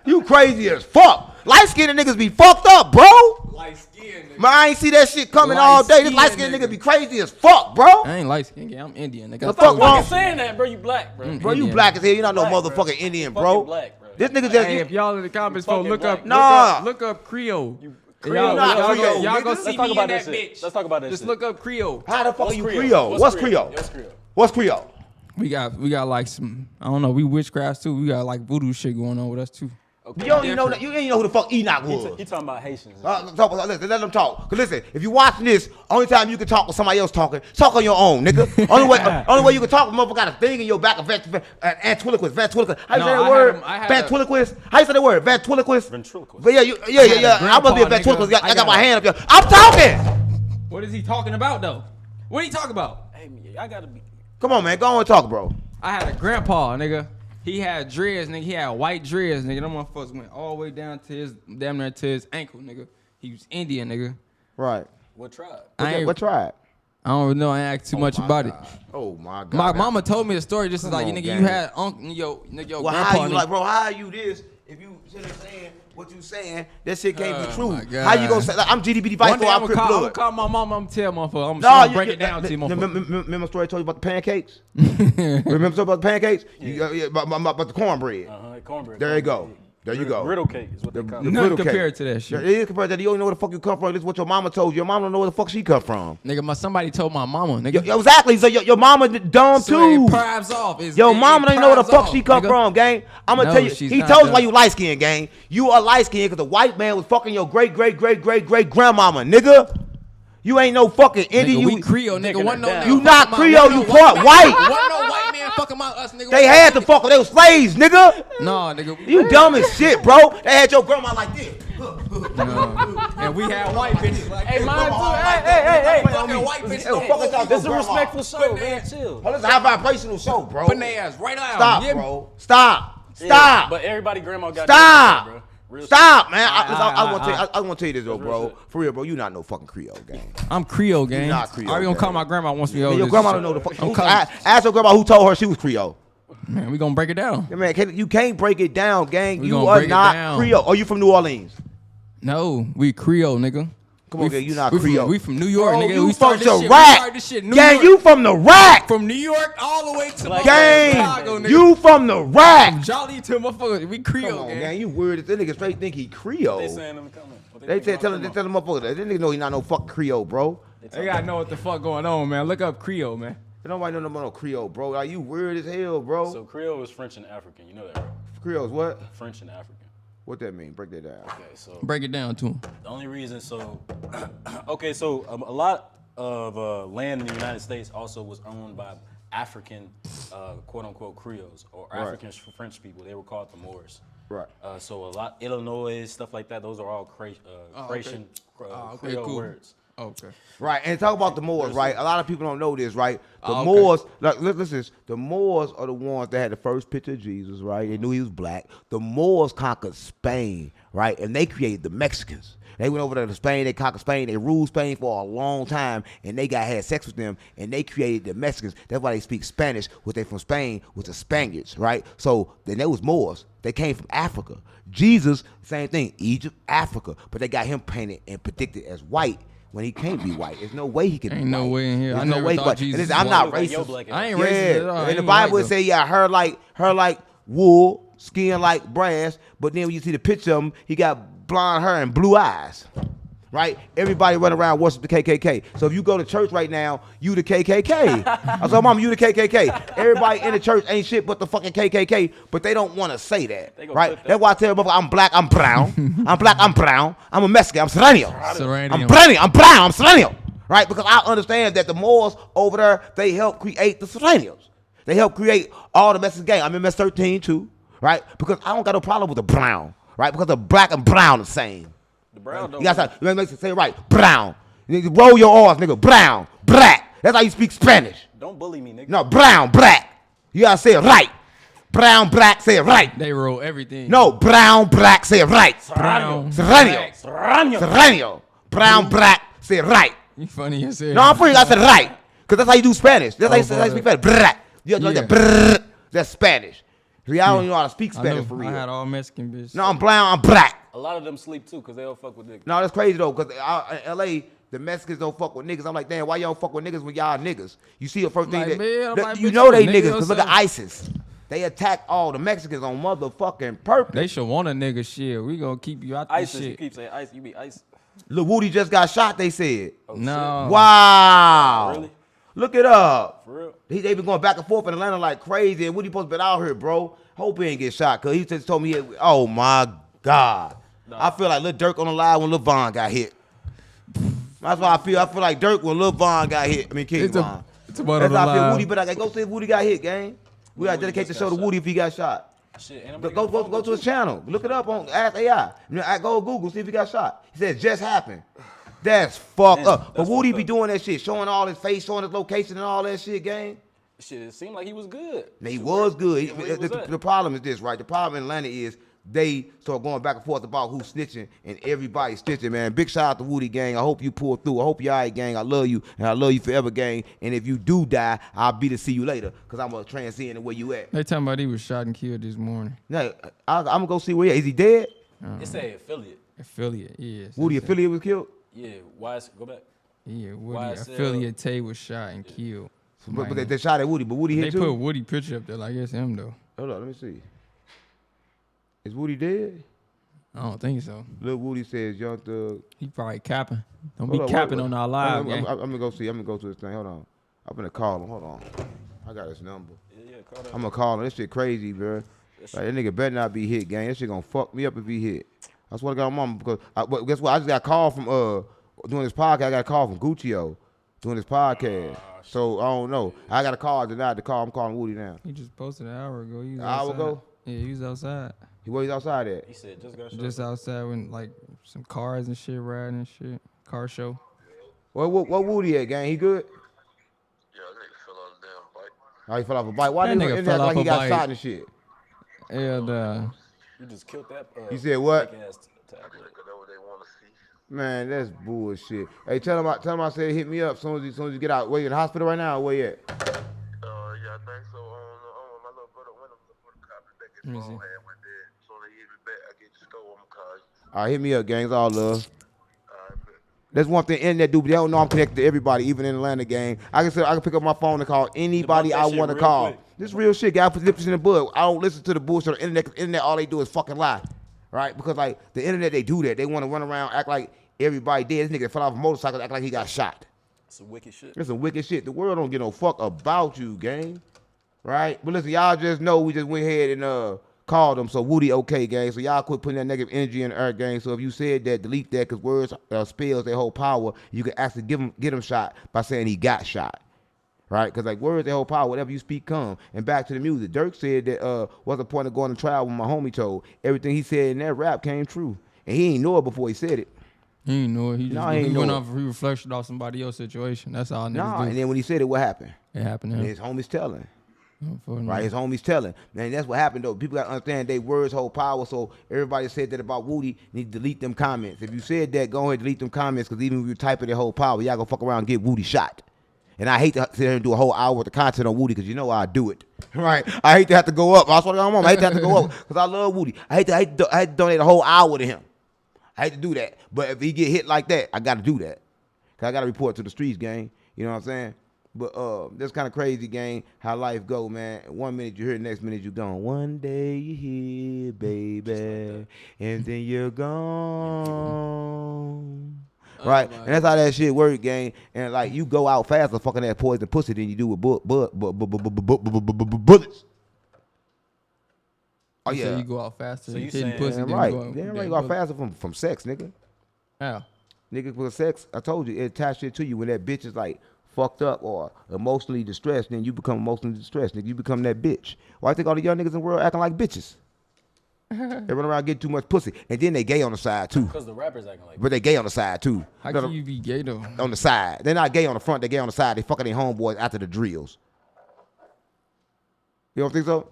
You crazy as fuck. Light-skinned niggas be fucked up, bro.
Light skin, nigga.
Man, I ain't see that shit coming all day. This
Light-skinned
light-skinned nigga
nigga.
be crazy as fuck, bro.
I ain't light skin. I'm Indian, nigga.
The fuck wrong?
I'm saying that, bro. You black, bro.
Bro, you
Indian.
black as hell. You not no
Black, bro.
motherfucking Indian,
Fuck
bro.
you black, bro.
This nigga just...
Hey, if y'all in the comments,
fucking
folks, look
black.
up,
Nah.
look up Creole.
Creole.
Not
y'all
Creole,
y'all
nigga.
gonna see
Let's talk
me
about
in
that
that
shit.
bitch.
Let's talk about that
Just
shit.
look up Creole.
How the fuck are you
Creole?
Creole? What's Creole?
What's Creole?
What's Creole?
We got like some, I don't know, we witchcraft too. We got like voodoo shit going on with us too.
You don't even know that. You ain't know who the fuck Enoch was.
He talking about Haitians.
Listen, let them talk. Cause listen, if you watching this, only time you can talk with somebody else talking, talk on your own, nigga. only way you can talk, motherfucker got a thing in your back of ventriloquist. How you
No,
say that
I
word?
had a-
Ventriloquist. How you say that word? Ventriloquist.
Ventriloquist.
But yeah, I must be a
grandpa,
ventriloquist.
nigga.
I got my hand up here. I'm talking.
What is he talking about though? What are you talking about?
Hey, I gotta be.
Come on, man. Go on and talk, bro.
I had a grandpa, nigga. He had dreads, nigga. He had white dreads, nigga. Them motherfuckers went all the way down to his, damn near to his ankle, nigga. He was Indian, nigga.
Right.
What tribe?
What tribe?
I don't really know. I ain't asked too much about it.
Oh my god.
My mama told me the story. Just
Come
like,
on,
nigga,
gang.
you had uncle, your
Well,
grandpa.
how you
nigga.
like, bro? How are you this? If you saying what you saying, that shit can't be
Oh,
true.
my God.
How you gonna say? Like, I'm GDP device
One day
for
I'm
I'm
gonna
Crip
call,
blood.
my mama. I'm tell motherfucker. I'm
No,
gonna break it down to you, motherfucker.
remember my story I told you about the pancakes? Remember something about the pancakes? Yeah, about the cornbread.
Cornbread.
There you go. There you go.
Griddle cake is what they call it.
The
Nothing
griddle cake.
compared to that shit.
It is compared to that. You don't know where the fuck you come from. This is what your mama told you. Your mama don't know where the fuck she come from.
Nigga, somebody told my mama, nigga.
Yo, exactly. So your mama dumb
So
too.
it prives off.
Your mama don't know where the fuck she come
nigga.
from, gang. I'm gonna
No,
tell you.
she's
He
not,
told you
though.
why you light skinned, gang. You are light skinned because the white man was fucking your great grandmama, nigga. You ain't no fucking Indian.
Nigga, we
You
Creole, nigga. One no
down.
nigga
You
fucking
not
my-
Creole,
one
you
no
part
man-
white.
One no white man fucking my us, nigga.
they had to fuck. They was slaves, nigga.
No, nigga.
You dumb as shit, bro. They had your grandma like this.
And we had white bitches like
Hey,
this.
mine too.
Grandma like
Hey.
that.
Fucking white bitches.
Hey, fuck us out,
This is a
grandma.
respectful show, man. Chill.
Oh, this is a high vibrational show, bro.
Putting their ass right out.
Stop,
You hear me?
bro. Stop. Stop.
But everybody grandma got
Stop.
bro. Real
Stop, man. I want to tell you this, though, bro. For real, bro. You not no fucking Creole, gang.
I'm Creole, gang.
not Creole,
Are we gonna
gang.
call my grandma once we
Man,
over
your
this
grandma
shit?
don't know the fuck.
I'm calling-
Ask your grandma who told her she was Creole.
Man, we gonna break it down.
Yeah, man, you can't break it down, gang.
We
You
gonna
are
break it
not
down.
Creole. Are you from New Orleans?
No, we Creole, nigga.
Come on, gang. You not
we
Creole.
we from New York,
Bro,
nigga.
you
We
from
started
the
this shit. We
rack.
started this shit. New
Gang,
York.
you from the rack.
From New York all the way to
Like
Chicago,
Gang,
nigga.
you from the rack.
From Jolly to motherfucker. We Creole,
Come on,
gang.
gang. You weird. This nigga straight think he Creole.
They saying in the comments. What
They
think
tell
about
him
grandma?
motherfucker. This nigga know he not no fucking Creole, bro.
They gotta know what the fuck going on, man. Look up Creole, man.
Nobody know no Creole, bro. Like, you weird as hell, bro.
So Creole is French and African. You know that, right?
Creole's what?
French and African.
What that mean? Break that down.
Okay, so
Break it down to him.
the only reason, so okay, so a lot of land in the United States also was owned by African, quote unquote Creoles or
Right.
African French people. They were called the Moors.
Right.
So a lot Illinois stuff like that. Those are all Creation,
okay,
Creole
cool.
words.
Okay.
Right, and talk about the Moors, right? A lot of people don't know this, right? The
Oh, okay.
Moors, like, listen, the Moors are the ones that had the first picture of Jesus, right? They knew he was black. The Moors conquered Spain, right? And they created the Mexicans. They went over there to Spain, they conquered Spain, they ruled Spain for a long time, and they had sex with them, and they created the Mexicans. That's why they speak Spanish, which they from Spain, was the Spaniards, right? So then there was Moors. They came from Africa. Jesus, same thing, Egypt, Africa, but they got him painted and predicted as white. When he can't be white, there's no way he can
Ain't
be
no
white.
way in here.
There's
I
no
never
way
thought
white.
Jesus
And listen, I'm
was
not
white. Like your
racist.
black
I ain't
Yeah,
racist at all. I
and the
ain't
Bible
white,
would say, yeah, her like wool, skin like brass, but then when you see the picture of him, he got blonde hair and blue eyes. Right? Everybody run around worship the KKK. So if you go to church right now, you the KKK. I said, Mom, you the KKK. Everybody in the church ain't shit but the fucking KKK, but they don't want to say that.
They gonna
Right?
flip that.
That's why I tell motherfuckers, I'm black, I'm brown. I'm black, I'm brown. I'm a Mexican, I'm Serrano.
Serrano.
I'm brown, I'm brown, I'm Serrano. Right? Because I understand that the Moors over there, they help create the Serranos. They help create all the Mexican gang. I'm in MS-13 too. Right? Because I don't got no problem with the brown. Right? Because the black and brown the same.
The brown don't.
You gotta say it right. Brown. You roll your R's, nigga. Brown. Black. That's how you speak Spanish.
Don't bully me, nigga.
No, brown, black. You gotta say it right. Brown, black, say it right.
They roll everything.
No, brown, black, say it right.
Brown.
Serrano.
Serrano.
Serrano. Brown, black, say it right.
You funny as hell.
No, I'm free. I said it right. Because that's how you do Spanish. That's how you speak Spanish. Black. You have to like
Yeah.
that. Brrr. That's Spanish. See, I don't even know how to speak
I
Spanish
know.
for real.
I had all Mexican bitches.
No, I'm brown, I'm black.
A lot of them sleep too, cause they don't fuck with niggas.
No, that's crazy though, because in LA, the Mexicans don't fuck with niggas. I'm like, damn, why y'all fuck with niggas when y'all niggas? You see the first thing
Like,
that
man, I'm like,
you
bitch,
know they
you a
niggas,
nigga
because look at
yourself.
ISIS. They attack all the Mexicans on motherfucking purpose.
They should want a nigga shit. We gonna keep you out this
ISIS, you
shit.
keep saying ice. You be ice.
Lil Woody just got shot, they said.
Oh,
No.
Wow.
Really?
Look it up.
For real?
They been going back and forth in Atlanta like crazy, and Woody supposed to be out here, bro. Hope he ain't get shot, because he just told me, oh my God. I feel like Lil Durk on the live when Lil Von got hit. That's why I feel. I feel like Durk when Lil Von got hit. I mean, King
It's
Von.
it's about
That's
on
how
the
I feel.
live.
Woody, but I gotta go see if Woody got hit, gang. We gotta
Woody
dedicate the
just
show
got
to Woody if he got shot.
Shit, ain't
Go to his channel. Look it up on Ask AI. I go Google, see if he got shot. He said just happened. That's fucked
Damn,
up. But
that's
Woody
fucked
be
up.
doing that shit, showing all his face, showing his location and all that shit, gang.
Shit, it seemed like he was good.
Now, he was good.
Where he was
The
at?
problem is this, right? The problem in Atlanta is they start going back and forth about who's snitching, and everybody's snitching, man. Big shout out to Woody, gang. I hope you pull through. I hope you all right, gang. I love you, and I love you forever, gang. And if you do die, I'll be to see you later, because I'm going to transcend to where you at.
They talking about he was shot and killed this morning.
Now, I'm going to go see where he at. Is he dead?
It say affiliate.
Affiliate, yeah.
Woody affiliate was killed?
Yeah, why? Go back.
Yeah, Woody
YSL.
affiliate Tay was shot and killed.
But they shot at Woody, but Woody
They
hit
put
too?
Woody picture up there like it's him though.
Hold on, let me see. Is Woody dead?
I don't think so.
Lil Woody says Young Thug.
He probably capping. Don't
Hold
be
on,
capping
wait.
on our live, gang.
I'm gonna go see. I'm gonna go to this thing. Hold on. I'm gonna call him. Hold on. I got his number.
Yeah, call that.
I'm gonna call him. This shit crazy, bro. Like, that nigga better not be hit, gang. That shit gonna fuck me up if he hit. I swear to God, mama, because guess what? I just got a call from doing this podcast. I got a call from Guccio doing this podcast. So I don't know. I got a call. I denied the call. I'm calling Woody now.
He just posted an hour ago. He was
An hour
outside.
ago?
Yeah, he was outside.
Where he's outside at?
He said just got shot.
Just outside when like some cars and shit riding and shit. Car show.
What Woody at, gang? He good?
Yeah, that nigga fell out of the damn bike.
Oh, he fell off a bike. Why
That
nigga
nigga
act
fell
like
off
he
a
got
bike.
shot and shit?
And
You just killed that.
You said what?
fake-ass tablet.
Man, that's bullshit. Hey, tell him I said hit me up as soon as you get out. Where you in the hospital right now? Or where you at?
Yeah, I think so. My little brother went up for the copy back his
Let me
phone
see.
had went there. So they hit me back. I get the store. I'm call you.
All right, hit me up, gang. It's all love.
Bet.
That's one thing internet do, but they don't know I'm connected to everybody, even in Atlanta, gang. I can pick up my phone and call anybody
Debunk
I
that shit
want to
real
call.
quick.
This real shit, guy. Put lips in the bud. I don't listen to the bullshit on the internet. 'Cause internet, all they do is fucking lie, right? Because like the internet, they do that. They want to run around, act like everybody dead. This nigga fell off a motorcycle, act like he got shot.
Some wicked shit.
It's some wicked shit. The world don't give no fuck about you, gang. Right? But listen, y'all just know we just went ahead and called them. So Woody okay, gang. So y'all quit putting that negative energy in the earth, gang. So if you said that, delete that, because words spells their whole power. You can actually get him shot by saying he got shot. Right? Because like words, their whole power. Whatever you speak, come. And back to the music. Dirk said that what's the point of going to trial when my homie told everything he said in that rap came true. And he ain't know it before he said it.
he ain't know it. He just
Nah, he ain't
he
know
went
it.
off. He reflected off somebody else's situation. That's all niggas
Nah,
do.
and then when he said it, what happened?
It happened to
And
him.
his homies telling.
Unfortunately.
Right, his homies telling. Man, that's what happened though. People gotta understand they words hold power. So everybody said that about Woody, need to delete them comments. If you said that, go ahead and delete them comments, because even if you type it their whole power, y'all gonna fuck around and get Woody shot. And I hate to sit here and do a whole hour worth of content on Woody, because you know I do it. Right? I hate to have to go up. I swear to God, I hate to have to go up because I love Woody. I hate to donate a whole hour to him. I hate to do that. But if he get hit like that, I gotta do that. Cause I gotta report to the streets, gang. You know what I'm saying? But that's kind of crazy, gang, how life go, man. 1 minute you hear, next minute you gone. One day you here, baby, and then you're gone. Right? And that's how that shit work, gang. And like you go out faster fucking that poison pussy than you do with bullets. Oh
You say
yeah.
you go out faster.
So
you
you
hitting
saying-
pussy.
Damn
than
right.
You go out,
Damn right,
that
you go out
bullet.
faster from sex, nigga.
How?
Nigga, with sex, I told you, it attached shit to you. When that bitch is like fucked up or emotionally distressed, then you become emotionally distressed. Nigga, you become that bitch. Why I think all the young niggas in the world acting like bitches? They run around getting too much pussy. And then they gay on the side too.
Because the rappers acting like
But they gay on the side too.
How can you be gay though?
On the side. They're not gay on the front, they gay on the side. They fucking their homeboys after the drills. You don't think so?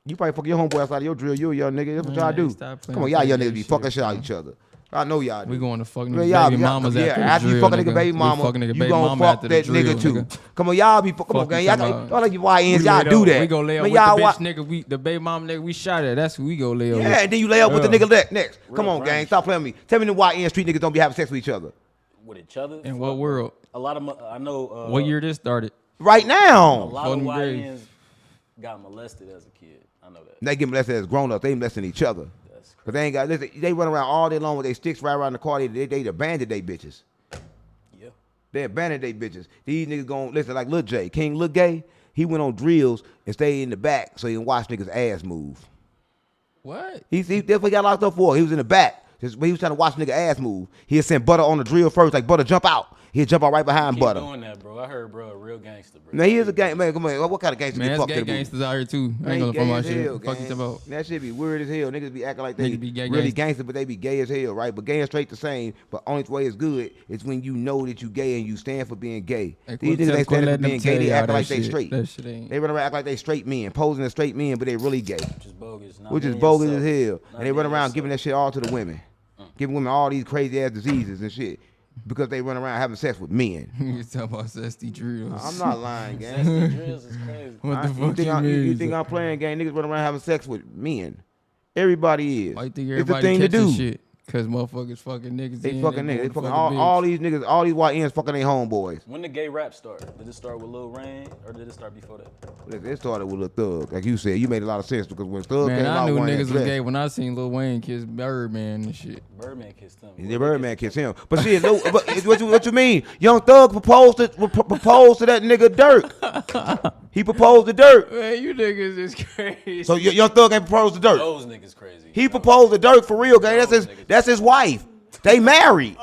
You probably fuck your homeboy outside of your drill. You a young nigga. That's what y'all
Man,
do.
stop playing
Come on, y'all
with
young
that
niggas be
shit,
fucking shit out
bro.
each other. I know y'all do.
We going to fuck
Man,
niggas baby
y'all-
mamas
yeah,
after the
after you
drill,
fuck a nigga baby mama,
We fucking nigga
you
baby
gonna
mama
fuck
after
that
the drill,
nigga too.
nigga.
Come on, y'all be come on,
Fuck
gang.
you
Y'all
talking about-
like you YNs,
We
y'all
lay
do
up-
that.
We go lay up
Man,
with
y'all
the
wa-
bitch nigga. The baby mom nigga we shot at. That's who we go lay up
Yeah,
with.
and then you lay up with the
Yeah.
nigga next. Come
Real
on, gang.
range.
Stop playing with me. Tell me the YN street niggas don't be having sex with each other.
with each other.
In what world?
A lot of I know.
What year this started?
Right
A
now.
lot of
Fucking
YNs got molested as a kid. I know that.
They get molested as grown up. They molesting each other.
That's
Cause they ain't got listen. They run around all day long with their sticks right around the car. They abandoned they bitches.
yeah.
They abandoned they bitches. These niggas gon' listen like Lil J. King Lil Gay. He went on drills and stayed in the back so he can watch niggas ass move.
What?
He definitely got locked up for it. He was in the back. Just when he was trying to watch nigga ass move. He'd send Butter on the drill first, like Butter jump out. He'd jump out right behind
Keep
Butter.
doing that, bro. I heard, bro, a real gangster, bro.
Now he is a gang man. Come on, what kind of gangster
Man,
get
that's
fucked
gay
to the booth?
gangsters out here too. I ain't
They
gonna
gay
from my
as
shit.
hell,
Fuck you
gang.
about.
That shit be weird as hell. Niggas be acting like they
Niggas be gay
really
gangster.
gangster, but they be gay as hell, right? But gay and straight the same. But only way it's good is when you know that you gay and you stand for being gay.
Hey,
These
quit
niggas ain't standing for
letting them
being gay.
tell
They
y'all
act
that
like they
shit.
straight.
That shit ain't.
They run around act like they straight men, posing as straight men, but they really gay.
Which is bogus. Not
Which is
being
bogus
yourself.
as hell.
Not
And they run
being
around
yourself.
giving that shit all to the women. Giving women all these crazy ass diseases and shit. Because they run around having sex with men.
You talking about zesty drills?
I'm not lying, gang.
Zesty drills is crazy.
What the
You
fuck
think,
you
I,
mean?
you think I'm playing, gang? Niggas run around having sex with men. Everybody is.
Why you think
It's the
everybody
thing to
catching
do.
shit? Cause motherfuckers fucking niggas.
They
in,
fucking niggas. They
going to
fucking
fuck a
all
bitch.
these niggas, all these YNs fucking their homeboys.
When the gay rap start? Did it start with Lil Rain or did it start before that?
It started with a Thug. Like you said, you made a lot of sense because when Thug
Man,
came
I
out,
knew
one
niggas was
dressed,
gay when I seen Lil Wayne kiss Birdman and shit.
Birdman kissed him.
the Birdman kissed him. But see, what you mean? Young Thug proposed to that nigga Dirk. He proposed to Dirk.
Man, you niggas is crazy.
So Young Thug ain't proposed to Dirk.
Those niggas crazy.
He proposed to Dirk for real, gang. That's his wife. They married.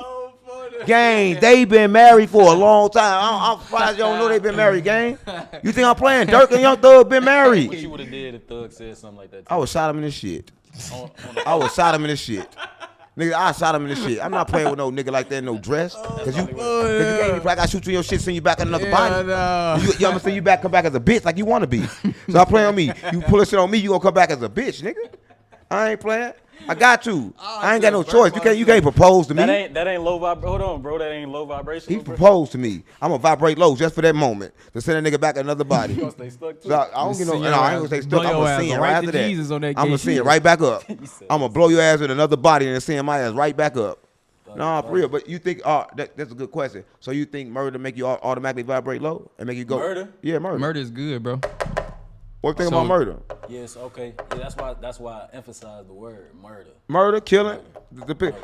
Gang, they been married for a long time. I'm surprised y'all don't know they been married, gang. You think I'm playing? Dirk and Young Thug been
What
married.
you would have did if Thug said something like that?
I would shot him in the shit.
On
I would shot him in the shit. Nigga, I shot him in the shit. I'm not playing with no nigga like that in no dress. Cause you can't even play. I gotta shoot you in your shit, send you back in another body.
No.
You gonna send you back, come back as a bitch like you wanna be. So I play on me. You pull this shit on me, you gonna come back as a bitch, nigga. I ain't playing. I got to. I ain't got no choice. You can't propose to me.
That ain't low vibration. Hold on, bro. That ain't low vibration.
He proposed to me. I'm gonna vibrate low just for that moment to send a nigga back another body.
You gonna stay stuck too?
So I don't get no. No, I ain't gonna stay stuck. I'm gonna send right after that.
Jesus on that
I'm gonna
gay
send
shit.
right back up. I'm gonna blow your ass with another body and then send my ass right back up. No, for real. But you think? That's a good question. So you think murder make you automatically vibrate low and make you go?
Murder?
Yeah, murder.
Murder is good, bro.
What you think
So-
about murder?
Yes, okay. Yeah, that's why I emphasize the word murder.
Murder, killing.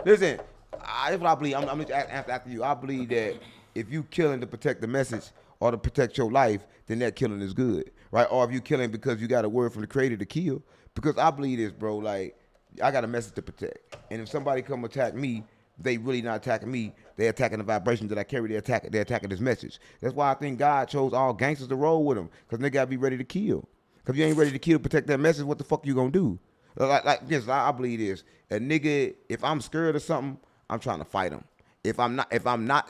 Listen, that's what I believe. I'm just after you. I believe that if you killing to protect the message or to protect your life, then that killing is good, right? Or if you killing because you got a word from the Creator to kill. Because I believe this, bro. Like I got a message to protect, and if somebody come attack me, they really not attacking me. They attacking the vibrations that I carry. They attacking this message. That's why I think God chose all gangsters to roll with them, because they gotta be ready to kill. Because you ain't ready to kill, protect that message, what the fuck you gonna do? Like this, I believe this. A nigga, if I'm scared of something, I'm trying to fight him. If I'm not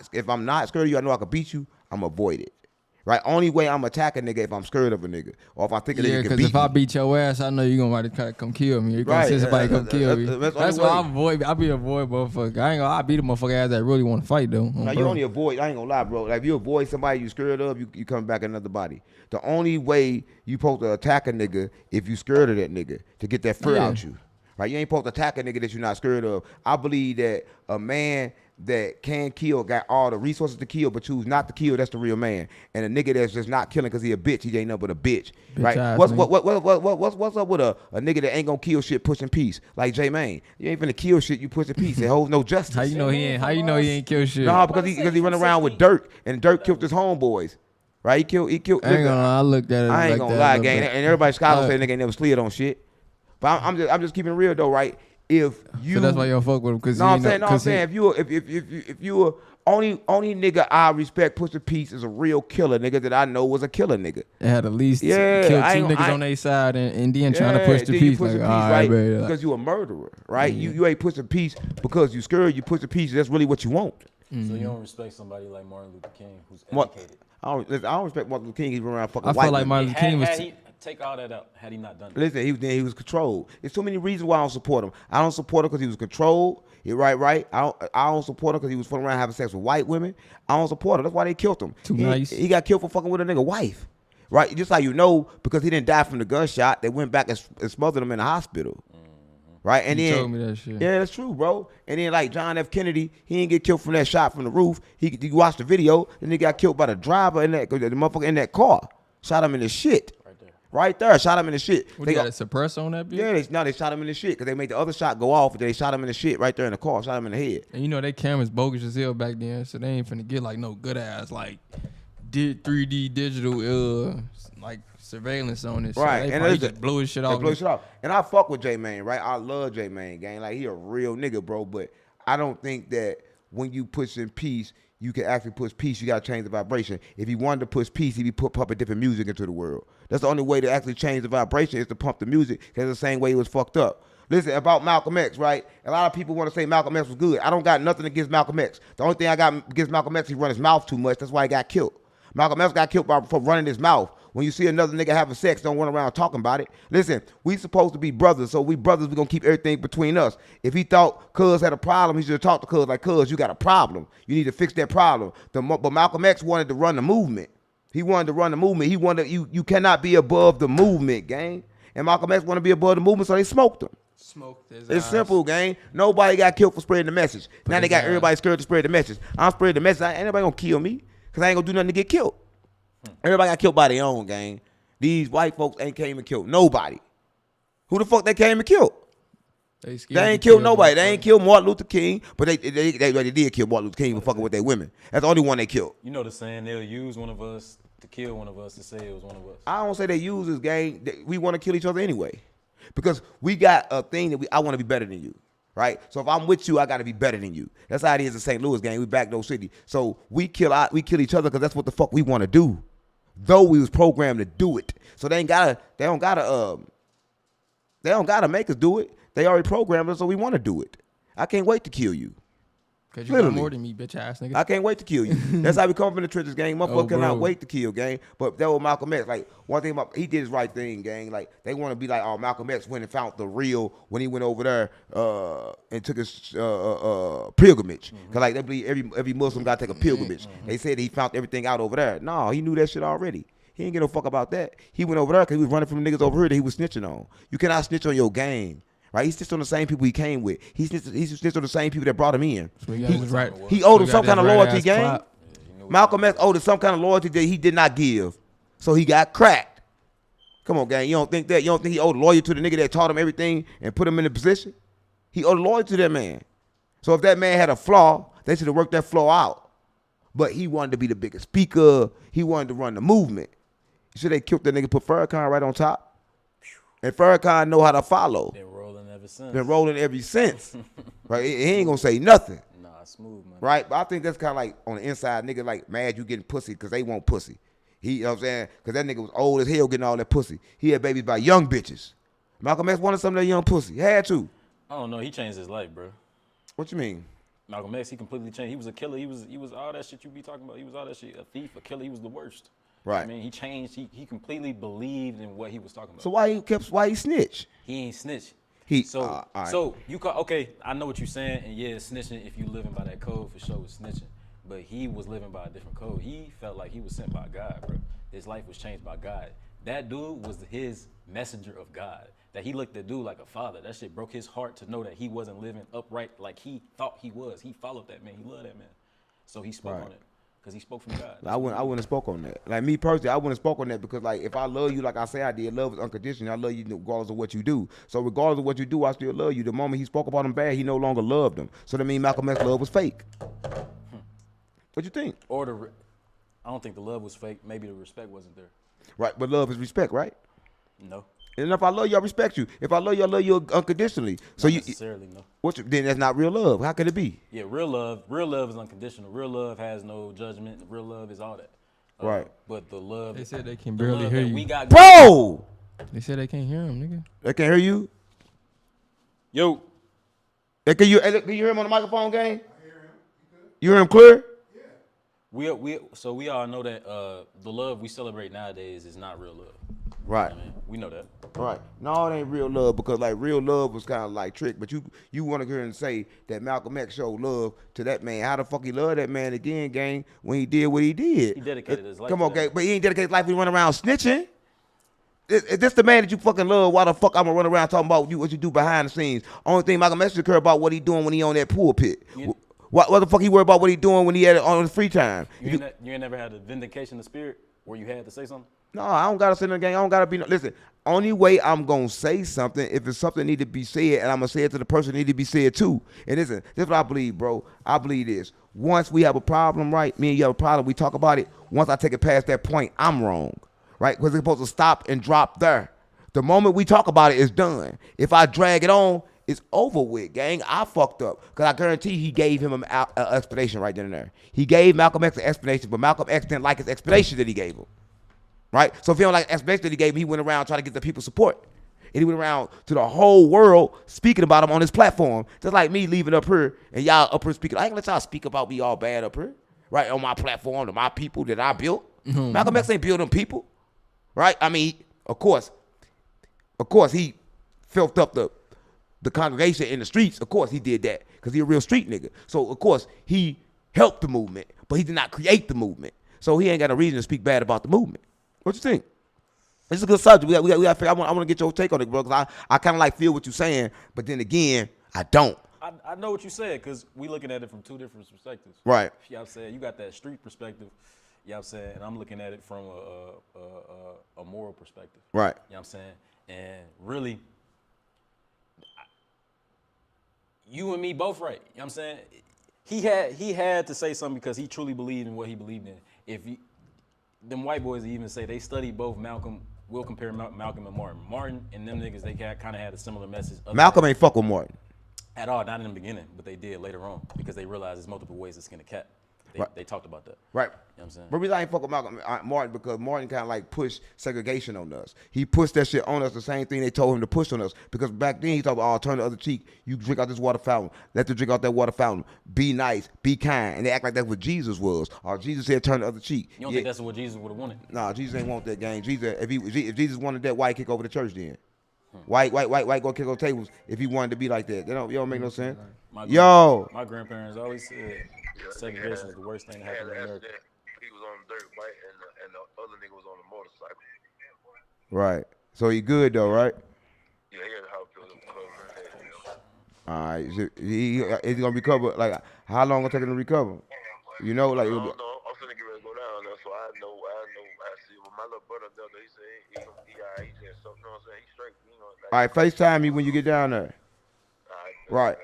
scared of you, I know I can beat you, I'm avoid it. Right? Only way I'm attacking a nigga if I'm scared of a nigga. Or if I think a nigga can
because
beat
if I
me.
beat your ass, I know you're gonna want to try to come kill me. You're gonna
Right,
send somebody come kill me.
that's the
That's
only
why
way.
I be avoid motherfucker. I beat a motherfucker ass that really want to fight though.
Now you only avoid, I ain't gonna lie, bro. Like if you avoid somebody you scared of, you come back in another body. The only way you supposed to attack a nigga if you scared of that nigga to get that fear out you. Right? You ain't supposed to attack a nigga that you're not scared of. I believe that a man that can kill, got all the resources to kill, but choose not to kill, that's the real man. And a nigga that's just not killing because he a bitch, he ain't nothing but a bitch. Right?
ass
What's
nigga.
what's up with a nigga that ain't gonna kill shit pushing peace? Like J Mane. You ain't finna kill shit, you pushing peace. It holds no justice.
How you know he ain't kill shit?
No, because he run around with Dirk, and Dirk killed his homeboys. Right? He killed
I ain't gonna lie, I looked at it.
I ain't
like
gonna
that
lie,
a little
gang.
bit.
And everybody scholar say nigga ain't never slid on shit. But I'm just keeping it real though, right? If you
So that's why you don't fuck with him, cause
I'm saying if you a only nigga I respect push the peace is a real killer nigga that I know was a killer nigga.
They had at least
Yeah,
killed
I
two
ain't-
niggas
I-
on their side and then trying to push the
then
peace.
you push
Like,
the
all
peace,
right,
right?
baby.
Because you a murderer, right? You ain't pushing peace because you scared. You push the peace. That's really what you want.
So you don't respect somebody like Martin Luther King who's
What-
educated.
I don't respect Martin Luther King. He's running around fucking
I
white
feel like
women.
Martin Luther King was.
Had he take all that out, had he not done that?
Listen, he was controlled. There's too many reasons why I don't support him. I don't support him because he was controlled. Right. I don't support him because he was fucking around having sex with white women. I don't support him. That's why they killed him.
Too
he,
nice.
He got killed for fucking with a nigga wife. Right? Just like you know, because he didn't die from the gunshot, they went back and smothered him in the hospital. Right? And
You
then
told me that shit.
Yeah, that's true, bro. And then like John F. Kennedy, he didn't get killed from that shot from the roof. You watch the video, then he got killed by the driver in the motherfucker in that car. Shot him in the shit. Right there, shot him in the shit.
What, they got to suppress on that bitch?
Yeah, they shot him in the shit because they made the other shot go off, but they shot him in the shit right there in the car, shot him in the head.
And you know, they cameras bogus as hell back then, so they ain't finna get like no good ass like did 3D digital like surveillance on this.
Right,
So they
and
probably
it's
just blew his shit
They
off.
blow his shit off. And I fuck with J Mane, right? I love J Mane, gang. Like he a real nigga, bro. But I don't think that when you push in peace, you can actually push peace. You gotta change the vibration. If he wanted to push peace, he'd be pumping different music into the world. That's the only way to actually change the vibration is to pump the music. That's the same way he was fucked up. Listen, about Malcolm X, right? A lot of people want to say Malcolm X was good. I don't got nothing against Malcolm X. The only thing I got against Malcolm X, he run his mouth too much. That's why he got killed. Malcolm X got killed for running his mouth. When you see another nigga having sex, don't run around talking about it. Listen, we supposed to be brothers, so we brothers, we gonna keep everything between us. If he thought Cuz had a problem, he should have talked to Cuz like, Cuz, you got a problem. You need to fix that problem. But Malcolm X wanted to run the movement. He wanted to run the movement. He wanted you cannot be above the movement, gang. And Malcolm X wanted to be above the movement, so they smoked him.
Smoked his
It's
ass.
simple, gang. Nobody got killed for spreading the message. Now they got
his
everybody scared to spread the message. I'm spreading the message. Ain't nobody gonna kill me because I ain't gonna do nothing to get killed. Everybody got killed by their own, gang. These white folks ain't came and killed nobody. Who the fuck they came and killed?
They
They ain't killed nobody. They ain't killed Martin Luther King, but they did kill Martin Luther King for fucking with their women. That's the only one they killed.
You know the saying, they'll use one of us to kill one of us to say it was one of us.
I don't say they use this, gang. We want to kill each other anyway. Because we got a thing that I want to be better than you. Right? So if I'm with you, I got to be better than you. That's how it is in St. Louis, gang. We back those city. So we kill each other because that's what the fuck we want to do. Though we was programmed to do it. So they don't gotta make us do it. They already programmed us, so we want to do it. I can't wait to kill you.
Cause you got
Literally.
more than me, bitch ass nigga.
I can't wait to kill you. That's how we come up in the trenches, gang. Motherfucker cannot
bro.
wait to kill, gang. But that was Malcolm X. Like, one thing about, he did his right thing, gang. Like, they want to be like, oh, Malcolm X went and found the real when he went over there and took his pilgrimage. Because, like, they believe every Muslim got to take a pilgrimage. They said he found everything out over there. No, he knew that shit already. He ain't get no fuck about that. He went over there because he was running from the niggas over here that he was snitching on. You cannot snitch on your gang. Right, he snitched on the same people he came with. He snitched on the same people that brought him in.
So he got his right.
He owed him
So
some
got
kind of
his right
loyalty,
ass
gang.
clap.
Malcolm X owed him some kind of loyalty that he did not give. So he got cracked. Come on, gang. You don't think that? You don't think he owed loyalty to the nigga that taught him everything and put him in the position? He owed loyalty to that man. So if that man had a flaw, they should have worked that flaw out. But he wanted to be the biggest speaker. He wanted to run the movement. So they killed that nigga, put Farrakhan right on top. And Farrakhan know how to follow.
Been rolling ever since.
Been rolling ever since. Right? He ain't gonna say nothing.
Nah, smooth, man.
Right? But I think that's kind of like on the inside, nigga like mad you getting pussy because they want pussy. You know what I'm saying? Because that nigga was old as hell getting all that pussy. He had babies by young bitches. Malcolm X wanted some of that young pussy. He had to.
I don't know. He changed his life, bro.
What you mean?
Malcolm X, he completely changed. He was a killer. He was all that shit you be talking about. He was all that shit. A thief, a killer. He was the worst.
Right.
I mean, he changed. He completely believed in what he was talking about.
So why he snitch?
He ain't snitch.
So, all right.
So you call, okay, I know what you're saying, and yeah, it's snitching if you living by that code for sure it's snitching. But he was living by a different code. He felt like he was sent by God, bro. His life was changed by God. That dude was his messenger of God. That he looked at dude like a father. That shit broke his heart to know that he wasn't living upright like he thought he was. He followed that man. He loved that man. So he spoke on it. Because he spoke from God.
I wouldn't have spoke on that. Like me personally, I wouldn't have spoke on that because like if I love you like I say I did, love is unconditional. I love you regardless of what you do. So regardless of what you do, I still love you. The moment he spoke about him bad, he no longer loved him. So that means Malcolm X's love was fake. What you think?
Or I don't think the love was fake. Maybe the respect wasn't there.
Right, but love is respect, right?
No.
And if I love you, I respect you. If I love you unconditionally. So
Not necessarily, no.
Then that's not real love. How could it be?
Yeah, real love is unconditional. Real love has no judgment. Real love is all that.
Right.
But the love,
They said they can
the
barely
love
hear
that
you.
we got,
Bro!
They said they can't hear him, nigga.
They can't hear you?
Yo,
Hey, can you hear him on the microphone, gang? I hear him. You hear him clear?
we all know that the love we celebrate nowadays is not real love.
Right.
I mean, we know that.
Right. No, it ain't real love because like real love was kind of like trick. But you want to hear and say that Malcolm X showed love to that man. How the fuck he loved that man again, gang, when he did what he did?
He dedicated his life.
Come
to
on,
that.
gang. But he ain't dedicated his life. He run around snitching. Is this the man that you fucking love? Why the fuck I'm gonna run around talking about what you do behind the scenes? Only thing Malcolm X should care about what he doing when he on that pulpit. What the fuck he worry about what he doing when he had it on his free time?
You ain't never had a vindication of spirit where you had to say something?
No, I don't gotta say no gang. I don't gotta be no. Listen, only way I'm gonna say something if it's something need to be said, and I'm gonna say it to the person that need to be said too. And listen, this is what I believe, bro. I believe this. Once we have a problem, right? Me and you have a problem. We talk about it. Once I take it past that point, I'm wrong, right? Because it's supposed to stop and drop there. The moment we talk about it, it's done. If I drag it on, it's over with, gang. I fucked up. Because I guarantee he gave him an explanation right then and there. He gave Malcolm X an explanation, but Malcolm X didn't like his explanation that he gave him. Right? So if he don't like the explanation that he gave him, he went around trying to get the people support. And he went around to the whole world speaking about him on his platform. Just like me leaving up here and y'all up here speaking. I ain't let y'all speak about me all bad up here. Right? On my platform, to my people that I built. Malcolm X ain't build them people. Right? I mean, of course, he filthed up the congregation in the streets. Of course he did that because he a real street nigga. So of course he helped the movement, but he did not create the movement. So he ain't got a reason to speak bad about the movement. What you think? This is a good subject. We got to figure. I want to get your take on it, bro. Because I kind of like feel what you're saying, but then again, I don't.
I know what you said because we looking at it from two different perspectives.
Right.
You know what I'm saying? You got that street perspective, you know what I'm saying? And I'm looking at it from a moral perspective.
Right.
You know what I'm saying? And really, you and me both right. You know what I'm saying? He had to say something because he truly believed in what he believed in. If you, them white boys even say they studied both Malcolm, we'll compare Malcolm and Martin. Martin and them niggas, they kind of had a similar message.
Malcolm ain't fuck with Martin.
At all, not in the beginning, but they did later on because they realized there's multiple ways to skin a cat. They talked about that.
Right.
You know what I'm saying?
But reason I ain't fuck with Martin because Martin kind of like pushed segregation on us. He pushed that shit on us, the same thing they told him to push on us. Because back then he talked about, turn the other cheek. You drink out this water fountain. Let them drink out that water fountain. Be nice. Be kind. And they act like that's what Jesus was. Or Jesus said, turn the other cheek.
You don't think that's what Jesus would have wanted?
Nah, Jesus ain't want that game. Jesus, if Jesus wanted that, why he kick over the church then? Why go kick over tables if he wanted to be like that? That don't make no sense.
My grandparents always said segregation is the worst thing that happened in America.
He was on the dirt bike and the other nigga was on the motorcycle.
Right. So he good though, right?
Yeah, he had a house cover.
All right. Is he gonna recover? Like, how long gonna take him to recover? You know, like.
No, I'm finna get ready to go down there, so I see what my little brother does. He said he just something, you know what I'm saying? He's straight, you know. Like,
All right, FaceTime me when you get down there.
all right.
Right.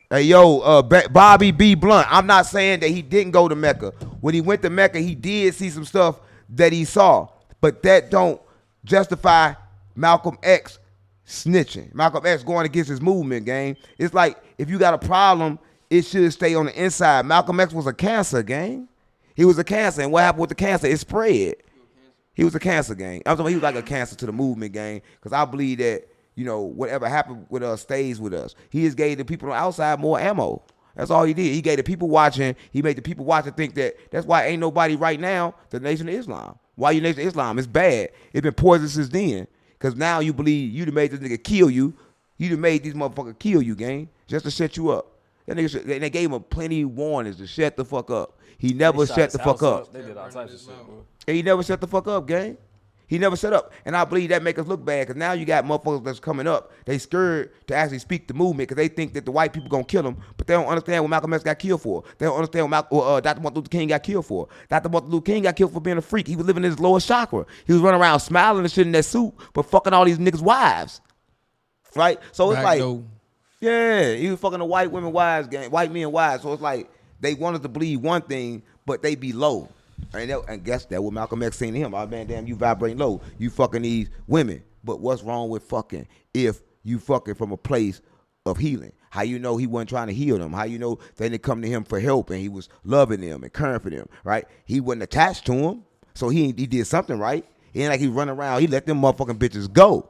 Hey, yo, Bobby B. Blunt. I'm not saying that he didn't go to Mecca. When he went to Mecca, he did see some stuff that he saw. But that don't justify Malcolm X snitching. Malcolm X going against his movement, gang. It's like, if you got a problem, it should stay on the inside. Malcolm X was a cancer, gang. He was a cancer. And what happened with the cancer? It spread. He was a cancer, gang. I'm talking about he was like a cancer to the movement, gang. Because I believe that, you know, whatever happened with us stays with us. He just gave the people on the outside more ammo. That's all he did. He gave the people watching, he made the people watching think that that's why ain't nobody right now the Nation of Islam. Why you Nation of Islam? It's bad. It's been poisoned since then. Because now you believe you done made this nigga kill you. You done made these motherfuckers kill you, gang, just to set you up. That nigga, they gave him plenty of warnings to shut the fuck up. He never shut the fuck up.
They did all types of shit, bro.
And he never shut the fuck up, gang. He never shut up. And I believe that make us look bad because now you got motherfuckers that's coming up. They scared to actually speak the movement because they think that the white people going to kill them, but they don't understand what Malcolm X got killed for. They don't understand what Dr. Martin Luther King got killed for. Dr. Martin Luther King got killed for being a freak. He was living in his lower chakra. He was running around smiling and shit in that suit, but fucking all these niggas' wives. Right? So it's like, yeah, he was fucking the white women wives, gang, white men wives. So it's like they wanted to believe one thing, but they be low. And guess that what Malcolm X saying to him. Oh man, damn, you vibrating low. You fucking these women. But what's wrong with fucking if you fucking from a place of healing? How you know he wasn't trying to heal them? How you know they didn't come to him for help and he was loving them and caring for them, right? He wasn't attached to them, so he did something right. He ain't like he run around. He let them motherfucking bitches go,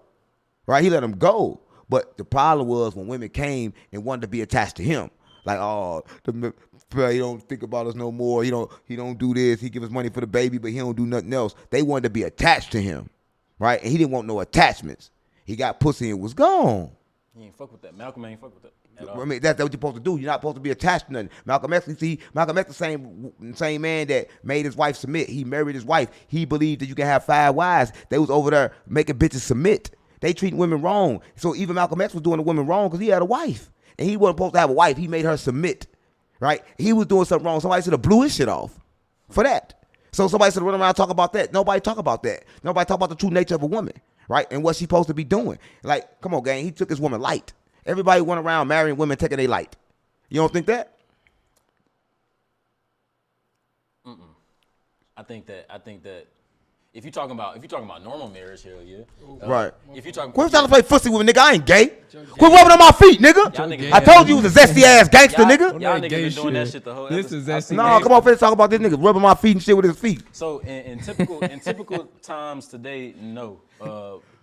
right? He let them go. But the problem was when women came and wanted to be attached to him, like, oh, he don't think about us no more. He don't do this. He give us money for the baby, but he don't do nothing else. They wanted to be attached to him, right? And he didn't want no attachments. He got pussy and was gone.
He ain't fuck with that. Malcolm ain't fuck with that at all.
I mean, that's what you're supposed to do. You're not supposed to be attached to nothing. Malcolm X, the same man that made his wife submit. He married his wife. He believed that you can have 5 wives. They was over there making bitches submit. They treating women wrong. So even Malcolm X was doing the women wrong because he had a wife. And he wasn't supposed to have a wife. He made her submit. Right? He was doing something wrong. Somebody should have blew his shit off for that. So somebody should have run around and talk about that. Nobody talk about that. Nobody talk about the true nature of a woman, right? And what she's supposed to be doing. Like, come on, gang. He took his woman light. Everybody went around marrying women, taking their light. You don't think that?
I think that if you're talking about normal marriage, hell yeah.
Right.
If you're talking,
Quit trying to play fussy with a nigga. I ain't gay. Quit rubbing on my feet, nigga.
Y'all niggas-
I told you he was a zesty ass gangster, nigga.
Y'all
That
niggas
gay
been doing that
shit.
shit the whole
This
episode.
is that
No, come on, finna talk about this nigga rubbing my feet and shit with his feet.
So in typical times today, no.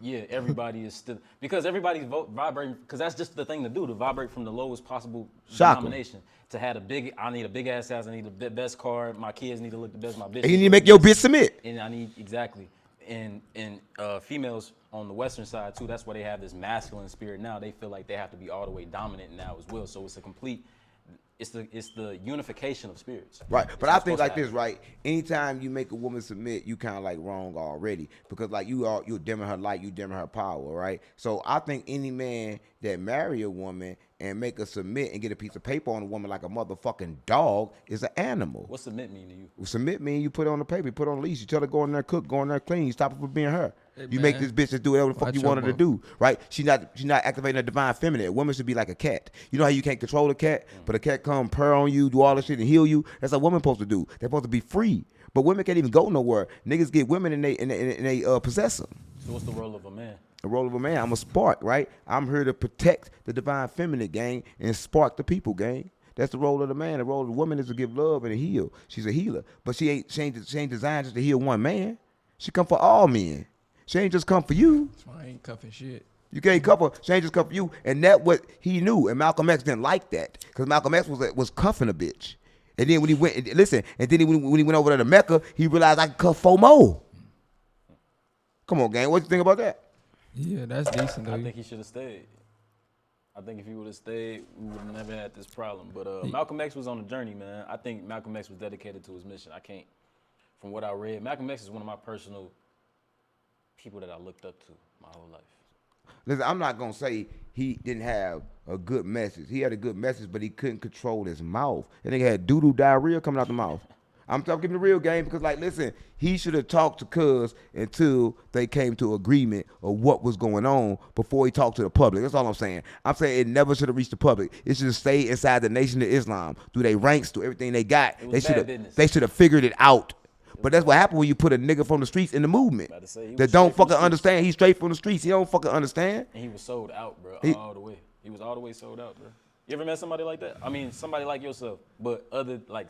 Yeah, everybody is still because everybody's vibrating because that's just the thing to do, to vibrate from the lowest possible
Chakra.
denomination. To have I need a big ass house, I need the best car, my kids need to look the best, my bitch.
And you need to make your bitch submit.
And I need exactly. And females on the western side too, that's why they have this masculine spirit now. They feel like they have to be all the way dominant now as well. So it's a complete it's the unification of spirits.
Right,
It's
but I
what's
think
supposed
like
to
this, right? Anytime you make a woman submit, you kind of like wrong already because like you're dimming her light, you dimming her power, right? So I think any man that marry a woman and make her submit and get a piece of paper on a woman like a motherfucking dog is an animal.
What's submit mean to you?
Submit mean you put it on the paper, you put it on the leash, you tell her go in there cook, go in there clean, you stop her from being her.
Hey,
you
man.
make this bitch to do whatever the fuck
Watch
you
your
want her to
mouth.
do, right? She's not activating her divine feminine. A woman should be like a cat. You know how you can't control a cat, but a cat come purr on you, do all this shit and heal you? That's what a woman supposed to do. They're supposed to be free. But women can't even go nowhere. Niggas get women and they possess them.
So what's the role of a man?
The role of a man, I'm a spark, right? I'm here to protect the divine feminine, gang, and spark the people, gang. That's the role of the man. The role of the woman is to give love and to heal. She's a healer, but she ain't designed just to heal one man. She come for all men. She ain't just come for you.
That's why I ain't cuffing shit.
You can't cover. She ain't just come for you, and that what he knew. And Malcolm X didn't like that because Malcolm X was cuffing a bitch. And then when he went, and then when he went over there to Mecca, he realized I could cuff 4 more. Come on, gang. What you think about that?
Yeah, that's decent though.
I think he should have stayed. I think if he would have stayed, we would have never had this problem. But Malcolm X was on a journey, man. I think Malcolm X was dedicated to his mission. From what I read, Malcolm X is one of my personal people that I looked up to my whole life.
Listen, I'm not gonna say he didn't have a good message. He had a good message, but he couldn't control his mouth. And nigga had doo-doo diarrhea coming out the mouth. I'm talking the real game because, like, listen, he should have talked to Cuz until they came to agreement of what was going on before he talked to the public. That's all I'm saying. I'm saying it never should have reached the public. It should have stayed inside the Nation of Islam, through their ranks, through everything they got. They should have figured it out. But that's what happened when you put a nigga from the streets in the movement that don't fucking understand. He's straight from the streets. He don't fucking understand.
And he was sold out, bro, all the way. He was all the way sold out, bro. You ever met somebody like that? I mean, somebody like yourself, but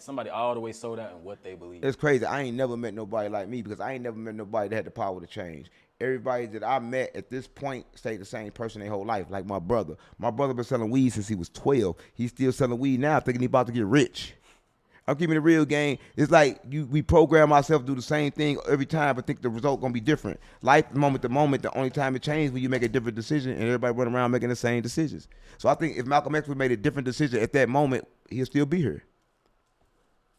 somebody all the way sold out in what they believe.
It's crazy. I ain't never met nobody like me because I ain't never met nobody that had the power to change. Everybody that I met at this point stayed the same person their whole life, like my brother. My brother been selling weed since he was 12. He's still selling weed now, thinking he about to get rich. I'm keeping the real game. It's like we program ourselves to do the same thing every time, but think the result gonna be different. Life, moment to moment, the only time it changes when you make a different decision, and everybody run around making the same decisions. So I think if Malcolm X would made a different decision at that moment, he'll still be here.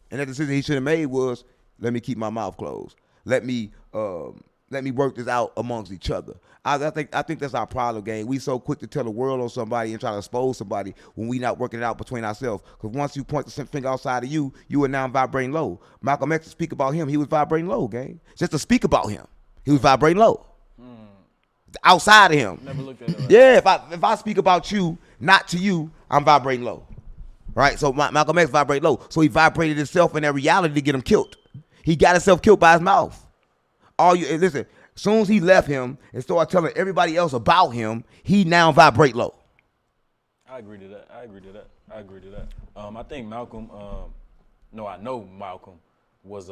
And that decision he should have made was, let me keep my mouth closed. Let me work this out amongst each other. I think that's our problem, gang. We so quick to tell the world on somebody and try to expose somebody when we not working it out between ourselves. Because once you point the finger outside of you, you are now vibrating low. Malcolm X, to speak about him, he was vibrating low, gang. Just to speak about him, he was vibrating low. Outside of him.
Never looked at it like
Yeah, if I speak about you, not to you, I'm vibrating low. Right? So Malcolm X vibrated low. So he vibrated himself in that reality to get him killed. He got himself killed by his mouth. Listen, as soon as he left him and started telling everybody else about him, he now vibrate low.
I agree to that. I think Malcolm, I know Malcolm was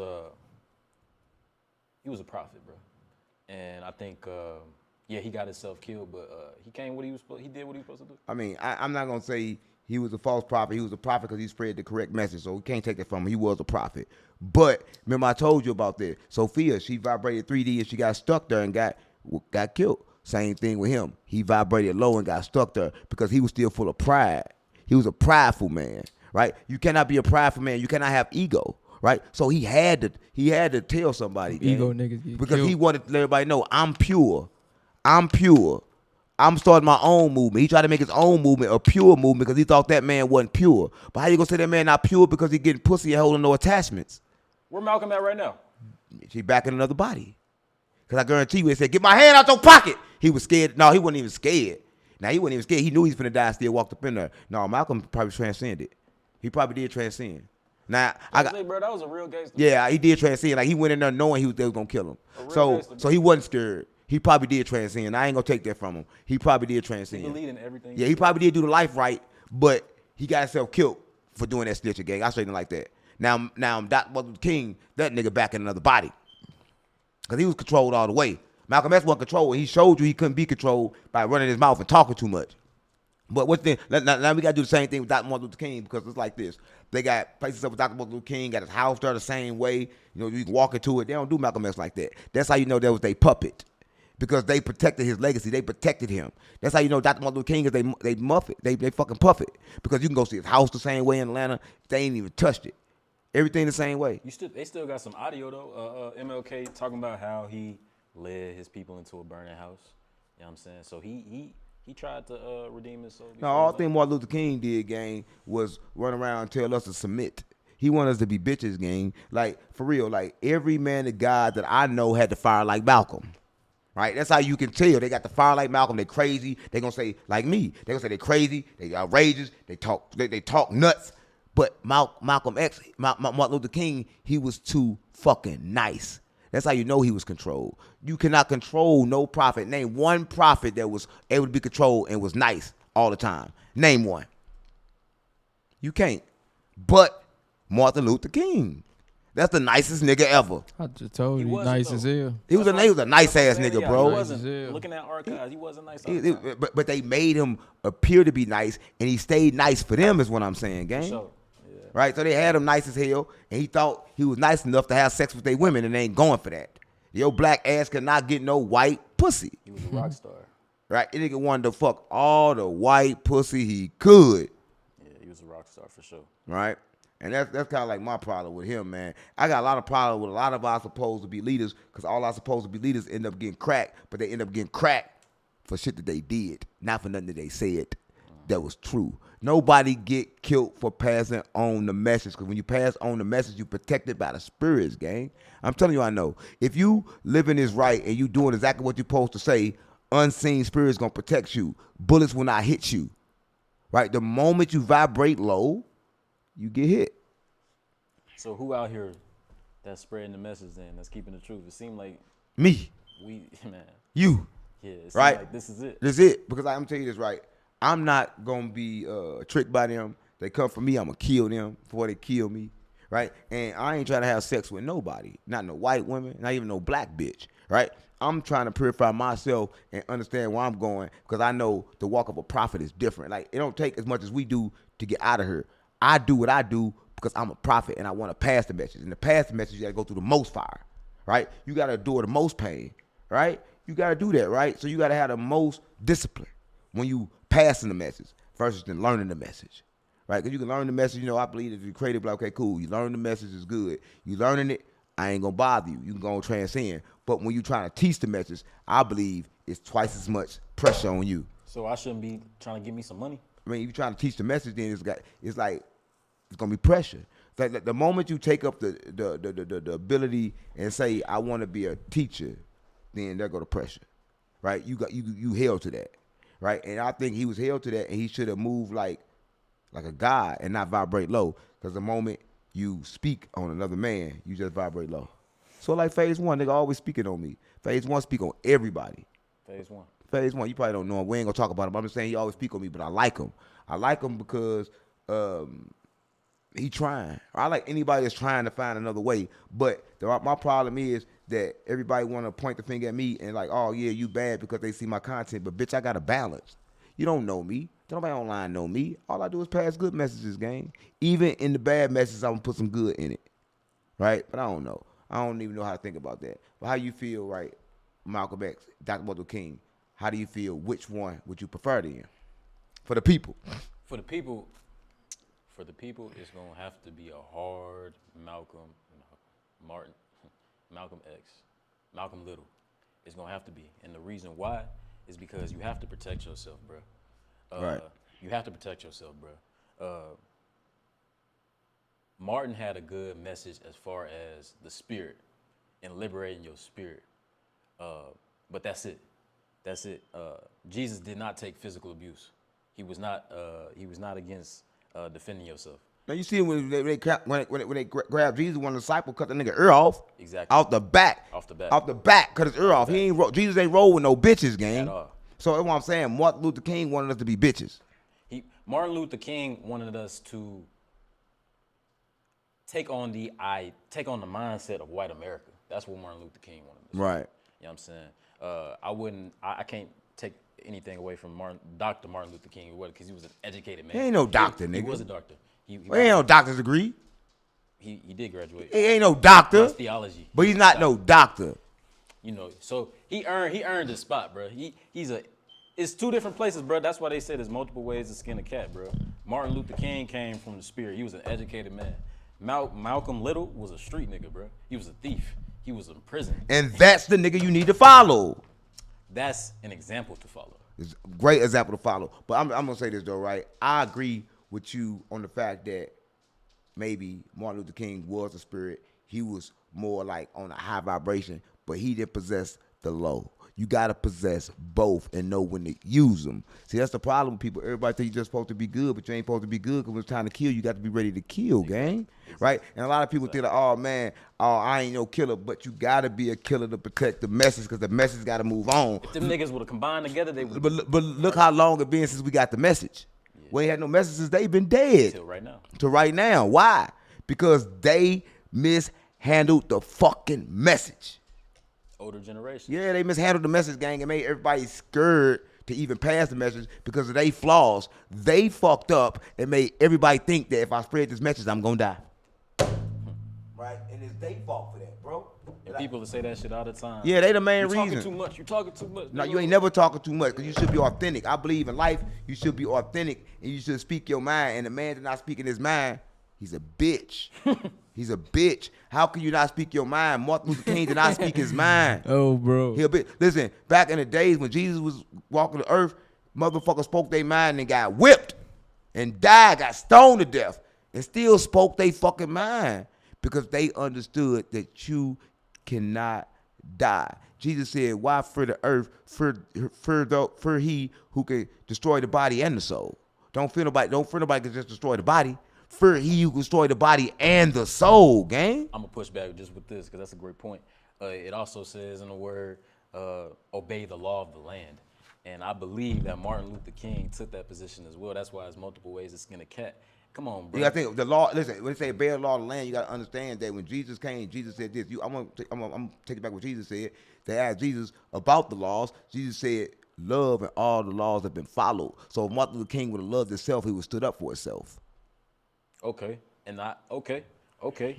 he was a prophet, bro. And I think, he got himself killed, but he did what he was supposed to do.
I mean, I'm not going to say he was a false prophet. He was a prophet because he spread the correct message, so we can't take that from him. He was a prophet. But remember I told you about that. Sophia, she vibrated 3D and she got stuck there and got killed. Same thing with him. He vibrated low and got stuck there because he was still full of pride. He was a prideful man, right? You cannot be a prideful man. You cannot have ego, right? So he had to tell somebody.
Ego niggas get
because
killed.
he wanted to let everybody know, I'm pure. I'm starting my own movement. He tried to make his own movement a pure movement because he thought that man wasn't pure. But how you gonna say that man not pure because he getting pussy and holding no attachments?
Where Malcolm at right now?
She back in another body. Because I guarantee you, he said, get my hand out your pocket. He was scared. No, he wasn't even scared. Now, he wasn't even scared. He knew he was finna die and still walked up in there. No, Malcolm probably transcended. He probably did transcend. Now,
bro, that was a real gangster.
Yeah, he did transcend. Like, he went in there knowing they was gonna kill him. So he wasn't scared. He probably did transcend. I ain't gonna take that from him. He probably did transcend.
He believed in everything.
Yeah, he probably did do the life right, but he got himself killed for doing that snitching, gang. I straighten it like that. Now, Dr. Martin Luther King, that nigga back in another body. Because he was controlled all the way. Malcolm X wasn't controlled. He showed you he couldn't be controlled by running his mouth and talking too much. But what's the now we got to do the same thing with Dr. Martin Luther King because it's like this. They got places up with Dr. Martin Luther King, got his house there the same way. You know, you can walk into it. They don't do Malcolm X like that. That's how you know that was their puppet. Because they protected his legacy. They protected him. That's how you know Dr. Martin Luther King is they muff it. They fucking puff it. Because you can go see his house the same way in Atlanta. They ain't even touched it. Everything the same way.
They still got some audio though. MLK talking about how he led his people into a burning house. You know what I'm saying? So he tried to redeem his soul.
No, all thing Martin Luther King did, gang, was run around and tell us to submit. He wanted us to be bitches, gang. Like, for real, like, every man of God that I know had to fire like Malcolm. Right? That's how you can tell. They got the fire like Malcolm. They crazy. They gonna say like me. They gonna say they crazy. They outrageous. They talk nuts. But Malcolm X, Martin Luther King, he was too fucking nice. That's how you know he was controlled. You cannot control no prophet. Name one prophet that was able to be controlled and was nice all the time. Name one. You can't. But Martin Luther King, that's the nicest nigga ever.
I just told
He
you,
wasn't,
nice
though.
as hell.
He was a nice ass
Yeah,
nigga,
he
bro.
wasn't.
Nice as hell.
Looking at archives, he wasn't nice all the time.
But they made him appear to be nice, and he stayed nice for them, is what I'm saying, gang.
So, yeah.
Right? So they had him nice as hell, and he thought he was nice enough to have sex with their women, and they ain't going for that. Your black ass cannot get no white pussy.
He was a rock star.
Right? The nigga wanted to fuck all the white pussy he could.
Yeah, he was a rock star for sure.
Right? And that's kind of like my problem with him, man. I got a lot of problem with a lot of our supposed to be leaders, because all our supposed to be leaders end up getting cracked, but they end up getting cracked for shit that they did, not for nothing that they said that was true. Nobody get killed for passing on the message, because when you pass on the message, you protected by the spirits, gang. I'm telling you, I know. If you living this right and you doing exactly what you're supposed to say, unseen spirits gonna protect you. Bullets will not hit you. Right? The moment you vibrate low, you get hit.
So who out here that's spreading the message then, that's keeping the truth? It seemed like
Me,
man,
you.
yeah, it seemed
Right?
like this is it.
This is it. Because I'm telling you this right. I'm not gonna be tricked by them. They come for me, I'm gonna kill them before they kill me. Right? And I ain't trying to have sex with nobody. Not no white women, not even no black bitch. Right? I'm trying to purify myself and understand where I'm going, because I know the walk of a prophet is different. Like, it don't take as much as we do to get out of here. I do what I do because I'm a prophet and I want to pass the message. And to pass the message, you got to go through the most fire, right? You got to endure the most pain, right? You got to do that, right? So you got to have the most discipline when you passing the message versus then learning the message, right? Because you can learn the message. You know, I believe if you're creative, like, okay, cool. You learn the message is good. You learning it, I ain't going to bother you. You can go and transcend. But when you're trying to teach the message, I believe it's twice as much pressure on you.
So I shouldn't be trying to give me some money.
I mean, if you're trying to teach the message, then it's like it's gonna be pressure. It's like the moment you take up the ability and say I want to be a teacher, then there go the pressure, right? You held to that, right? And I think he was held to that, and he should have moved like a god and not vibrate low. Because the moment you speak on another man, you just vibrate low. So like phase one, nigga always speaking on me. Phase one speak on everybody.
Phase one.
Phase one, you probably don't know him. We ain't gonna talk about him. I'm just saying he always speak on me, but I like him. I like him because he trying. I like anybody that's trying to find another way. But my problem is that everybody want to point the finger at me and like, oh yeah, you bad because they see my content. But bitch, I got a balance. You don't know me. Nobody online know me. All I do is pass good messages, gang. Even in the bad messages, I'm gonna put some good in it, right? But I don't know. I don't even know how to think about that. But how you feel, right? Malcolm X, Dr. Martin Luther King. How do you feel? Which one would you prefer then? For the people.
For the people, it's gonna have to be a hard Malcolm X, Malcolm Little. It's gonna have to be, and the reason why is because you have to protect yourself, bro.
Right.
You have to protect yourself, bro. Martin had a good message as far as the spirit and liberating your spirit, but that's it. That's it. Jesus did not take physical abuse. He was not against defending yourself.
Now you see when they grabbed Jesus, one of the disciples cut the nigga ear off.
Exactly.
Out the back.
Off the back.
Off the back, cut his ear off. Jesus ain't roll with no bitches, gang.
At all.
So that's what I'm saying. Martin Luther King wanted us to be bitches.
Martin Luther King wanted us to take on the mindset of white America. That's what Martin Luther King wanted us to do.
Right.
You know what I'm saying? I can't take anything away from Dr. Martin Luther King because he was an educated man.
He ain't no doctor, nigga.
He was a doctor. He
ain't no doctor's degree.
He did graduate.
He ain't no doctor.
That's theology.
But he's not no doctor.
You know, so he earned his spot, bro. It's two different places, bro. That's why they said there's multiple ways to skin a cat, bro. Martin Luther King came from the spirit. He was an educated man. Malcolm Little was a street nigga, bro. He was a thief. He was in prison.
And that's the nigga you need to follow.
That's an example to follow.
It's a great example to follow. But I'm gonna say this though, right? I agree with you on the fact that maybe Martin Luther King was a spirit. He was more like on a high vibration, but he didn't possess the low. You gotta possess both and know when to use them. See, that's the problem with people. Everybody think you're just supposed to be good, but you ain't supposed to be good because when it's time to kill, you got to be ready to kill, gang. Right? And a lot of people think, like, oh, man, I ain't no killer, but you got to be a killer to protect the message because the message got to move on.
If them niggas would have combined together, they would.
But look how long it been since we got the message. We ain't had no messages. They've been dead
Till right now.
to right now. Why? Because they mishandled the fucking message.
Older generation.
Yeah, they mishandled the message, gang, and made everybody scared to even pass the message because of their flaws. They fucked up and made everybody think that if I spread this message, I'm gonna die. Right? And it's their fault for that, bro.
And people that say that shit all the time.
Yeah, they the main
you
reason.
talking too much. You talking too much.
No, you ain't never talking too much because you should be authentic. I believe in life, you should be authentic and you should speak your mind. And the man that not speaking his mind, he's a bitch. He's a bitch. How can you not speak your mind? Martin Luther King did not speak his mind.
Oh, bro.
He a bitch. Listen, back in the days when Jesus was walking the earth, motherfuckers spoke their mind and got whipped and died, got stoned to death, and still spoke their fucking mind because they understood that you cannot die. Jesus said, why fear the earth, fear he who can destroy the body and the soul. Don't fear nobody can just destroy the body. Fear he who can destroy the body and the soul, gang.
I'm gonna push back just with this because that's a great point. It also says in the word, obey the law of the land. And I believe that Martin Luther King took that position as well. That's why there's multiple ways to skin a cat. Come on, bro.
You gotta think the law. Listen, when they say obey the law of the land, you gotta understand that when Jesus came, Jesus said this. I'm gonna take it back what Jesus said. They asked Jesus about the laws. Jesus said, love and all the laws have been followed. So if Martin Luther King would have loved himself, he would have stood up for himself.
Okay. Okay.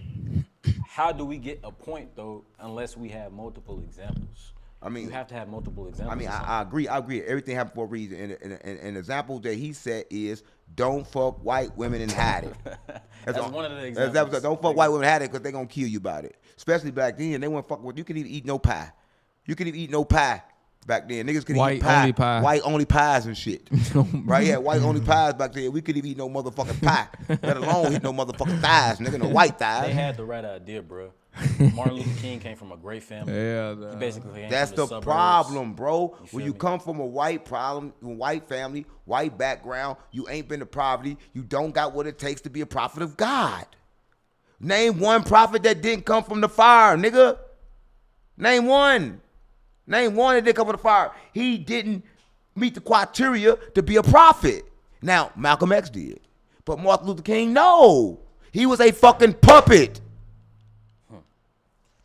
How do we get a point though unless we have multiple examples?
I mean,
you have to have multiple examples.
I mean, I agree. Everything happened for a reason. And an example that he said is, don't fuck white women and hide it.
That's one of the examples.
Don't fuck white women and hide it because they're going to kill you about it. Especially back then, they weren't fucking with you. Couldn't even eat no pie. You couldn't even eat no pie back then. Niggas couldn't eat pie.
Only pie.
White only pies and shit. Right? Yeah, white only pies back then. We couldn't even eat no motherfucking pie. Let alone hit no motherfucking thighs. Nigga, no white thighs.
They had the right idea, bro. Martin Luther King came from a great family.
Yeah,
He basically came
That's
from
the
suburbs.
problem, bro. When you
me?
come from a white family, white background, you ain't been to poverty. You don't got what it takes to be a prophet of God. Name one prophet that didn't come from the fire, nigga. Name one. Name one that didn't come from the fire. He didn't meet the criteria to be a prophet. Now, Malcolm X did. But Martin Luther King, no. He was a fucking puppet.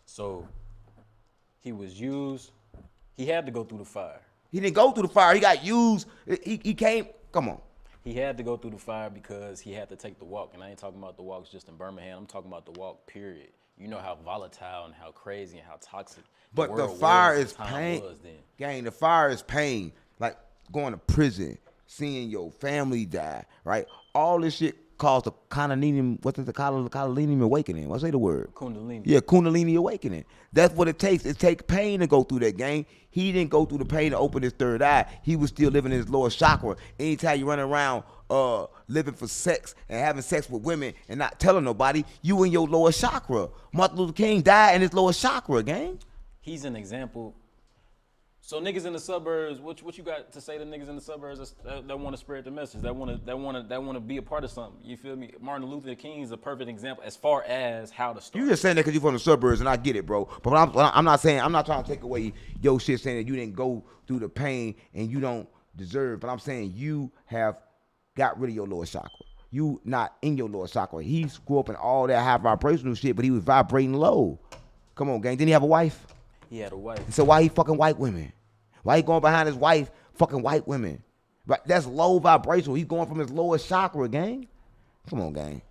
So he was used. He had to go through the fire.
He didn't go through the fire. He got used. He came. Come on.
He had to go through the fire because he had to take the walk. And I ain't talking about the walks just in Birmingham. I'm talking about the walk, period. You know how volatile and how crazy and how toxic
But the
world
fire
was
is
at the time
pain.
was then.
Gang, the fire is pain. Like going to prison, seeing your family die, right? All this shit caused the Kundalini, what's it, the Kundalini awakening? What's the word?
Kundalini.
Yeah, Kundalini awakening. That's what it takes. It takes pain to go through that, gang. He didn't go through the pain to open his third eye. He was still living in his lower chakra. Anytime you run around living for sex and having sex with women and not telling nobody, you in your lower chakra. Martin Luther King died in his lower chakra, gang.
He's an example. So niggas in the suburbs, what you got to say to niggas in the suburbs that want to spread the message, that want to be a part of something? You feel me? Martin Luther King is a perfect example as far as how to start.
You just saying that because you're from the suburbs, and I get it, bro. But I'm not saying, I'm not trying to take away your shit saying that you didn't go through the pain and you don't deserve. But I'm saying you have got rid of your lower chakra. You not in your lower chakra. He grew up in all that high vibrational shit, but he was vibrating low. Come on, gang. Didn't he have a wife?
He had a wife.
So why he fucking white women? Why he going behind his wife fucking white women? Right? That's low vibrational. He's going from his lower chakra, gang. Come on, gang.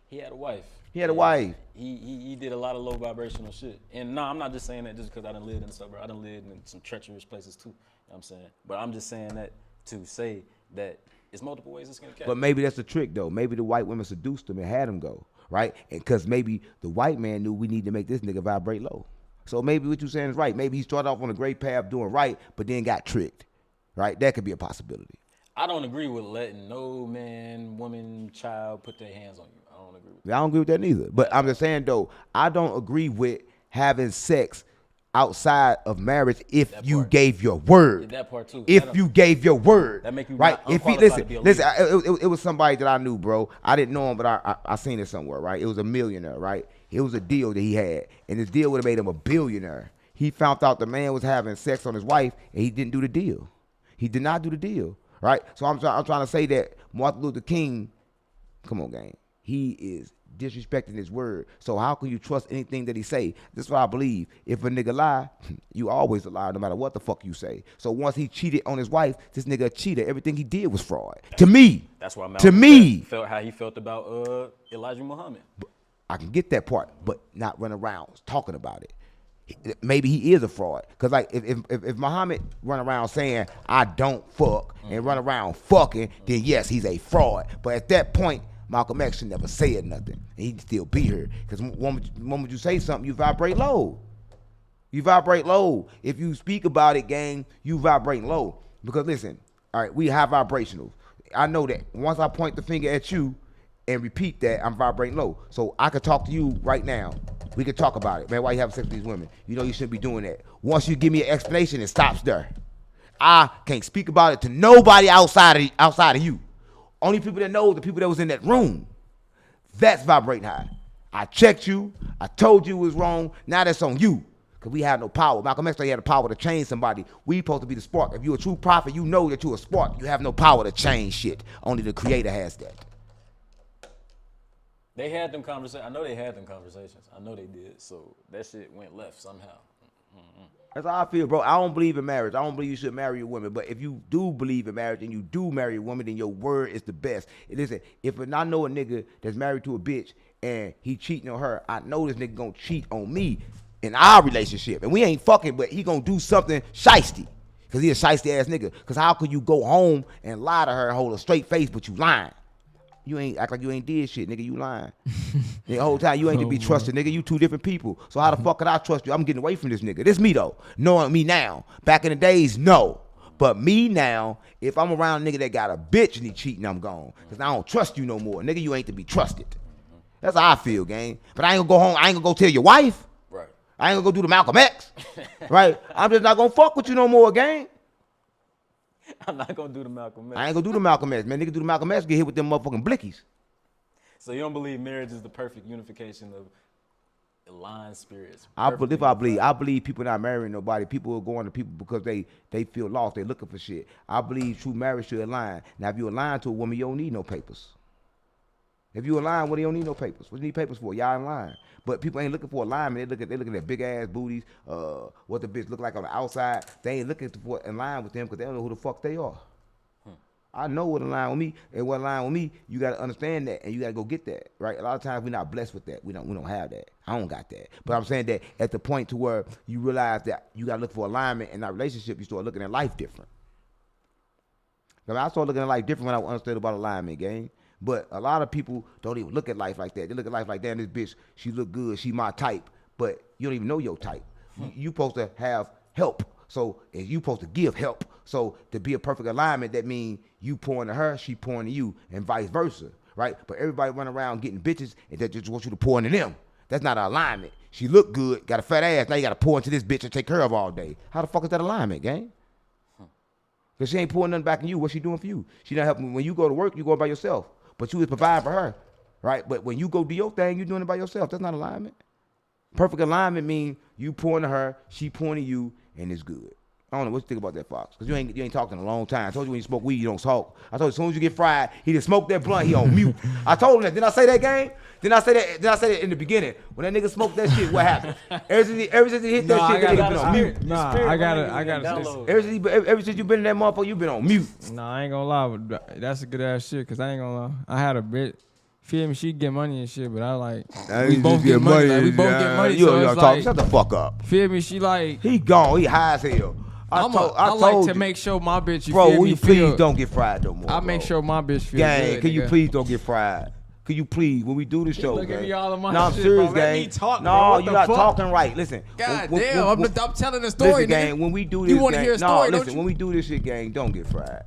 He had a wife.
He had a wife.
He did a lot of low vibrational shit. And no, I'm not just saying that just because I done lived in the suburb. I done lived in some treacherous places too. You know what I'm saying? But I'm just saying that to say that it's multiple ways to skin a cat.
But maybe that's the trick, though. Maybe the white women seduced him and had him go, right? And because maybe the white man knew we need to make this nigga vibrate low. So maybe what you're saying is right. Maybe he started off on a great path doing right, but then got tricked, right? That could be a possibility.
I don't agree with letting no man, woman, child put their hands on you. I don't agree with that.
I don't agree with that neither. But I'm just saying, though, I don't agree with having sex outside of marriage if
That
you
part.
gave your word.
That part too.
If you gave your word.
That make you
right.
not
If he
unqualified to be a
listen,
leader.
it was somebody that I knew, bro. I didn't know him, but I seen it somewhere, right? It was a millionaire, right? It was a deal that he had, and this deal would have made him a billionaire. He found out the man was having sex on his wife, and he didn't do the deal. He did not do the deal, right? So I'm trying to say that Martin Luther King, come on, gang. He is disrespecting his word. So how can you trust anything that he say? This is what I believe. If a nigga lie, you always a liar no matter what the fuck you say. So once he cheated on his wife, this nigga a cheater. Everything he did was fraud. To me.
That's why
To
Malcolm
me.
felt how he felt about Elijah Muhammad.
I can get that part, but not run around talking about it. Maybe he is a fraud. Because like if Muhammad run around saying, I don't fuck, and run around fucking, then yes, he's a fraud. But at that point, Malcolm X should never said nothing. And he'd still be here. Because the moment you say something, you vibrate low. You vibrate low. If you speak about it, gang, you vibrate low. Because listen, all right, we high vibrational. I know that. Once I point the finger at you and repeat that, I'm vibrating low. So I could talk to you right now. We could talk about it. Man, why you having sex with these women? You know you shouldn't be doing that. Once you give me an explanation, it stops there. I can't speak about it to nobody outside of you. Only people that know the people that was in that room. That's vibrating high. I checked you. I told you it was wrong. Now that's on you. Because we have no power. Malcolm X had the power to change somebody. We supposed to be the spark. If you're a true prophet, you know that you're a spark. You have no power to change shit. Only the creator has that.
They had them conversations. I know they had them conversations. I know they did. So that shit went left somehow.
That's how I feel, bro. I don't believe in marriage. I don't believe you should marry a woman. But if you do believe in marriage and you do marry a woman, then your word is the best. Listen, if I know a nigga that's married to a bitch and he cheating on her, I know this nigga gonna cheat on me in our relationship. And we ain't fucking, but he gonna do something shiesty. Because he a shiesty ass nigga. Because how could you go home and lie to her and hold a straight face, but you lying? You ain't act like you ain't did shit, nigga. You lying. The whole time you ain't to be trusted, nigga. You two different people. So how the fuck could I trust you? I'm getting away from this nigga. This me though. Knowing me now. Back in the days, no. But me now, if I'm around a nigga that got a bitch and he cheating, I'm gone. Cause I don't trust you no more. Nigga, you ain't to be trusted. That's how I feel, gang. But I ain't gonna go home. I ain't gonna go tell your wife.
Right.
I ain't gonna go do the Malcolm X. Right? I'm just not gonna fuck with you no more, gang.
I'm not gonna do the Malcolm X.
I ain't gonna do the Malcolm X, man. Nigga do the Malcolm X, get hit with them motherfucking blickies.
So you don't believe marriage is the perfect unification of aligned spirits?
I believe people not marrying nobody. People are going to people because they feel lost. They looking for shit. I believe true marriage should align. Now, if you align to a woman, you don't need no papers. If you align, well, you don't need no papers. What do you need papers for? Y'all in line. But people ain't looking for alignment. They looking at big ass booties, what the bitch look like on the outside. They ain't looking for in line with them because they don't know who the fuck they are. I know what align with me, and what align with me, you gotta understand that, and you gotta go get that, right? A lot of times we're not blessed with that. We don't have that. I don't got that. But I'm saying that at the point to where you realize that you gotta look for alignment in that relationship, you start looking at life different. I started looking at life different when I understood about alignment, gang. But a lot of people don't even look at life like that. They look at life like, damn, this bitch, she look good, she my type. But you don't even know your type. You supposed to have help. So if you supposed to give help. So to be a perfect alignment, that means you pouring to her, she pouring to you, and vice versa, right? But everybody run around getting bitches and they just want you to pour into them. That's not an alignment. She look good, got a fat ass, now you got to pour into this bitch and take care of all day. How the fuck is that alignment, gang? Because she ain't pouring nothing back in you. What's she doing for you? She not helping. When you go to work, you go by yourself. But you was providing for her, right? But when you go do your thing, you doing it by yourself. That's not alignment. Perfect alignment means you pouring to her, she pouring to you, and it's good. I don't know what you think about that, Fox, because you ain't talked in a long time. I told you when you smoke weed, you don't talk. I told you as soon as you get fried, he just smoked that blunt, he on mute. I told him that. Didn't I say that, gang? Didn't I say that in the beginning? When that nigga smoked that shit, what happened? Ever since he hit that shit, that nigga been on mute. Ever since you been in that motherfucker, you been on mute.
Nah, I ain't gonna lie, but that's a good ass shit, because I ain't gonna lie. I had a bitch. Feel me? She get money and shit, but I like we both get money. Like, we both get money.
You
So it's
talk.
like,
Shut the fuck up.
Feel me? She like
He gone. He high as hell. I
like
told
to
you.
make sure my bitch. You
Bro,
feel
will
me?
you please don't get fried no more?
I make sure my bitch feel
gang,
good.
can you
nigga.
please don't get fried? Can you please, when we do the show,
look at
gang?
me all in my
no, I'm
shit,
serious,
bro. Let
gang.
me talk,
no,
bro. What
you're
the
not
fuck?
talking right. Listen.
God damn, I'm telling the story,
listen,
nigga.
gang, when we do this,
You want to
gang,
hear a story,
no,
don't
listen,
you?
when we do this shit, gang, don't get fried.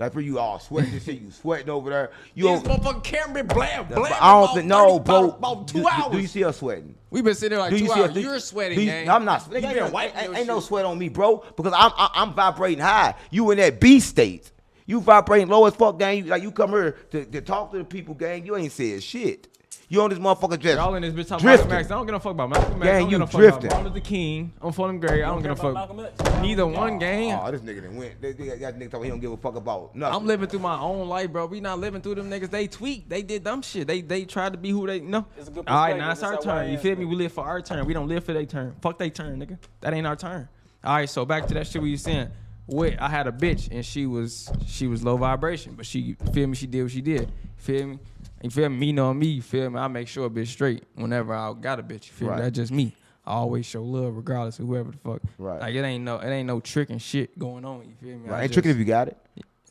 Like for you all sweating and shit, you sweating over there. You
This
don't,
motherfucking camera been blam.
I don't think, no, bro.
About 2 hours.
Do you see her sweating?
We been sitting there like
Do
2
you see
hours.
her-
You're sweating,
do you-
gang.
I'm not.
You been wiping your
Ain't no
shit.
sweat on me, bro. Because I'm vibrating high. You in that B state. You vibrating low as fuck, gang. You come here to talk to the people, gang. You ain't said shit. You on this motherfucker just
Y'all in this bitch talking
drifting.
about Malcolm X. I don't give a fuck about Malcolm X.
Gang,
I don't
you
give a fuck
drifting.
about Martin Luther King. I'm fucking great. I don't give a fuck.
Malcolm X.
Neither one gang.
Oh, this nigga done went. They got nigga talking he don't give a fuck about nothing.
I'm living through my own life, bro. We not living through them niggas. They tweak. They did dumb shit. They tried to be who they know.
It's a good
All right,
perspective.
now it's our
It's how
turn. You
YNs
feel me?
think.
We live for our turn. We don't live for their turn. Fuck they turn, nigga. That ain't our turn. All right, so back to that shit we was saying. I had a bitch and she was low vibration, but she feel me. She did what she did. Feel me? You feel me? Me knowing me. You feel me? I make sure a bitch straight whenever I got a bitch. You feel
Right.
me? That's just me. I always show love regardless of whoever the fuck.
Right.
Like it ain't no tricking shit going on. You feel me?
Right. Ain't tricking if you got it.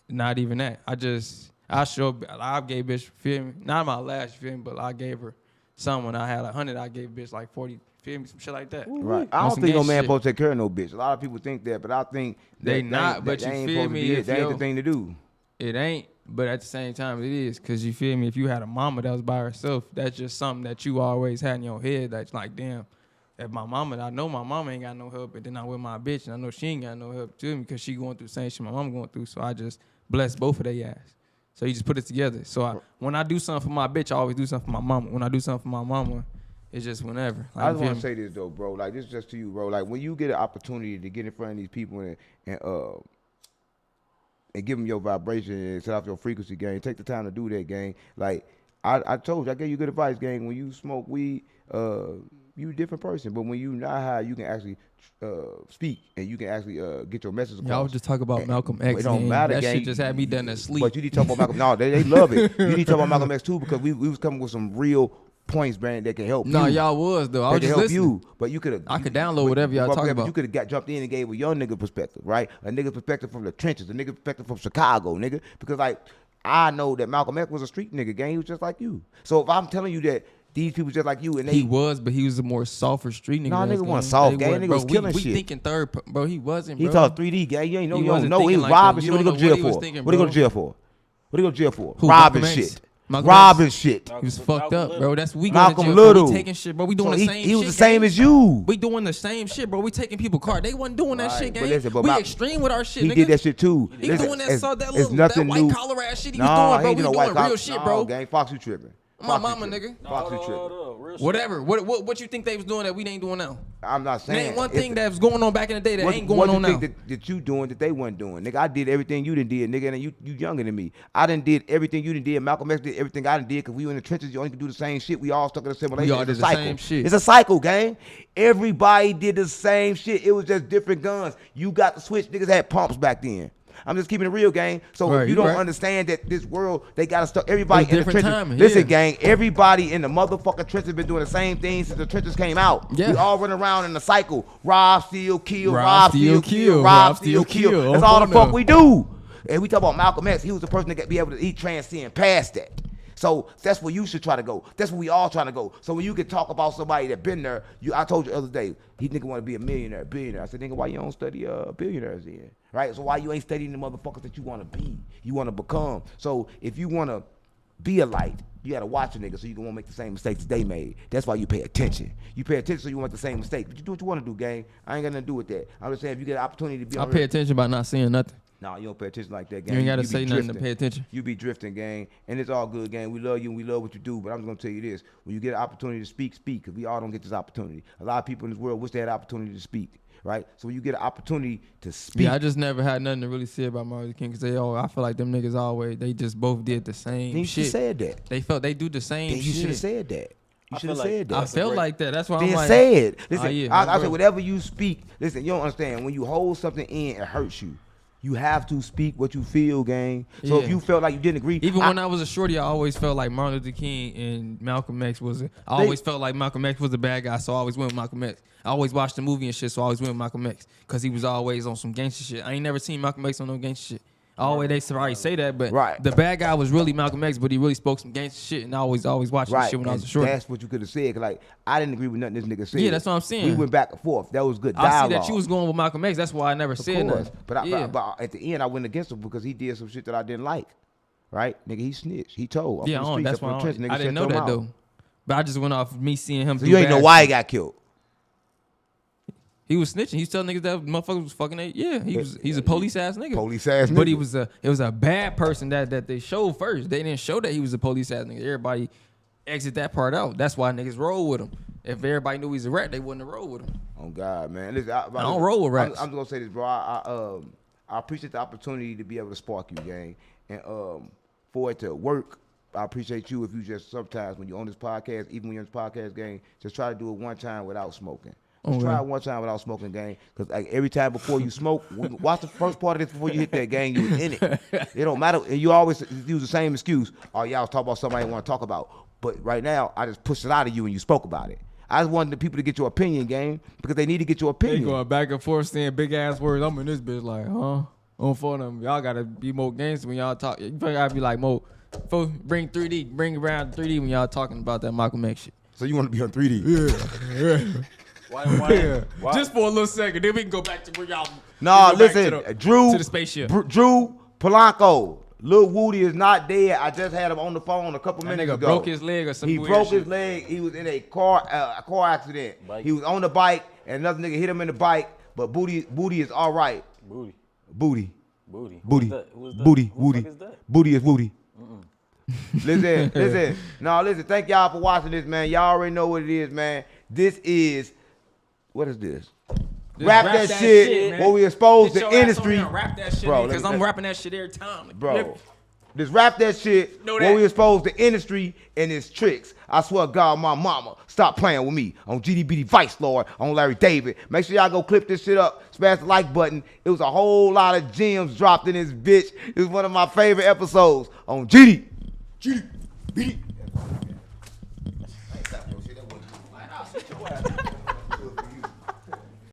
Not even that. I gave bitch, feel me? Not my last, you feel me? But I gave her some when I had 100. I gave bitch like 40, feel me? Some shit like that.
Right. I
On
don't
some
think no
gang
man
shit.
supposed to take care of no bitch. A lot of people think that, but I think
They
that
not,
ain't-
but
that
you
ain't
feel
supposed to
me,
be it.
if
That ain't
yo-
the thing to do.
It ain't, but at the same time it is. Cause you feel me? If you had a mama that was by herself, that's just something that you always had in your head. That's like, damn, if my mama, I know my mama ain't got no help, and then I'm with my bitch, and I know she ain't got no help to me because she going through the same shit my mama going through. So I just bless both of their ass. So you just put it together. So when I do something for my bitch, I always do something for my mama. When I do something for my mama, it's just whenever. Like,
I
you
just
feel
want
me?
to say this though, bro. Like this is just to you, bro. Like when you get an opportunity to get in front of these people and give them your vibration and set off your frequency, gang. Take the time to do that, gang. Like I told you, I gave you good advice, gang. When you smoke weed, you a different person. But when you not high, you can actually speak and you can actually get your message across.
Y'all was just talking about
And-
Malcolm
but
X.
It don't
gang.
matter,
That
gang.
shit just had me done asleep.
But you need to talk about Malcolm. No, they love it. You need to talk about Malcolm X too because we was coming with some real points, man, that can help
No,
you.
y'all was though. I
That
was
can
just
help
listening.
you, but you could have.
I could download whatever y'all talking about.
You could have got jumped in and gave a young nigga perspective, right? A nigga perspective from the trenches, a nigga perspective from Chicago, nigga. Because like I know that Malcolm X was a street nigga, gang. He was just like you. So if I'm telling you that these people just like you and they
He was, but he was a more softer street nigga.
Nah,
ass
nigga wasn't
gang.
soft,
They
gang.
weren't,
Nigga
bro.
was killing
we
shit.
thinking third, bro. He wasn't,
he
bro.
talked 3D, gang. You ain't know,
He
you don't
wasn't
know. He
thinking
was
like that.
robbing
You
shit. What he
don't
go to
know
jail
what he was
for?
thinking,
What he go to
bro.
jail for? What he go to jail for?
Who,
Robbing
Malcolm X?
shit.
Malcolm
Robbing
X?
shit.
He was fucked up, bro. That's we
Malcolm
going to jail.
Little.
We taking shit, bro. We doing
So
the
he
same
was
shit.
the same
gang.
as you.
We doing the same shit, bro. We taking people car. They wasn't doing that
Right,
shit,
but
gang.
listen, but
We
Mal-
extreme with our shit,
He
nigga.
did that shit too.
He
Listen,
doing that,
it's-
so that
it's
little
nothing
that white
new.
collar ass shit he
Nah,
was doing, bro.
he
We
ain't no
doing
white
real
collar.
shit,
Nah,
bro.
gang, Fox, you tripping.
My
Fox, you
mama,
tripping.
nigga.
Fox, you tripping.
Real shit.
Whatever. What you think they was doing that we ain't doing now?
I'm not saying.
Name one
It's-
thing that was going on back in the day that
What,
ain't
what
going
you
on now.
think that you doing that they wasn't doing? Nigga, I did everything you done did, nigga, and you younger than me. I done did everything you done did. Malcolm X did everything I done did because we were in the trenches. You only can do the same shit. We all stuck in a simulation.
We all
It's
did
a
the
cycle.
same shit.
It's a cycle, gang. Everybody did the same shit. It was just different guns. You got the switch. Niggas had pumps back then. I'm just keeping it real, gang. So
Right,
if you
you
don't
right.
understand that this world, they got to stuck everybody
It's
in the
different
trenches.
timing,
Listen,
yeah.
gang, everybody in the motherfucking trenches been doing the same thing since the trenches came out.
Yeah.
We all run around in a cycle. Rob, steal, kill,
Rob,
rob,
steal,
steal, kill,
kill,
rob,
rob,
steal,
steal,
kill.
kill.
That's
I'm
all the
on
fuck
them.
we do. And we talk about Malcolm X. He was the person that could be able to, he transcend past that. So that's where you should try to go. That's where we all trying to go. So when you can talk about somebody that been there, I told you the other day, he nigga want to be a millionaire, billionaire. I said, nigga, why you don't study billionaires then? Right? So why you ain't studying the motherfuckers that you want to be, you want to become? So if you want to be a light, you got to watch a nigga so you won't make the same mistakes they made. That's why you pay attention. You pay attention so you won't make the same mistake. But you do what you want to do, gang. I ain't got nothing to do with that. I'm just saying if you get an opportunity to be
I
on
pay attention by not saying nothing.
No, you don't pay attention like that, gang.
You ain't gotta
be
say nothing to
drifting.
pay attention.
You be drifting, gang, and it's all good, gang. We love you and we love what you do, but I'm just gonna tell you this: when you get an opportunity to speak, speak, because we all don't get this opportunity. A lot of people in this world wish they had an opportunity to speak, right? So when you get an opportunity to speak,
Yeah, I just never had nothing to really say about Martin Luther King because I feel like them niggas they just both did the same
then you should
shit.
have said that.
They felt they do the same
Then you should
shit.
have said that. You
I
should have
feel like
said that.
I
That's a
felt
great-
like that. That's why
Then
I'm like,
say it. Listen,
yeah,
I
bro.
said whatever you speak. Listen, you don't understand. When you hold something in, it hurts you. You have to speak what you feel, gang. So if
Yeah.
you felt like you didn't agree,
Even when I was a shorty, I always felt like Martin Luther King and Malcolm X I always felt like Malcolm X was a bad guy, so I always went with Malcolm X. I always watched the movie and shit, so I always went with Malcolm X because he was always on some gangster shit. I ain't never seen Malcolm X on no gangster shit. Always they probably say that, but
Right.
the bad guy was really Malcolm X, but he really spoke some gangster shit, and I always watched that shit when I was a
and
shorty.
that's what you could have said. 'Cause like I didn't agree with nothing this nigga said.
Yeah, that's what I'm saying.
We went back and forth. That was good
I
dialogue.
see that you was going with Malcolm X. That's why I never
of
said
course.
nothing.
But, but at the end, I went against him because he did some shit that I didn't like. Right, nigga, he snitched. He told. I'm
yeah,
from the streets,
that's
I'm
why
from the trench, nigga,
I didn't
shut
know
your
that
mouth.
though. But I just went off me seeing him.
So
do
you ain't know
bad
why he
shit.
got killed.
He was snitching. He was telling niggas that motherfuckers was fucking. He's a police ass nigga.
Police ass
But
nigga.
it was a bad person that they showed first. They didn't show that he was a police ass nigga. Everybody exit that part out. That's why niggas roll with him. If everybody knew he's a rat, they wouldn't have rolled with him.
Oh God, man. Listen, I
don't roll with rats.
I'm just gonna say this, bro. I appreciate the opportunity to be able to spark you, gang, and for it to work. I appreciate you if you just sometimes when you're on this podcast, even when you're on this podcast, gang, just try to do it one time without smoking. Just try it one time without smoking, gang. Because like every time before you smoke, watch the first part of this before you hit that, gang. You was in it. It don't matter. And you always use the same excuse. Oh, y'all was talking about something I didn't want to talk about. But right now, I just pushed it out of you and you spoke about it. I just wanted the people to get your opinion, gang, because they need to get your
They
opinion.
going back and forth saying big ass words. I'm in this bitch like, huh? On for them. Y'all gotta be more gangster when y'all talk. You gotta be like more. Bring 3D. Bring around 3D when y'all talking about that Malcolm X shit.
So you want to be on 3D?
Why?
Just for a little second, then we can go back to where y'all.
Nah,
we go back
listen,
to
Drew,
the spaceship.
Drew Polanco, Lil Woody is not dead. I just had him on the phone a couple
That
minutes
nigga
ago.
broke his leg or some
He
weird
broke
shit.
his leg. He was in a car accident.
Bike.
He was on the bike, and another nigga hit him in the bike. But Booty is all right.
Booty.
Booty.
Booty.
Booty.
Who is that?
Booty.
Who the
Woody.
fuck is that?
Booty is Woody. Listen. No, listen. Thank y'all for watching this, man. Y'all already know what it is, man. This is, what is this? Rap that shit
man.
where we expose
Get
the
your ass
industry.
on here and rap that shit,
Bro,
because
let me-
I'm rapping that shit every time.
Bro, this rap that shit
Know
where
that.
we expose the industry and its tricks. I swear to God, my mama, stop playing with me on GDBD Vice Lord, on Larry David. Make sure y'all go clip this shit up, smash the like button. It was a whole lot of gems dropped in this bitch. It was one of my favorite episodes on GDBD.